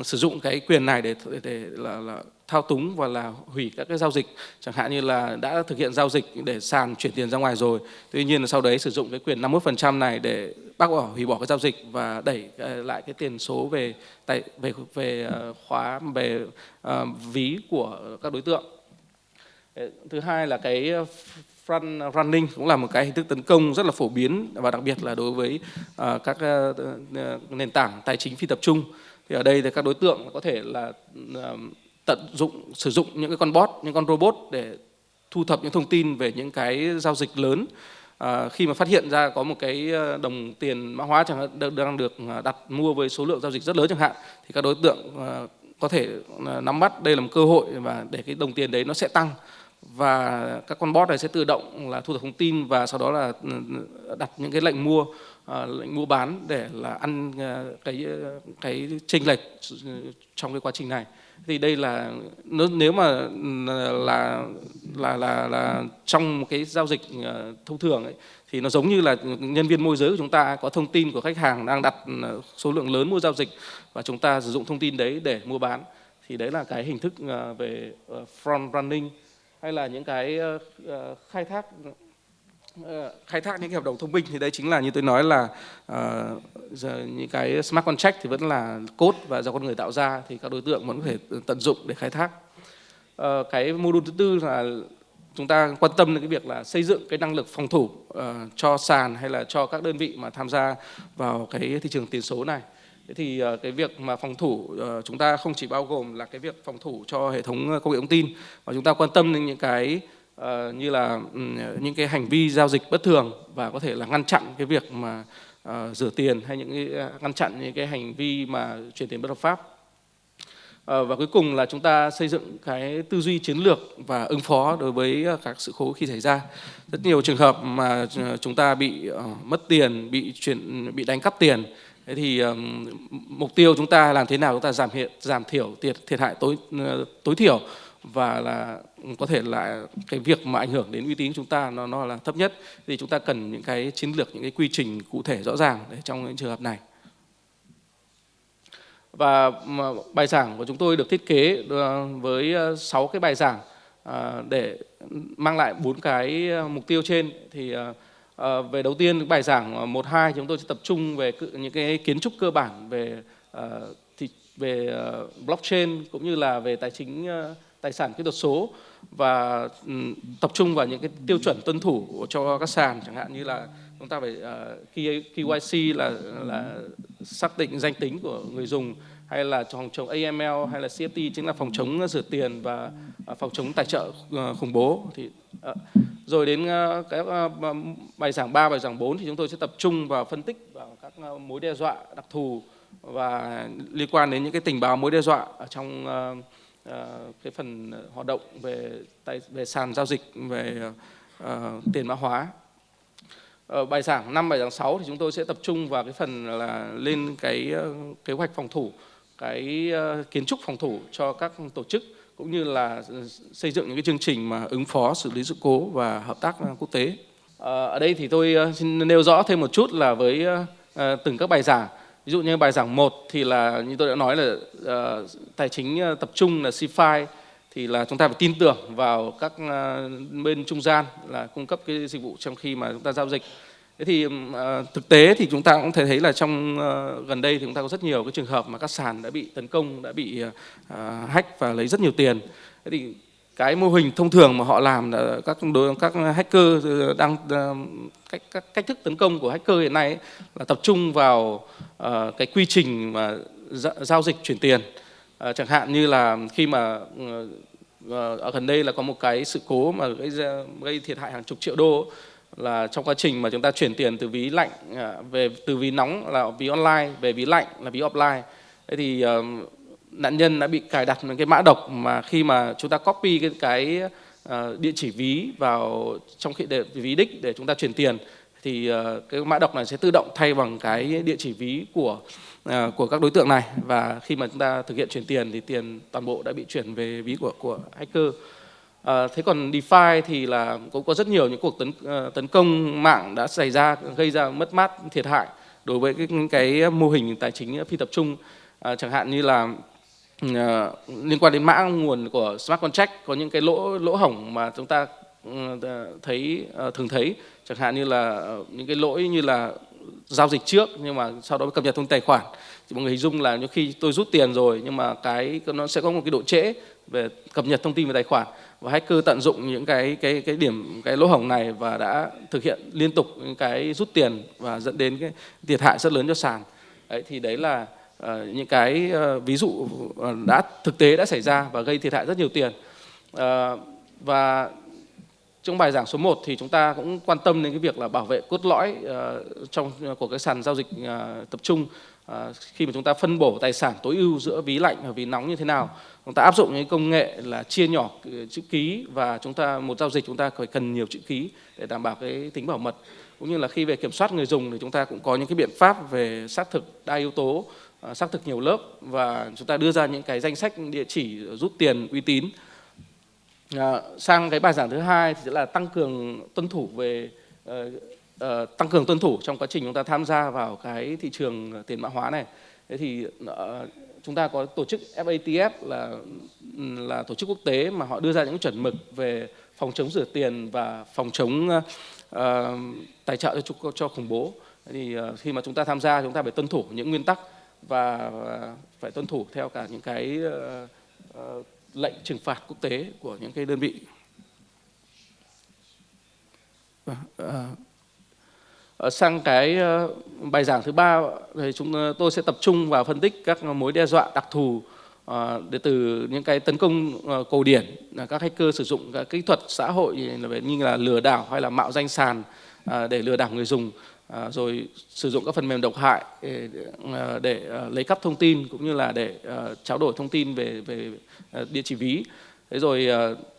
sử dụng cái quyền này để là thao túng và là hủy các cái giao dịch, chẳng hạn như là đã thực hiện giao dịch để sàn chuyển tiền ra ngoài rồi, tuy nhiên là sau đấy sử dụng cái quyền 51% này để bác bỏ, hủy bỏ cái giao dịch và đẩy lại cái tiền số về khóa, về ví của các đối tượng. Thứ hai là cái front running, cũng là một cái hình thức tấn công rất là phổ biến, và đặc biệt là đối với các nền tảng tài chính phi tập trung. Thì ở đây thì các đối tượng có thể là sử dụng những cái con bot, những con robot để thu thập những thông tin về những cái giao dịch lớn. Khi mà phát hiện ra có một cái đồng tiền mã hóa chẳng hạn đang được đặt mua với số lượng giao dịch rất lớn chẳng hạn, thì các đối tượng có thể nắm bắt đây là một cơ hội và để cái đồng tiền đấy nó sẽ tăng, và các con bot này sẽ tự động là thu thập thông tin và sau đó là đặt những cái lệnh mua bán để là ăn cái chênh lệch trong cái quá trình này. Thì đây là nếu mà là trong một cái giao dịch thông thường ấy, thì nó giống như là nhân viên môi giới của chúng ta có thông tin của khách hàng đang đặt số lượng lớn mua giao dịch, và chúng ta sử dụng thông tin đấy để mua bán. Thì đấy là cái hình thức về front running, hay là những cái khai thác những cái hợp đồng thông minh. Thì đây chính là như tôi nói là những cái smart contract thì vẫn là code và do con người tạo ra, thì các đối tượng vẫn có thể tận dụng để khai thác. Cái module thứ tư là chúng ta quan tâm đến cái việc là xây dựng cái năng lực phòng thủ cho sàn hay là cho các đơn vị mà tham gia vào cái thị trường tiền số này. Thế thì cái việc mà phòng thủ chúng ta không chỉ bao gồm là cái việc phòng thủ cho hệ thống công nghệ thông tin, mà chúng ta quan tâm đến những cái như là những cái hành vi giao dịch bất thường và có thể là ngăn chặn cái việc mà rửa tiền hay ngăn chặn những cái hành vi mà chuyển tiền bất hợp pháp. Và cuối cùng là chúng ta xây dựng cái tư duy chiến lược và ứng phó đối với các sự cố khi xảy ra. Rất nhiều trường hợp mà chúng ta bị mất tiền, bị đánh cắp tiền. Thế thì mục tiêu chúng ta làm thế nào chúng ta giảm thiểu thiệt hại tối thiểu, và là có thể là cái việc mà ảnh hưởng đến uy tín chúng ta nó là thấp nhất. Thì chúng ta cần những cái chiến lược, những cái quy trình cụ thể rõ ràng để trong những trường hợp này. Và bài giảng của chúng tôi được thiết kế với 6 cái bài giảng để mang lại 4 cái mục tiêu trên. Thì về đầu tiên bài giảng 1, 2 chúng tôi sẽ tập trung về những cái kiến trúc cơ bản về blockchain cũng như là về tài chính tài sản kỹ thuật số, và tập trung vào những cái tiêu chuẩn tuân thủ cho các sàn, chẳng hạn như là chúng ta phải KYC là xác định danh tính của người dùng, hay là phòng chống AML, hay là CFT chính là phòng chống rửa tiền và phòng chống tài trợ khủng bố. Thì rồi đến cái bài giảng 3, bài giảng 4 thì chúng tôi sẽ tập trung vào phân tích vào các mối đe dọa đặc thù và liên quan đến những cái tình báo mối đe dọa ở trong cái phần hoạt động về sàn giao dịch về tiền mã hóa. Bài giảng 5, bài giảng 6 thì chúng tôi sẽ tập trung vào cái phần là lên cái kế hoạch phòng thủ, cái kiến trúc phòng thủ cho các tổ chức, cũng như là xây dựng những cái chương trình mà ứng phó, xử lý sự cố và hợp tác quốc tế. Ở đây thì tôi xin nêu rõ thêm một chút là với từng các bài giảng. Ví dụ như bài giảng 1 thì là như tôi đã nói là tài chính tập trung là CFI, thì là chúng ta phải tin tưởng vào các bên trung gian là cung cấp cái dịch vụ trong khi mà chúng ta giao dịch. Thế thì thực tế thì chúng ta cũng thể thấy là trong gần đây thì chúng ta có rất nhiều cái trường hợp mà các sàn đã bị tấn công, đã bị hack và lấy rất nhiều tiền. Thế thì cái mô hình thông thường mà họ làm là các hacker đang cách thức tấn công của hacker hiện nay ấy, là tập trung vào cái quy trình mà giao dịch chuyển tiền. Chẳng hạn như là khi mà ở gần đây là có một cái sự cố mà gây thiệt hại hàng chục triệu đô, là trong quá trình mà chúng ta chuyển tiền từ ví lạnh từ ví nóng là ví online về ví lạnh là ví offline. Thế thì nạn nhân đã bị cài đặt một cái mã độc mà khi mà chúng ta copy cái địa chỉ ví vào trong khi để ví đích để chúng ta chuyển tiền, thì cái mã độc này sẽ tự động thay bằng cái địa chỉ ví của các đối tượng này, và khi mà chúng ta thực hiện chuyển tiền thì tiền toàn bộ đã bị chuyển về ví của hacker. Thế còn DeFi thì là cũng có rất nhiều những cuộc tấn công mạng đã xảy ra, gây ra mất mát thiệt hại đối với cái mô hình tài chính phi tập trung. Chẳng hạn như là liên quan đến mã nguồn của smart contract, có những cái lỗ hổng mà chúng ta thường thấy, chẳng hạn như là những cái lỗi như là giao dịch trước nhưng mà sau đó cập nhật thông tin tài khoản. Thì mọi người hình dung là như khi tôi rút tiền rồi nhưng mà nó sẽ có một cái độ trễ về cập nhật thông tin về tài khoản, và hacker tận dụng những cái lỗ hổng này và đã thực hiện liên tục những cái rút tiền và dẫn đến cái thiệt hại rất lớn cho sàn. Đấy, thì đấy là những cái ví dụ thực tế đã xảy ra và gây thiệt hại rất nhiều tiền. Và trong bài giảng số 1 thì chúng ta cũng quan tâm đến cái việc là bảo vệ cốt lõi của cái sàn giao dịch tập trung. Khi mà chúng ta phân bổ tài sản tối ưu giữa ví lạnh và ví nóng như thế nào, chúng ta áp dụng những công nghệ là chia nhỏ chữ ký, và một giao dịch chúng ta phải cần nhiều chữ ký để đảm bảo cái tính bảo mật, cũng như là khi về kiểm soát người dùng thì chúng ta cũng có những cái biện pháp về xác thực đa yếu tố, xác thực nhiều lớp, và chúng ta đưa ra những cái danh sách địa chỉ rút tiền uy tín. Sang cái bài giảng thứ 2 thì sẽ là tăng cường tuân thủ trong quá trình chúng ta tham gia vào cái thị trường tiền mã hóa này. Thế thì chúng ta có tổ chức FATF là tổ chức quốc tế mà họ đưa ra những chuẩn mực về phòng chống rửa tiền và phòng chống tài trợ cho khủng bố. Thì khi mà chúng ta tham gia, chúng ta phải tuân thủ những nguyên tắc và phải tuân thủ theo cả những cái lệnh trừng phạt quốc tế của những cái đơn vị. Sang cái bài giảng thứ 3 thì tôi sẽ tập trung vào phân tích các mối đe dọa đặc thù để từ những cái tấn công cổ điển, các hacker sử dụng các kỹ thuật xã hội như là lừa đảo hay là mạo danh sàn để lừa đảo người dùng, rồi sử dụng các phần mềm độc hại để lấy cắp thông tin cũng như là để tráo đổi thông tin về địa chỉ ví. Thế rồi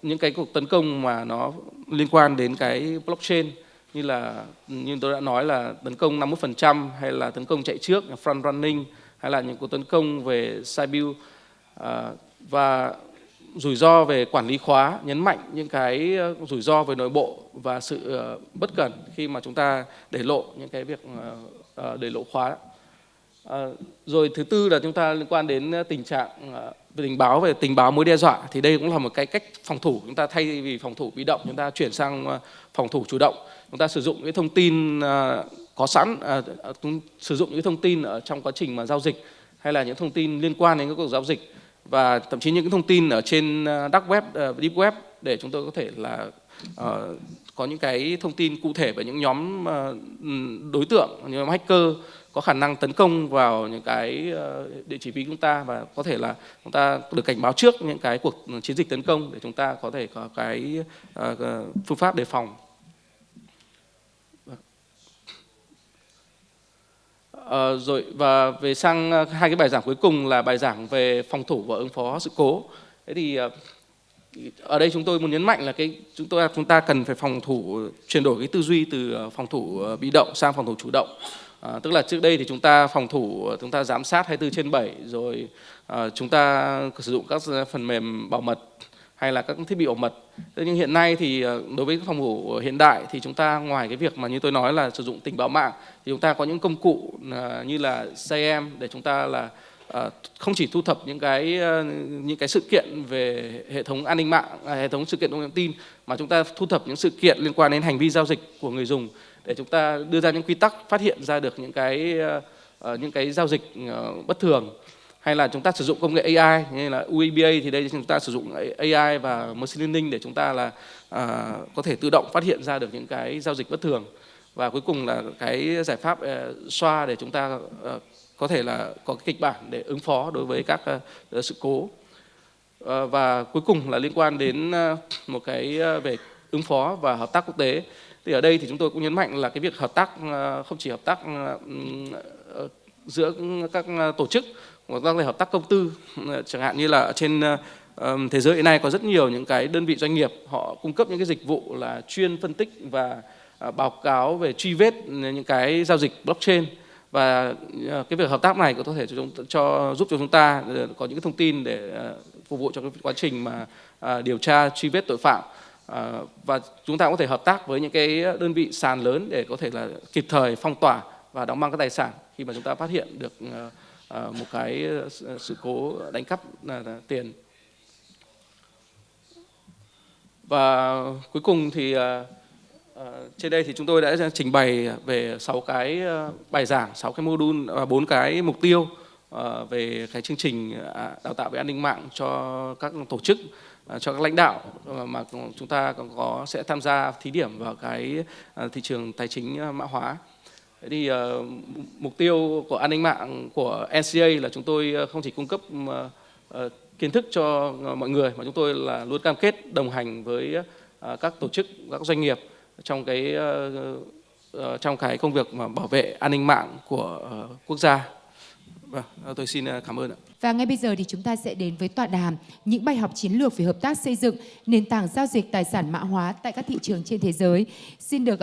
những cái cuộc tấn công mà nó liên quan đến cái blockchain như tôi đã nói là tấn công 51% hay là tấn công chạy trước front running hay là những cuộc tấn công về cyber và rủi ro về quản lý khóa, nhấn mạnh những cái rủi ro về nội bộ và sự bất cẩn khi mà chúng ta để lộ những cái việc để lộ khóa. Rồi thứ tư là chúng ta liên quan đến tình trạng tình báo mối đe dọa, thì đây cũng là một cái cách phòng thủ. Chúng ta thay vì phòng thủ bị động, chúng ta chuyển sang phòng thủ chủ động. Chúng ta sử dụng cái thông tin có sẵn, sử dụng những thông tin ở trong quá trình mà giao dịch hay là những thông tin liên quan đến các cuộc giao dịch và thậm chí những cái thông tin ở trên dark web, deep web để chúng tôi có thể là có những cái thông tin cụ thể về những nhóm đối tượng, những nhóm hacker có khả năng tấn công vào những cái địa chỉ ví chúng ta, và có thể là chúng ta được cảnh báo trước những cái cuộc chiến dịch tấn công để chúng ta có thể có cái phương pháp đề phòng. Rồi và về sang hai cái bài giảng cuối cùng là bài giảng về phòng thủ và ứng phó sự cố. Thế thì ở đây chúng tôi muốn nhấn mạnh là chúng ta cần phải phòng thủ, chuyển đổi cái tư duy từ phòng thủ bị động sang phòng thủ chủ động. Tức là trước đây thì chúng ta phòng thủ, chúng ta giám sát 24/7, rồi chúng ta sử dụng các phần mềm bảo mật hay là các thiết bị bảo mật. Thế nhưng hiện nay thì đối với phòng thủ hiện đại thì chúng ta ngoài cái việc mà như tôi nói là sử dụng tình báo mạng thì chúng ta có những công cụ như là CM để chúng ta là không chỉ thu thập những cái sự kiện về hệ thống an ninh mạng, hệ thống sự kiện công nghệ thông tin, mà chúng ta thu thập những sự kiện liên quan đến hành vi giao dịch của người dùng để chúng ta đưa ra những quy tắc, phát hiện ra được những cái giao dịch bất thường. Hay là chúng ta sử dụng công nghệ AI như là UABA, thì đây chúng ta sử dụng AI và machine learning để chúng ta là có thể tự động phát hiện ra được những cái giao dịch bất thường. Và cuối cùng là cái giải pháp xoa để chúng ta có thể là có cái kịch bản để ứng phó đối với các sự cố. Và cuối cùng là liên quan đến một cái về ứng phó và hợp tác quốc tế. Thì ở đây thì chúng tôi cũng nhấn mạnh là cái việc hợp tác không chỉ hợp tác giữa các tổ chức, mà có thể hợp tác công tư. Chẳng hạn như là trên thế giới hiện nay có rất nhiều những cái đơn vị doanh nghiệp họ cung cấp những cái dịch vụ là chuyên phân tích và báo cáo về truy vết những cái giao dịch blockchain. Và cái việc hợp tác này có thể giúp cho chúng ta có những cái thông tin để phục vụ cho cái quá trình mà điều tra truy vết tội phạm. Và chúng ta có thể hợp tác với những cái đơn vị sàn lớn để có thể là kịp thời phong tỏa và đóng băng các tài sản khi mà chúng ta phát hiện được một cái sự cố đánh cắp tiền. Và cuối cùng thì trên đây thì chúng tôi đã trình bày về 6 cái bài giảng, 6 cái module, 4 cái mục tiêu về cái chương trình đào tạo về an ninh mạng cho các tổ chức, cho các lãnh đạo mà chúng ta sẽ tham gia thí điểm vào cái thị trường tài chính mã hóa. Thế thì mục tiêu của an ninh mạng của NCA là chúng tôi không chỉ cung cấp kiến thức cho mọi người, mà chúng tôi là luôn cam kết đồng hành với các tổ chức, các doanh nghiệp trong cái công việc mà bảo vệ an ninh mạng của quốc gia. Vâng, tôi xin cảm ơn ạ. Và ngay bây giờ thì chúng ta sẽ đến với tọa đàm những bài học chiến lược về hợp tác xây dựng nền tảng giao dịch tài sản mã hóa tại các thị trường trên thế giới. Xin được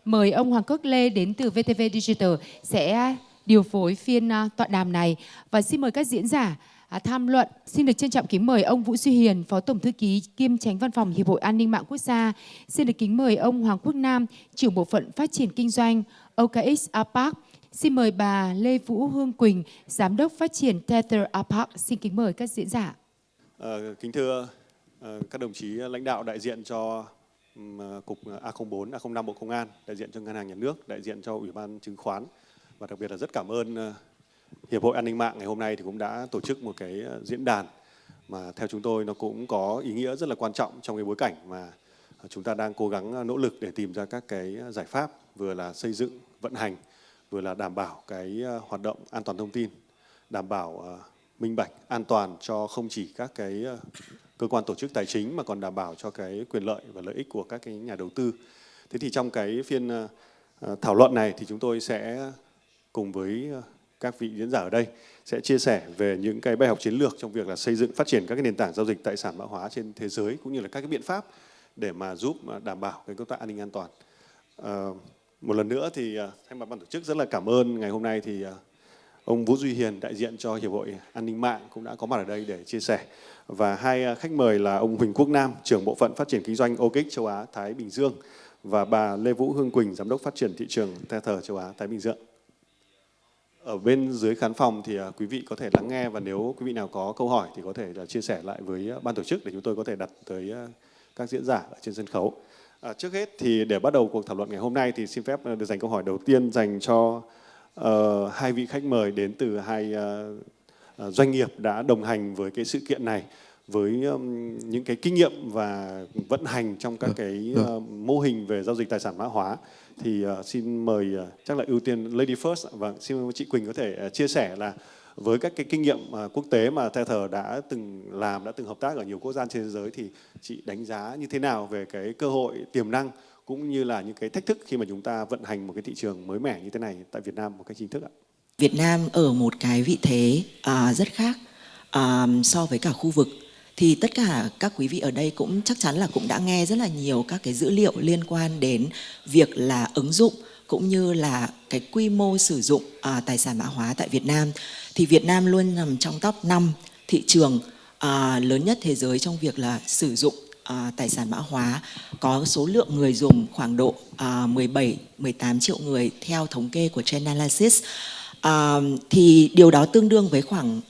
mời ông Hoàng Cước Lê đến từ VTV Digital sẽ điều phối phiên tọa đàm này, và xin mời các diễn giả tham luận. Xin được trân trọng kính mời ông Vũ Duy Hiền, Phó Tổng Thư ký kiêm Chánh Văn phòng Hiệp hội An ninh mạng Quốc gia. Xin được kính mời ông Hoàng Quốc Nam, Trưởng Bộ phận Phát triển Kinh doanh OKX APAC. Xin mời bà Lê Vũ Hương Quỳnh, Giám đốc Phát triển Tether APAC. Xin kính mời các diễn giả. Kính thưa các đồng chí lãnh đạo đại diện cho Cục A04, A05 Bộ Công an, đại diện cho Ngân hàng Nhà nước, đại diện cho Ủy ban Chứng khoán. Và đặc biệt là rất cảm ơn Hiệp hội An ninh mạng ngày hôm nay thì cũng đã tổ chức một cái diễn đàn mà theo chúng tôi nó cũng có ý nghĩa rất là quan trọng trong cái bối cảnh mà chúng ta đang cố gắng nỗ lực để tìm ra các cái giải pháp vừa là xây dựng, vận hành, vừa là đảm bảo cái hoạt động an toàn thông tin, đảm bảo minh bạch, an toàn cho không chỉ các cái cơ quan tổ chức tài chính mà còn đảm bảo cho cái quyền lợi và lợi ích của các cái nhà đầu tư. Thế thì trong cái phiên thảo luận này thì chúng tôi sẽ cùng với các vị diễn giả ở đây sẽ chia sẻ về những cái bài học chiến lược trong việc là xây dựng phát triển các cái nền tảng giao dịch tài sản mã hóa trên thế giới, cũng như là các cái biện pháp để mà giúp đảm bảo cái công tác an ninh an toàn. Một lần nữa thì thay mặt ban tổ chức rất là cảm ơn ngày hôm nay thì ông Vũ Duy Hiền đại diện cho Hiệp hội An ninh mạng cũng đã có mặt ở đây để chia sẻ. Và hai khách mời là ông Huỳnh Quốc Nam, trưởng bộ phận phát triển kinh doanh OKX châu Á Thái Bình Dương, và bà Lê Vũ Hương Quỳnh, giám đốc phát triển thị trường Tether châu Á Thái Bình Dương. Ở bên dưới khán phòng thì quý vị có thể lắng nghe, và nếu quý vị nào có câu hỏi thì có thể là chia sẻ lại với ban tổ chức để chúng tôi có thể đặt tới các diễn giả ở trên sân khấu. Trước hết thì để bắt đầu cuộc thảo luận ngày hôm nay thì xin phép được dành câu hỏi đầu tiên dành cho hai vị khách mời đến từ hai doanh nghiệp đã đồng hành với cái sự kiện này, với những cái kinh nghiệm và vận hành trong các cái mô hình về giao dịch tài sản mã hóa. Thì xin mời, chắc là ưu tiên Lady First. Và xin chị Quỳnh có thể chia sẻ là với các cái kinh nghiệm quốc tế mà Tether đã từng làm, đã từng hợp tác ở nhiều quốc gia trên thế giới, thì chị đánh giá như thế nào về cái cơ hội, tiềm năng cũng như là những cái thách thức khi mà chúng ta vận hành một cái thị trường mới mẻ như thế này tại Việt Nam một cách chính thức ạ? Việt Nam ở một cái vị thế rất khác so với cả khu vực. Thì tất cả các quý vị ở đây cũng chắc chắn là cũng đã nghe rất là nhiều các cái dữ liệu liên quan đến việc là ứng dụng cũng như là cái quy mô sử dụng tài sản mã hóa tại Việt Nam. Thì Việt Nam luôn nằm trong top 5 thị trường lớn nhất thế giới trong việc là sử dụng tài sản mã hóa, có số lượng người dùng khoảng độ 17-18 triệu người theo thống kê của Chainalysis. Thì điều đó tương đương với khoảng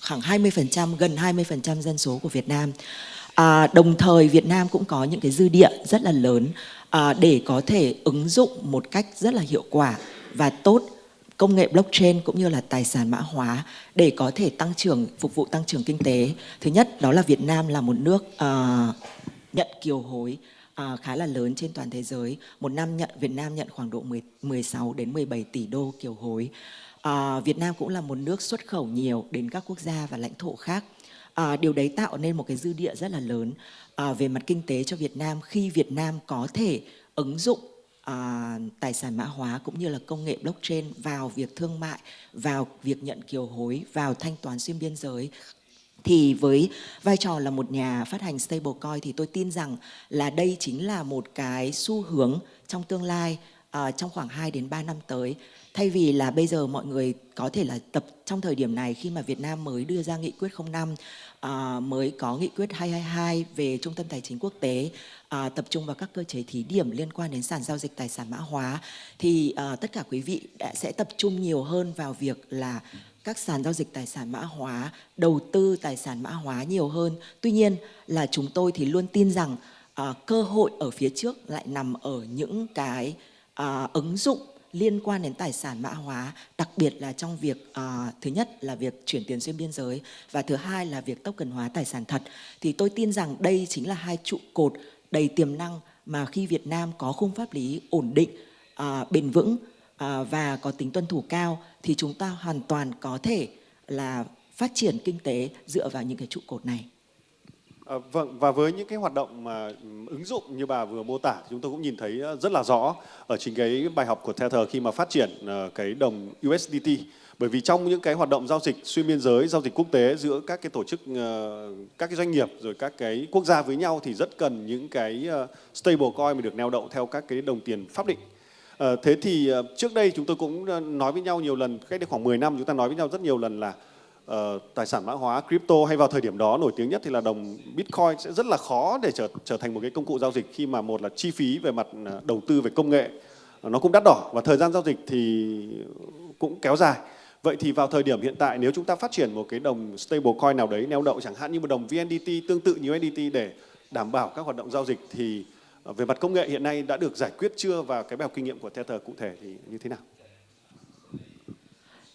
20%, gần 20% dân số của Việt Nam. Đồng thời Việt Nam cũng có những cái dư địa rất là lớn để có thể ứng dụng một cách rất là hiệu quả và tốt công nghệ blockchain cũng như là tài sản mã hóa để có thể tăng trưởng, phục vụ tăng trưởng kinh tế. Thứ nhất đó là Việt Nam là một nước nhận kiều hối khá là lớn trên toàn thế giới. Một năm Việt Nam nhận khoảng độ 16 đến 17 tỷ đô kiều hối. Việt Nam cũng là một nước xuất khẩu nhiều đến các quốc gia và lãnh thổ khác. Điều đấy tạo nên một cái dư địa rất là lớn về mặt kinh tế cho Việt Nam khi Việt Nam có thể ứng dụng tài sản mã hóa cũng như là công nghệ blockchain vào việc thương mại, vào việc nhận kiều hối, vào thanh toán xuyên biên giới. Thì với vai trò là một nhà phát hành stablecoin thì tôi tin rằng là đây chính là một cái xu hướng trong tương lai, trong khoảng 2 đến 3 năm tới. Thay vì là bây giờ mọi người có thể là tập trong thời điểm này khi mà Việt Nam mới đưa ra nghị quyết 05, mới có nghị quyết 222 về trung tâm tài chính quốc tế, tập trung vào các cơ chế thí điểm liên quan đến sàn giao dịch tài sản mã hóa, thì tất cả quý vị sẽ tập trung nhiều hơn vào việc là các sàn giao dịch tài sản mã hóa, đầu tư tài sản mã hóa nhiều hơn. Tuy nhiên là chúng tôi thì luôn tin rằng cơ hội ở phía trước lại nằm ở những cái ứng dụng liên quan đến tài sản mã hóa, đặc biệt là trong việc thứ nhất là việc chuyển tiền xuyên biên giới và thứ hai là việc token hóa tài sản thật. Thì tôi tin rằng đây chính là hai trụ cột đầy tiềm năng mà khi Việt Nam có khung pháp lý ổn định, bền vững và có tính tuân thủ cao thì chúng ta hoàn toàn có thể là phát triển kinh tế dựa vào những cái trụ cột này. Vâng, và với những cái hoạt động mà ứng dụng như bà vừa mô tả, chúng tôi cũng nhìn thấy rất là rõ ở chính cái bài học của Tether khi mà phát triển cái đồng USDT. Bởi vì trong những cái hoạt động giao dịch xuyên biên giới, giao dịch quốc tế giữa các cái tổ chức, các cái doanh nghiệp rồi các cái quốc gia với nhau thì rất cần những cái stablecoin mà được neo đậu theo các cái đồng tiền pháp định. Thế thì trước đây chúng tôi cũng nói với nhau nhiều lần, cách đây khoảng 10 năm chúng ta nói với nhau rất nhiều lần là tài sản mã hóa, crypto hay vào thời điểm đó nổi tiếng nhất thì là đồng Bitcoin sẽ rất là khó để trở thành một cái công cụ giao dịch, khi mà một là chi phí về mặt đầu tư về công nghệ nó cũng đắt đỏ và thời gian giao dịch thì cũng kéo dài. Vậy thì vào thời điểm hiện tại nếu chúng ta phát triển một cái đồng stablecoin nào đấy neo đậu chẳng hạn như một đồng VNDT tương tự như USDT để đảm bảo các hoạt động giao dịch thì về mặt công nghệ hiện nay đã được giải quyết chưa, và cái bài học kinh nghiệm của Tether cụ thể thì như thế nào?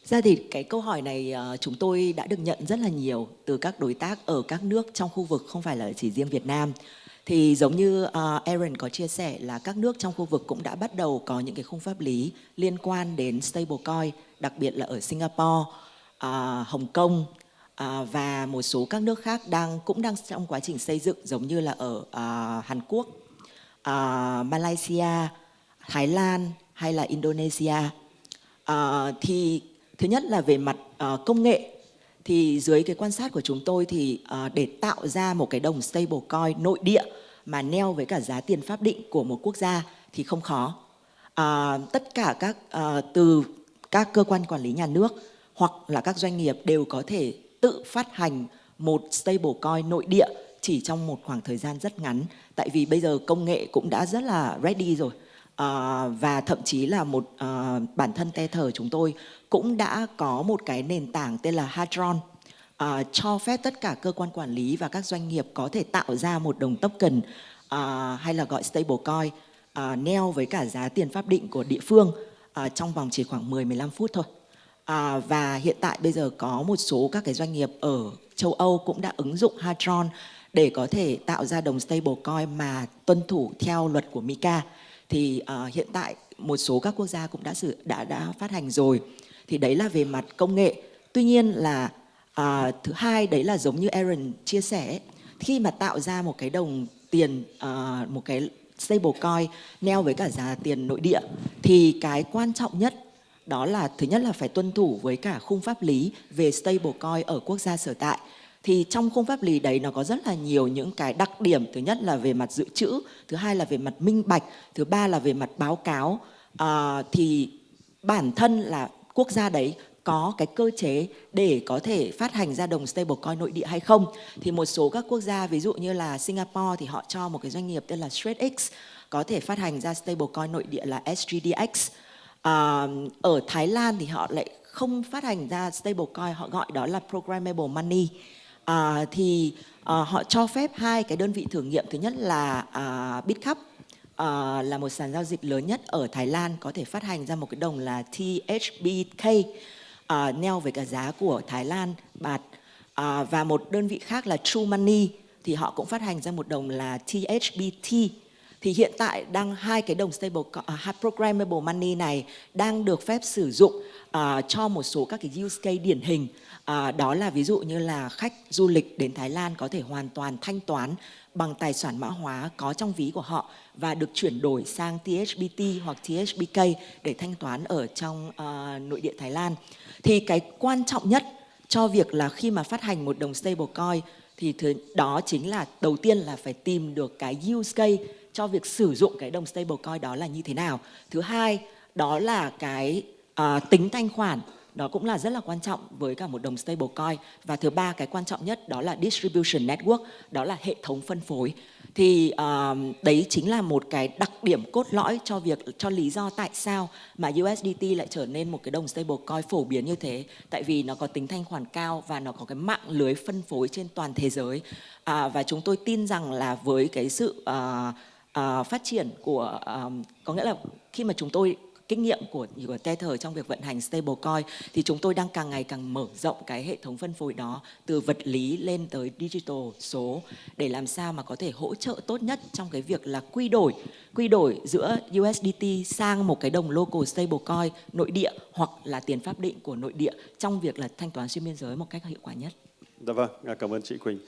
Ra thì cái câu hỏi này chúng tôi đã được nhận rất là nhiều từ các đối tác ở các nước trong khu vực, không phải là chỉ riêng Việt Nam. Thì giống như Aaron có chia sẻ là các nước trong khu vực cũng đã bắt đầu có những cái khung pháp lý liên quan đến stablecoin, đặc biệt là ở Singapore, Hồng Kông và một số các nước khác cũng đang trong quá trình xây dựng, giống như là ở Hàn Quốc. Malaysia, Thái Lan hay là Indonesia. Thì thứ nhất là về mặt công nghệ, thì dưới cái quan sát của chúng tôi thì để tạo ra một cái đồng stablecoin nội địa mà neo với cả giá tiền pháp định của một quốc gia thì không khó. Tất cả từ các cơ quan quản lý nhà nước hoặc là các doanh nghiệp đều có thể tự phát hành một stablecoin nội địa chỉ trong một khoảng thời gian rất ngắn. Tại vì bây giờ công nghệ cũng đã rất là ready rồi. Và thậm chí là bản thân Tether chúng tôi cũng đã có một cái nền tảng tên là Hadron, cho phép tất cả cơ quan quản lý và các doanh nghiệp có thể tạo ra một đồng token hay là gọi stablecoin neo với cả giá tiền pháp định của địa phương trong vòng chỉ khoảng 10-15 phút thôi. Và hiện tại bây giờ có một số các cái doanh nghiệp ở châu Âu cũng đã ứng dụng Hadron để có thể tạo ra đồng stablecoin mà tuân thủ theo luật của MiCA. Thì hiện tại một số các quốc gia cũng đã phát hành rồi. Thì đấy là về mặt công nghệ. Tuy nhiên là thứ hai đấy là giống như Aaron chia sẻ, khi mà tạo ra một cái đồng tiền, một cái stablecoin neo với cả giá tiền nội địa, thì cái quan trọng nhất đó là thứ nhất là phải tuân thủ với cả khung pháp lý về stablecoin ở quốc gia sở tại. Thì trong khung pháp lý đấy nó có rất là nhiều những cái đặc điểm. Thứ nhất là về mặt dự trữ, thứ hai là về mặt minh bạch, thứ ba là về mặt báo cáo. Thì bản thân là quốc gia đấy có cái cơ chế để có thể phát hành ra đồng stablecoin nội địa hay không. Thì một số các quốc gia ví dụ như là Singapore thì họ cho một cái doanh nghiệp tên là StraightX có thể phát hành ra stablecoin nội địa là SGDX. Ở Thái Lan thì họ lại không phát hành ra stablecoin, họ gọi đó là programmable money. Thì họ cho phép hai cái đơn vị thử nghiệm. Thứ nhất là Bitcup, là một sàn giao dịch lớn nhất ở Thái Lan, có thể phát hành ra một cái đồng là THBK, neo với cả giá của Thái Lan bạt. Và một đơn vị khác là True Money thì họ cũng phát hành ra một đồng là THBT. Thì hiện tại hai cái đồng programmable money này đang được phép sử dụng cho một số các cái use case điển hình. Đó là ví dụ như là khách du lịch đến Thái Lan có thể hoàn toàn thanh toán bằng tài sản mã hóa có trong ví của họ và được chuyển đổi sang THBT hoặc THBK để thanh toán ở trong nội địa Thái Lan. Thì cái quan trọng nhất cho việc là khi mà phát hành một đồng stablecoin thì đó chính là đầu tiên là phải tìm được cái use case cho việc sử dụng cái đồng stablecoin đó là như thế nào. Thứ hai đó là cái tính thanh khoản, đó cũng là rất là quan trọng với cả một đồng stablecoin. Và thứ ba, cái quan trọng nhất đó là distribution network, đó là hệ thống phân phối. Thì đấy chính là một cái đặc điểm cốt lõi cho lý do tại sao mà USDT lại trở nên một cái đồng stablecoin phổ biến như thế. Tại vì nó có tính thanh khoản cao và nó có cái mạng lưới phân phối trên toàn thế giới. Và chúng tôi tin rằng là với cái sự phát triển của, có nghĩa là khi mà chúng tôi kinh nghiệm của Tether trong việc vận hành stablecoin thì chúng tôi đang càng ngày càng mở rộng cái hệ thống phân phối đó từ vật lý lên tới digital số để làm sao mà có thể hỗ trợ tốt nhất trong cái việc là quy đổi giữa USDT sang một cái đồng local stablecoin nội địa hoặc là tiền pháp định của nội địa trong việc là thanh toán xuyên biên giới một cách hiệu quả nhất. Dạ vâng, cảm ơn chị Quỳnh.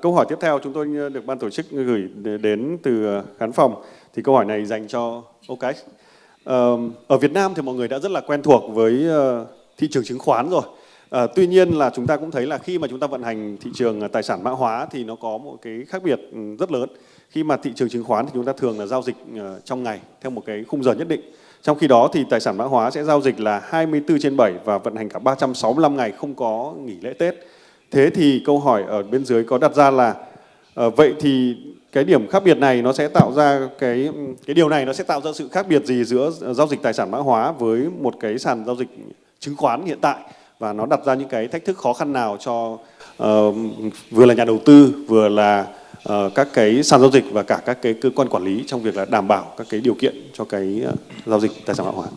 Câu hỏi tiếp theo chúng tôi được ban tổ chức gửi đến từ khán phòng. Thì câu hỏi này dành cho OKX. Ở Việt Nam thì mọi người đã rất là quen thuộc với thị trường chứng khoán rồi. Tuy nhiên là chúng ta cũng thấy là khi mà chúng ta vận hành thị trường tài sản mã hóa thì nó có một cái khác biệt rất lớn. Khi mà thị trường chứng khoán thì chúng ta thường là giao dịch trong ngày theo một cái khung giờ nhất định. Trong khi đó thì tài sản mã hóa sẽ giao dịch là 24/7 và vận hành cả 365 ngày không có nghỉ lễ Tết. Thế thì câu hỏi ở bên dưới có đặt ra là vậy thì cái điểm khác biệt này nó sẽ tạo ra cái điều này nó sẽ tạo ra sự khác biệt gì giữa giao dịch tài sản mã hóa với một cái sàn giao dịch chứng khoán hiện tại, và nó đặt ra những cái thách thức khó khăn nào cho vừa là nhà đầu tư, vừa là các cái sàn giao dịch và cả các cái cơ quan quản lý trong việc là đảm bảo các cái điều kiện cho cái giao dịch tài sản mã hóa?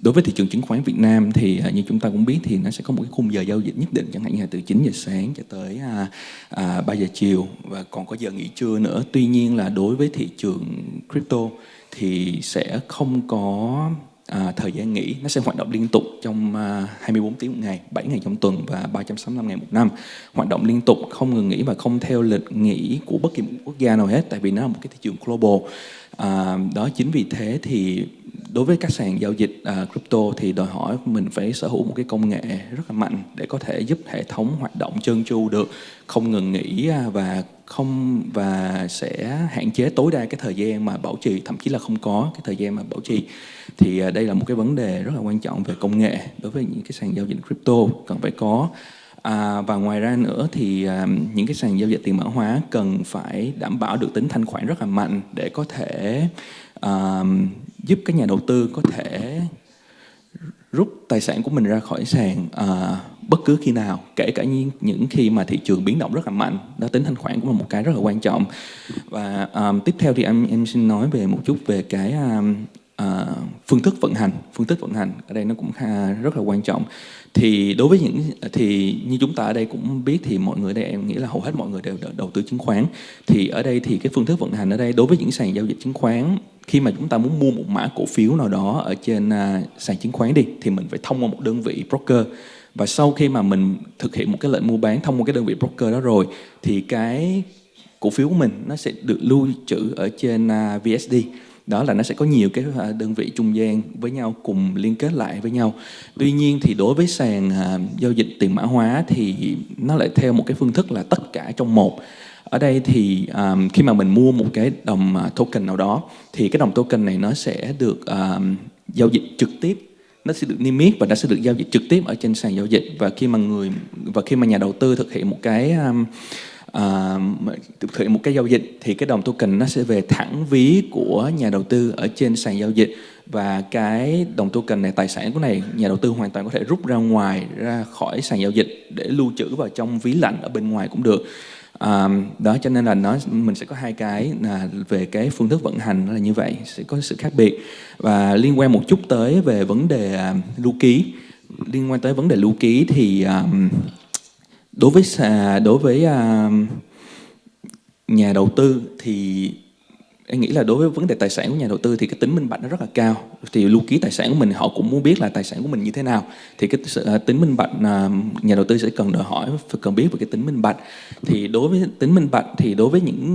Đối với thị trường chứng khoán Việt Nam thì như chúng ta cũng biết thì nó sẽ có một cái khung giờ giao dịch nhất định, chẳng hạn như là từ 9 giờ sáng cho tới 3 giờ chiều và còn có giờ nghỉ trưa nữa. Tuy nhiên là đối với thị trường crypto thì sẽ không có thời gian nghỉ, nó sẽ hoạt động liên tục trong 24 tiếng một ngày, 7 ngày trong tuần và 365 ngày một năm. Hoạt động liên tục, không ngừng nghỉ và không theo lịch nghỉ của bất kỳ một quốc gia nào hết, tại vì nó là một cái thị trường global. Đó chính vì thế thì đối với các sàn giao dịch crypto thì đòi hỏi mình phải sở hữu một cái công nghệ rất là mạnh để có thể giúp hệ thống hoạt động trơn tru được, không ngừng nghỉ và sẽ hạn chế tối đa cái thời gian mà bảo trì, thậm chí là không có cái thời gian mà bảo trì. Thì đây là một cái vấn đề rất là quan trọng về công nghệ đối với những cái sàn giao dịch crypto cần phải có. Và ngoài ra nữa thì những cái sàn giao dịch tiền mã hóa cần phải đảm bảo được tính thanh khoản rất là mạnh để có thể giúp các nhà đầu tư có thể rút tài sản của mình ra khỏi sàn bất cứ khi nào, kể cả những khi mà thị trường biến động rất là mạnh. Đó, tính thanh khoản cũng là một cái rất là quan trọng. Và tiếp theo thì em xin nói về một chút về cái phương thức vận hành. Phương thức vận hành ở đây nó cũng rất là quan trọng. Thì đối với như chúng ta ở đây cũng biết thì mọi người ở đây, em nghĩ là hầu hết mọi người đều đầu tư chứng khoán. Thì ở đây thì cái phương thức vận hành ở đây đối với những sàn giao dịch chứng khoán, khi mà chúng ta muốn mua một mã cổ phiếu nào đó ở trên sàn chứng khoán thì mình phải thông qua một đơn vị broker. Và sau khi mà mình thực hiện một cái lệnh mua bán thông qua cái đơn vị broker đó rồi, thì cái cổ phiếu của mình nó sẽ được lưu trữ ở trên VSD. Đó là nó sẽ có nhiều cái đơn vị trung gian với nhau cùng liên kết lại với nhau. Tuy nhiên thì đối với sàn giao dịch tiền mã hóa thì nó lại theo một cái phương thức là tất cả trong một. Ở đây thì khi mà mình mua một cái đồng token nào đó thì cái đồng token này nó sẽ được giao dịch trực tiếp, nó sẽ được niêm yết và nó sẽ được giao dịch trực tiếp ở trên sàn giao dịch. Và khi mà nhà đầu tư thực hiện một cái giao dịch thì cái đồng token nó sẽ về thẳng ví của nhà đầu tư ở trên sàn giao dịch, và cái đồng token này, tài sản của này, nhà đầu tư hoàn toàn có thể rút ra khỏi sàn giao dịch để lưu trữ vào trong ví lạnh ở bên ngoài cũng được. Đó, cho nên là mình sẽ có hai cái về cái phương thức vận hành nó là như vậy, sẽ có sự khác biệt. Và liên quan một chút tới về vấn đề lưu ký. Liên quan tới vấn đề lưu ký thì đối với nhà đầu tư thì em nghĩ là đối với vấn đề tài sản của nhà đầu tư thì cái tính minh bạch nó rất là cao. Thì lưu ký tài sản của mình, họ cũng muốn biết là tài sản của mình như thế nào. Thì cái tính minh bạch, nhà đầu tư sẽ cần biết về cái tính minh bạch. Thì đối với tính minh bạch thì đối với những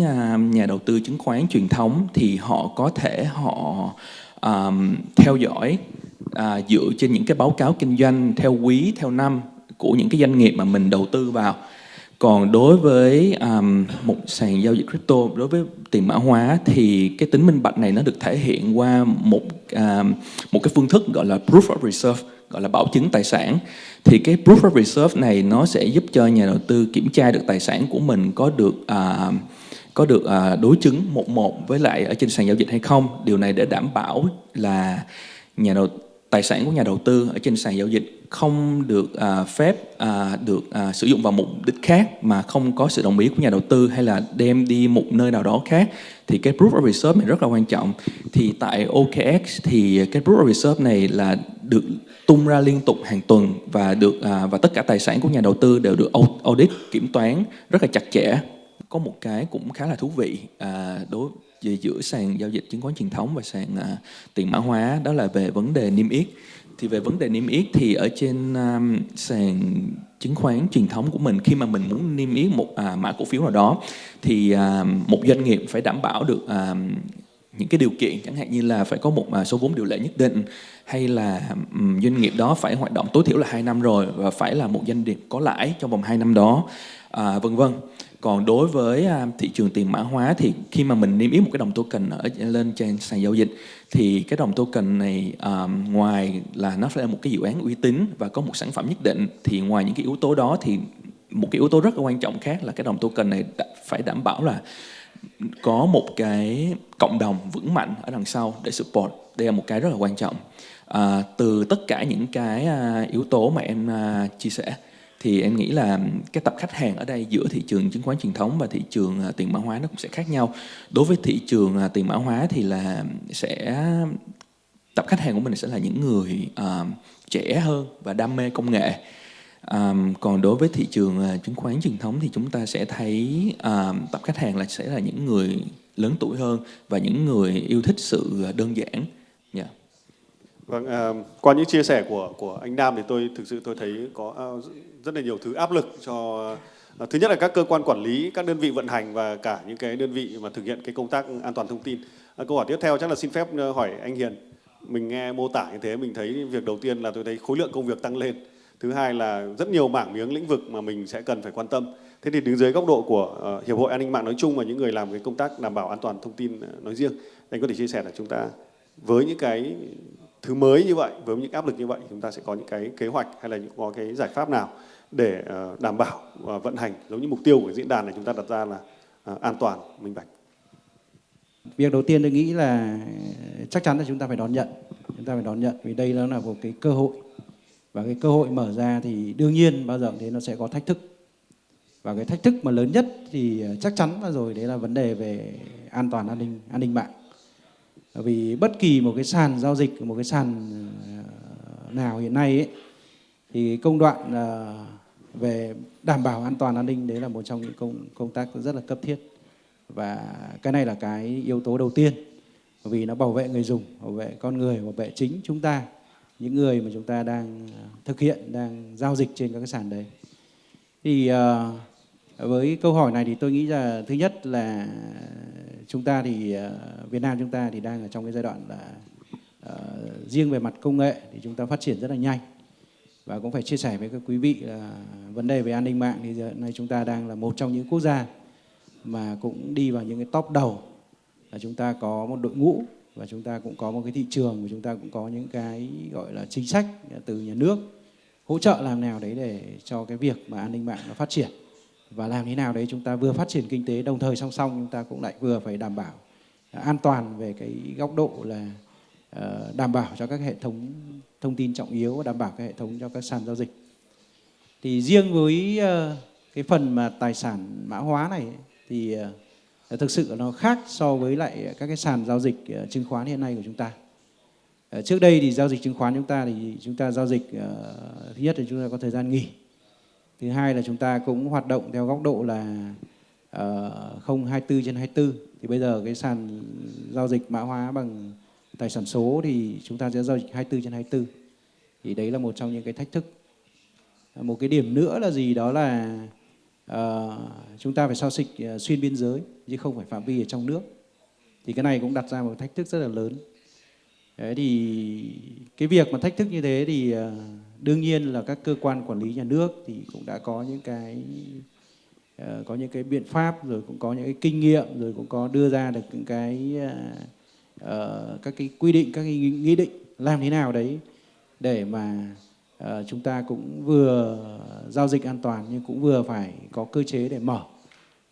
nhà đầu tư chứng khoán truyền thống thì họ có thể theo dõi dựa trên những cái báo cáo kinh doanh theo quý, theo năm của những cái doanh nghiệp mà mình đầu tư vào. Còn đối với một sàn giao dịch crypto, đối với tiền mã hóa thì cái tính minh bạch này nó được thể hiện qua một cái phương thức gọi là proof of reserve, gọi là bảo chứng tài sản. Thì cái proof of reserve này nó sẽ giúp cho nhà đầu tư kiểm tra được tài sản của mình có được đối chứng một với lại ở trên sàn giao dịch hay không. Điều này để đảm bảo là tài sản của nhà đầu tư ở trên sàn giao dịch không được phép được sử dụng vào mục đích khác mà không có sự đồng ý của nhà đầu tư, hay là đem đi một nơi nào đó khác. Thì cái proof of reserve này rất là quan trọng. Thì tại OKX thì cái proof of reserve này là được tung ra liên tục hàng tuần và tất cả tài sản của nhà đầu tư đều được audit, kiểm toán rất là chặt chẽ. Có một cái cũng khá là thú vị về giữa sàn giao dịch chứng khoán truyền thống và sàn tiền mã hóa, đó là về vấn đề niêm yết. Thì về vấn đề niêm yết thì ở trên sàn chứng khoán truyền thống của mình, khi mà mình muốn niêm yết một mã cổ phiếu nào đó thì một doanh nghiệp phải đảm bảo được những cái điều kiện, chẳng hạn như là phải có một số vốn điều lệ nhất định, hay là doanh nghiệp đó phải hoạt động tối thiểu là 2 năm rồi và phải là một doanh nghiệp có lãi trong vòng 2 năm đó, vân vân. Còn đối với thị trường tiền mã hóa thì khi mà mình niêm yết một cái đồng token lên trên sàn giao dịch thì cái đồng token này ngoài là nó phải là một cái dự án uy tín và có một sản phẩm nhất định, thì ngoài những cái yếu tố đó thì một cái yếu tố rất là quan trọng khác là cái đồng token này phải đảm bảo là có một cái cộng đồng vững mạnh ở đằng sau để support. Đây là một cái rất là quan trọng. Từ tất cả những cái yếu tố mà em chia sẻ thì em nghĩ là cái tập khách hàng ở đây giữa thị trường chứng khoán truyền thống và thị trường tiền mã hóa nó cũng sẽ khác nhau. Đối với thị trường tiền mã hóa thì là tập khách hàng của mình sẽ là những người trẻ hơn và đam mê công nghệ. Còn đối với thị trường chứng khoán truyền thống thì chúng ta sẽ thấy tập khách hàng sẽ là những người lớn tuổi hơn và những người yêu thích sự đơn giản. Vâng, qua những chia sẻ của anh Nam thì thực sự tôi thấy có rất là nhiều thứ áp lực cho thứ nhất là các cơ quan quản lý, các đơn vị vận hành và cả những cái đơn vị mà thực hiện cái công tác an toàn thông tin. Câu hỏi tiếp theo chắc là xin phép hỏi anh Hiền. Mình nghe mô tả như thế mình thấy việc đầu tiên là tôi thấy khối lượng công việc tăng lên. Thứ hai là rất nhiều mảng miếng lĩnh vực mà mình sẽ cần phải quan tâm. Thế thì đứng dưới góc độ của Hiệp hội An ninh mạng nói chung và những người làm cái công tác đảm bảo an toàn thông tin nói riêng, anh có thể chia sẻ là chúng ta với những cái thứ mới như vậy, với những áp lực như vậy, chúng ta sẽ có những cái kế hoạch hay là có cái giải pháp nào để đảm bảo vận hành giống như mục tiêu của diễn đàn này chúng ta đặt ra là an toàn, minh bạch. Việc đầu tiên tôi nghĩ là chắc chắn là chúng ta phải đón nhận vì đây nó là một cái cơ hội, và cái cơ hội mở ra thì đương nhiên bao giờ thế nó sẽ có thách thức, và cái thách thức mà lớn nhất thì chắc chắn là rồi đấy là vấn đề về an toàn an ninh mạng. Vì bất kỳ một cái sàn giao dịch, một cái sàn nào hiện nay ấy, thì công đoạn về đảm bảo an toàn an ninh đấy là một trong những công tác rất là cấp thiết, và cái này là cái yếu tố đầu tiên, vì nó bảo vệ người dùng, bảo vệ con người, bảo vệ chính chúng ta, những người mà chúng ta đang thực hiện, đang giao dịch trên các cái sàn đấy. Thì với câu hỏi này thì tôi nghĩ là thứ nhất là chúng ta thì Việt Nam chúng ta thì đang ở trong cái giai đoạn là riêng về mặt công nghệ thì chúng ta phát triển rất là nhanh, và cũng phải chia sẻ với các quý vị là vấn đề về an ninh mạng thì giờ này chúng ta đang là một trong những quốc gia mà cũng đi vào những cái top đầu, là chúng ta có một đội ngũ và chúng ta cũng có một cái thị trường, và chúng ta cũng có những cái gọi là chính sách từ nhà nước hỗ trợ làm nào đấy để cho cái việc mà an ninh mạng nó phát triển, và làm thế nào đấy chúng ta vừa phát triển kinh tế đồng thời song song chúng ta cũng lại vừa phải đảm bảo an toàn về cái góc độ là đảm bảo cho các hệ thống thông tin trọng yếu và đảm bảo cái hệ thống cho các sàn giao dịch. Thì riêng với cái phần mà tài sản mã hóa này thì thực sự nó khác so với lại các cái sàn giao dịch chứng khoán hiện nay của chúng ta. Trước đây thì giao dịch chứng khoán chúng ta thì chúng ta giao dịch thứ nhất là chúng ta có thời gian nghỉ, thứ hai là chúng ta cũng hoạt động theo góc độ là 24/24. Thì bây giờ cái sàn giao dịch mã hóa bằng tài sản số thì chúng ta sẽ giao dịch 24/24. Thì đấy là một trong những cái thách thức. Một cái điểm nữa là gì, đó là chúng ta phải giao dịch xuyên biên giới chứ không phải phạm vi ở trong nước. Thì cái này cũng đặt ra một thách thức rất là lớn. Đấy, thì cái việc mà thách thức như thế thì đương nhiên là các cơ quan quản lý nhà nước thì cũng đã có những cái biện pháp, rồi cũng có những cái kinh nghiệm, rồi cũng có đưa ra được những cái các cái quy định, các cái nghị định làm thế nào đấy để mà chúng ta cũng vừa giao dịch an toàn nhưng cũng vừa phải có cơ chế để mở,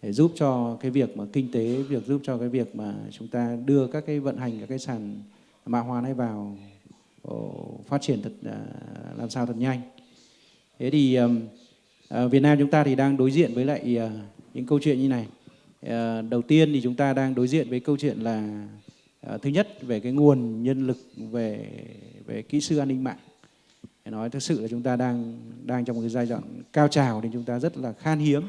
để giúp cho cái việc mà kinh tế, giúp cho cái việc mà chúng ta đưa các cái vận hành các cái sàn mã hóa này vào phát triển thật làm sao thật nhanh. Thế thì Việt Nam chúng ta thì đang đối diện với lại những câu chuyện như này. Đầu tiên thì chúng ta đang đối diện với câu chuyện là thứ nhất về cái nguồn nhân lực về kỹ sư an ninh mạng. Để nói thực sự là chúng ta đang trong một cái giai đoạn cao trào thì chúng ta rất là khan hiếm.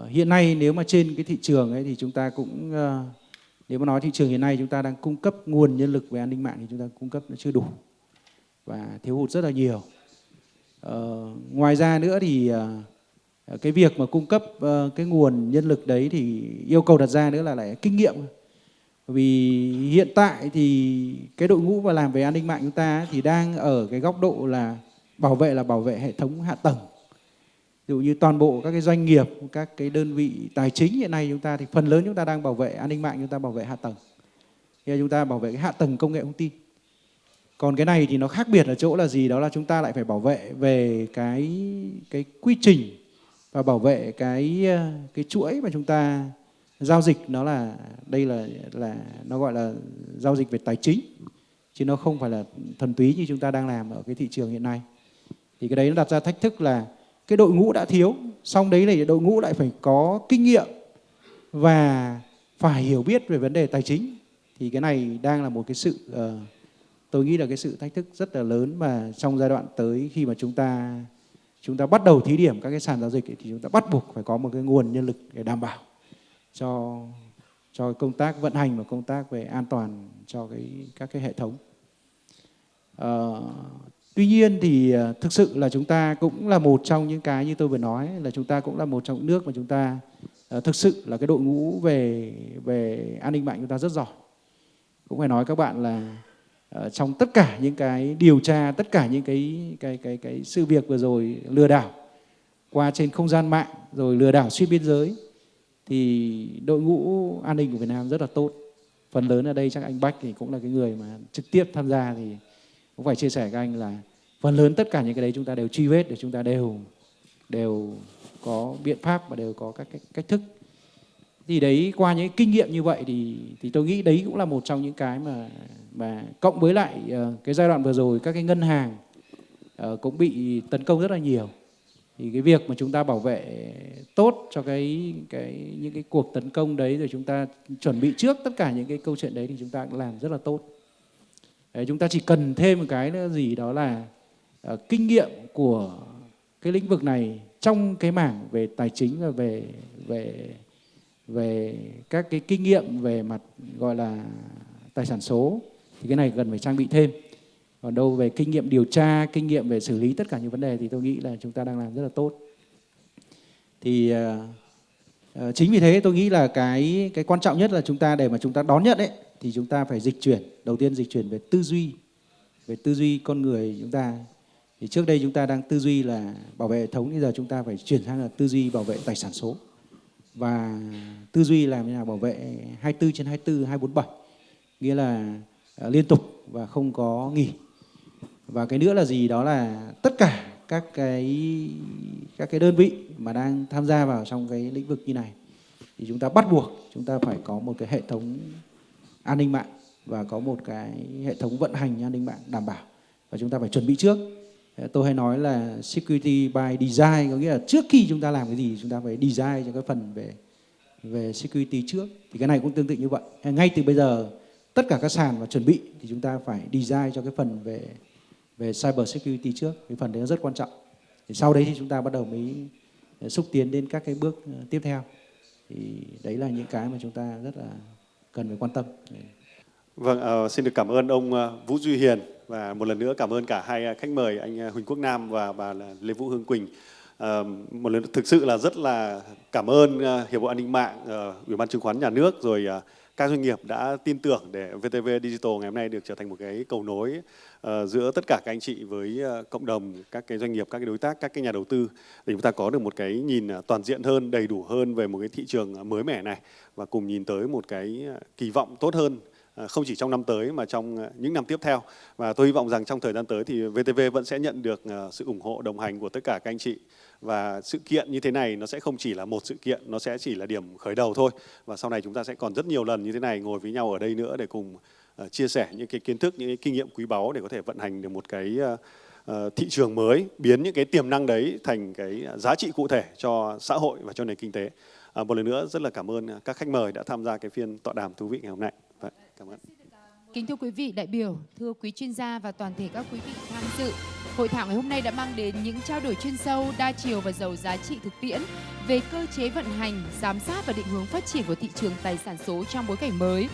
Hiện nay nếu mà trên cái thị trường ấy thì chúng ta cũng nếu mà nói thị trường hiện nay chúng ta đang cung cấp nguồn nhân lực về an ninh mạng thì chúng ta cung cấp nó chưa đủ và thiếu hụt rất là nhiều. Ngoài ra nữa thì cái việc mà cung cấp cái nguồn nhân lực đấy thì yêu cầu đặt ra nữa là lại kinh nghiệm. Vì hiện tại thì cái đội ngũ mà làm về an ninh mạng chúng ta thì đang ở cái góc độ là bảo vệ hệ thống hạ tầng. Ví dụ như toàn bộ các cái doanh nghiệp, các cái đơn vị tài chính hiện nay chúng ta thì phần lớn chúng ta đang bảo vệ an ninh mạng, chúng ta bảo vệ hạ tầng. Thì chúng ta bảo vệ cái hạ tầng công nghệ thông tin. Còn cái này thì nó khác biệt ở chỗ là gì? Đó là chúng ta lại phải bảo vệ về cái quy trình và bảo vệ cái chuỗi mà chúng ta giao dịch, nó là đây là nó gọi là giao dịch về tài chính, chứ nó không phải là thuần túy như chúng ta đang làm ở cái thị trường hiện nay. Thì cái đấy nó đặt ra thách thức là cái đội ngũ đã thiếu, xong đấy là đội ngũ lại phải có kinh nghiệm và phải hiểu biết về vấn đề tài chính. Thì cái này đang là một cái sự tôi nghĩ là cái sự thách thức rất là lớn, mà trong giai đoạn tới khi mà chúng ta bắt đầu thí điểm các cái sàn giao dịch thì chúng ta bắt buộc phải có một cái nguồn nhân lực để đảm bảo cho công tác vận hành và công tác về an toàn cho các cái hệ thống. Tuy nhiên thì thực sự là chúng ta cũng là một trong những cái như tôi vừa nói, là chúng ta cũng là một trong những nước mà chúng ta thực sự là cái đội ngũ về an ninh mạng chúng ta rất giỏi. Cũng phải nói các bạn là trong tất cả những cái điều tra, tất cả những cái sự việc vừa rồi lừa đảo qua trên không gian mạng, rồi lừa đảo xuyên biên giới, thì đội ngũ an ninh của Việt Nam rất là tốt. Phần lớn ở đây chắc anh Bách thì cũng là cái người mà trực tiếp tham gia, thì cũng phải chia sẻ với anh là phần lớn tất cả những cái đấy chúng ta đều truy vết, để chúng ta đều có biện pháp và đều có các cách thức. Thì đấy, qua những kinh nghiệm như vậy thì tôi nghĩ đấy cũng là một trong những cái mà cộng với lại cái giai đoạn vừa rồi các cái ngân hàng cũng bị tấn công rất là nhiều. Thì cái việc mà chúng ta bảo vệ tốt cho những cái cuộc tấn công đấy, rồi chúng ta chuẩn bị trước tất cả những cái câu chuyện đấy thì chúng ta cũng làm rất là tốt. Đấy, chúng ta chỉ cần thêm một cái nữa gì đó là kinh nghiệm của cái lĩnh vực này trong cái mảng về tài chính và về các cái kinh nghiệm về mặt gọi là tài sản số, thì cái này cần phải trang bị thêm. Còn đâu về kinh nghiệm điều tra, kinh nghiệm về xử lý tất cả những vấn đề thì tôi nghĩ là chúng ta đang làm rất là tốt. Thì chính vì thế tôi nghĩ là cái quan trọng nhất là chúng ta, để mà chúng ta đón nhận ấy, thì chúng ta phải dịch chuyển. Đầu tiên dịch chuyển về tư duy con người chúng ta. Thì trước đây chúng ta đang tư duy là bảo vệ hệ thống, bây giờ chúng ta phải chuyển sang là tư duy bảo vệ tài sản số. Và tư duy làm thế nào bảo vệ 24/24, 247, nghĩa là liên tục và không có nghỉ. Và cái nữa là gì, đó là tất cả các cái đơn vị mà đang tham gia vào trong cái lĩnh vực như này thì chúng ta bắt buộc chúng ta phải có một cái hệ thống an ninh mạng và có một cái hệ thống vận hành an ninh mạng đảm bảo, và chúng ta phải chuẩn bị trước. Tôi hay nói là security by design, có nghĩa là trước khi chúng ta làm cái gì chúng ta phải design cho cái phần về security trước. Thì cái này cũng tương tự như vậy. Ngay từ bây giờ tất cả các sàn và chuẩn bị thì chúng ta phải design cho cái phần về cyber security trước. Cái phần đấy nó rất quan trọng. Thì sau đấy thì chúng ta bắt đầu mới xúc tiến đến các cái bước tiếp theo. Thì đấy là những cái mà chúng ta rất là cần phải quan tâm. Vâng, xin được cảm ơn ông Vũ Duy Hiền, và một lần nữa cảm ơn cả hai khách mời, anh Huỳnh Quốc Nam và bà Lê Vũ Hương Quỳnh. Một lần thực sự là rất là cảm ơn Hiệp hội An ninh mạng, Ủy ban Chứng khoán Nhà nước, rồi các doanh nghiệp đã tin tưởng để VTV Digital ngày hôm nay được trở thành một cái cầu nối giữa tất cả các anh chị với cộng đồng, các cái doanh nghiệp, các cái đối tác, các cái nhà đầu tư, để chúng ta có được một cái nhìn toàn diện hơn, đầy đủ hơn về một cái thị trường mới mẻ này, và cùng nhìn tới một cái kỳ vọng tốt hơn, không chỉ trong năm tới mà trong những năm tiếp theo. Và tôi hy vọng rằng trong thời gian tới thì VTV vẫn sẽ nhận được sự ủng hộ đồng hành của tất cả các anh chị. Và sự kiện như thế này nó sẽ không chỉ là một sự kiện, nó sẽ chỉ là điểm khởi đầu thôi. Và sau này chúng ta sẽ còn rất nhiều lần như thế này ngồi với nhau ở đây nữa để cùng chia sẻ những cái kiến thức, những cái kinh nghiệm quý báu để có thể vận hành được một cái thị trường mới, biến những cái tiềm năng đấy thành cái giá trị cụ thể cho xã hội và cho nền kinh tế. Một lần nữa rất là cảm ơn các khách mời đã tham gia cái phiên tọa đàm thú vị ngày hôm nay. Cảm ơn. Kính thưa quý vị đại biểu, thưa quý chuyên gia và toàn thể các quý vị tham dự, hội thảo ngày hôm nay đã mang đến những trao đổi chuyên sâu, đa chiều và giàu giá trị thực tiễn về cơ chế vận hành, giám sát và định hướng phát triển của thị trường tài sản số trong bối cảnh mới.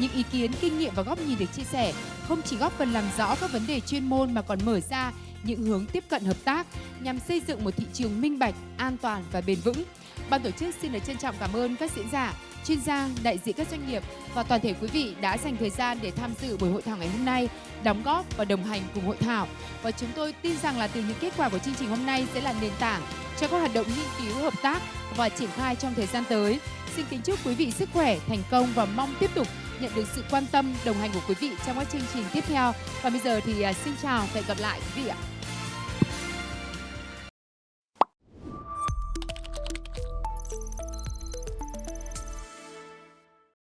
Những ý kiến, kinh nghiệm và góc nhìn được chia sẻ không chỉ góp phần làm rõ các vấn đề chuyên môn mà còn mở ra những hướng tiếp cận hợp tác nhằm xây dựng một thị trường minh bạch, an toàn và bền vững. Ban tổ chức xin được trân trọng cảm ơn các diễn giả, chuyên gia, đại diện các doanh nghiệp và toàn thể quý vị đã dành thời gian để tham dự buổi hội thảo ngày hôm nay, đóng góp và đồng hành cùng hội thảo. Và chúng tôi tin rằng là từ những kết quả của chương trình hôm nay sẽ là nền tảng cho các hoạt động nghiên cứu, hợp tác và triển khai trong thời gian tới. Xin kính chúc quý vị sức khỏe, thành công và mong tiếp tục nhận được sự quan tâm, đồng hành của quý vị trong các chương trình tiếp theo. Và bây giờ thì xin chào và hẹn gặp lại quý vị ạ.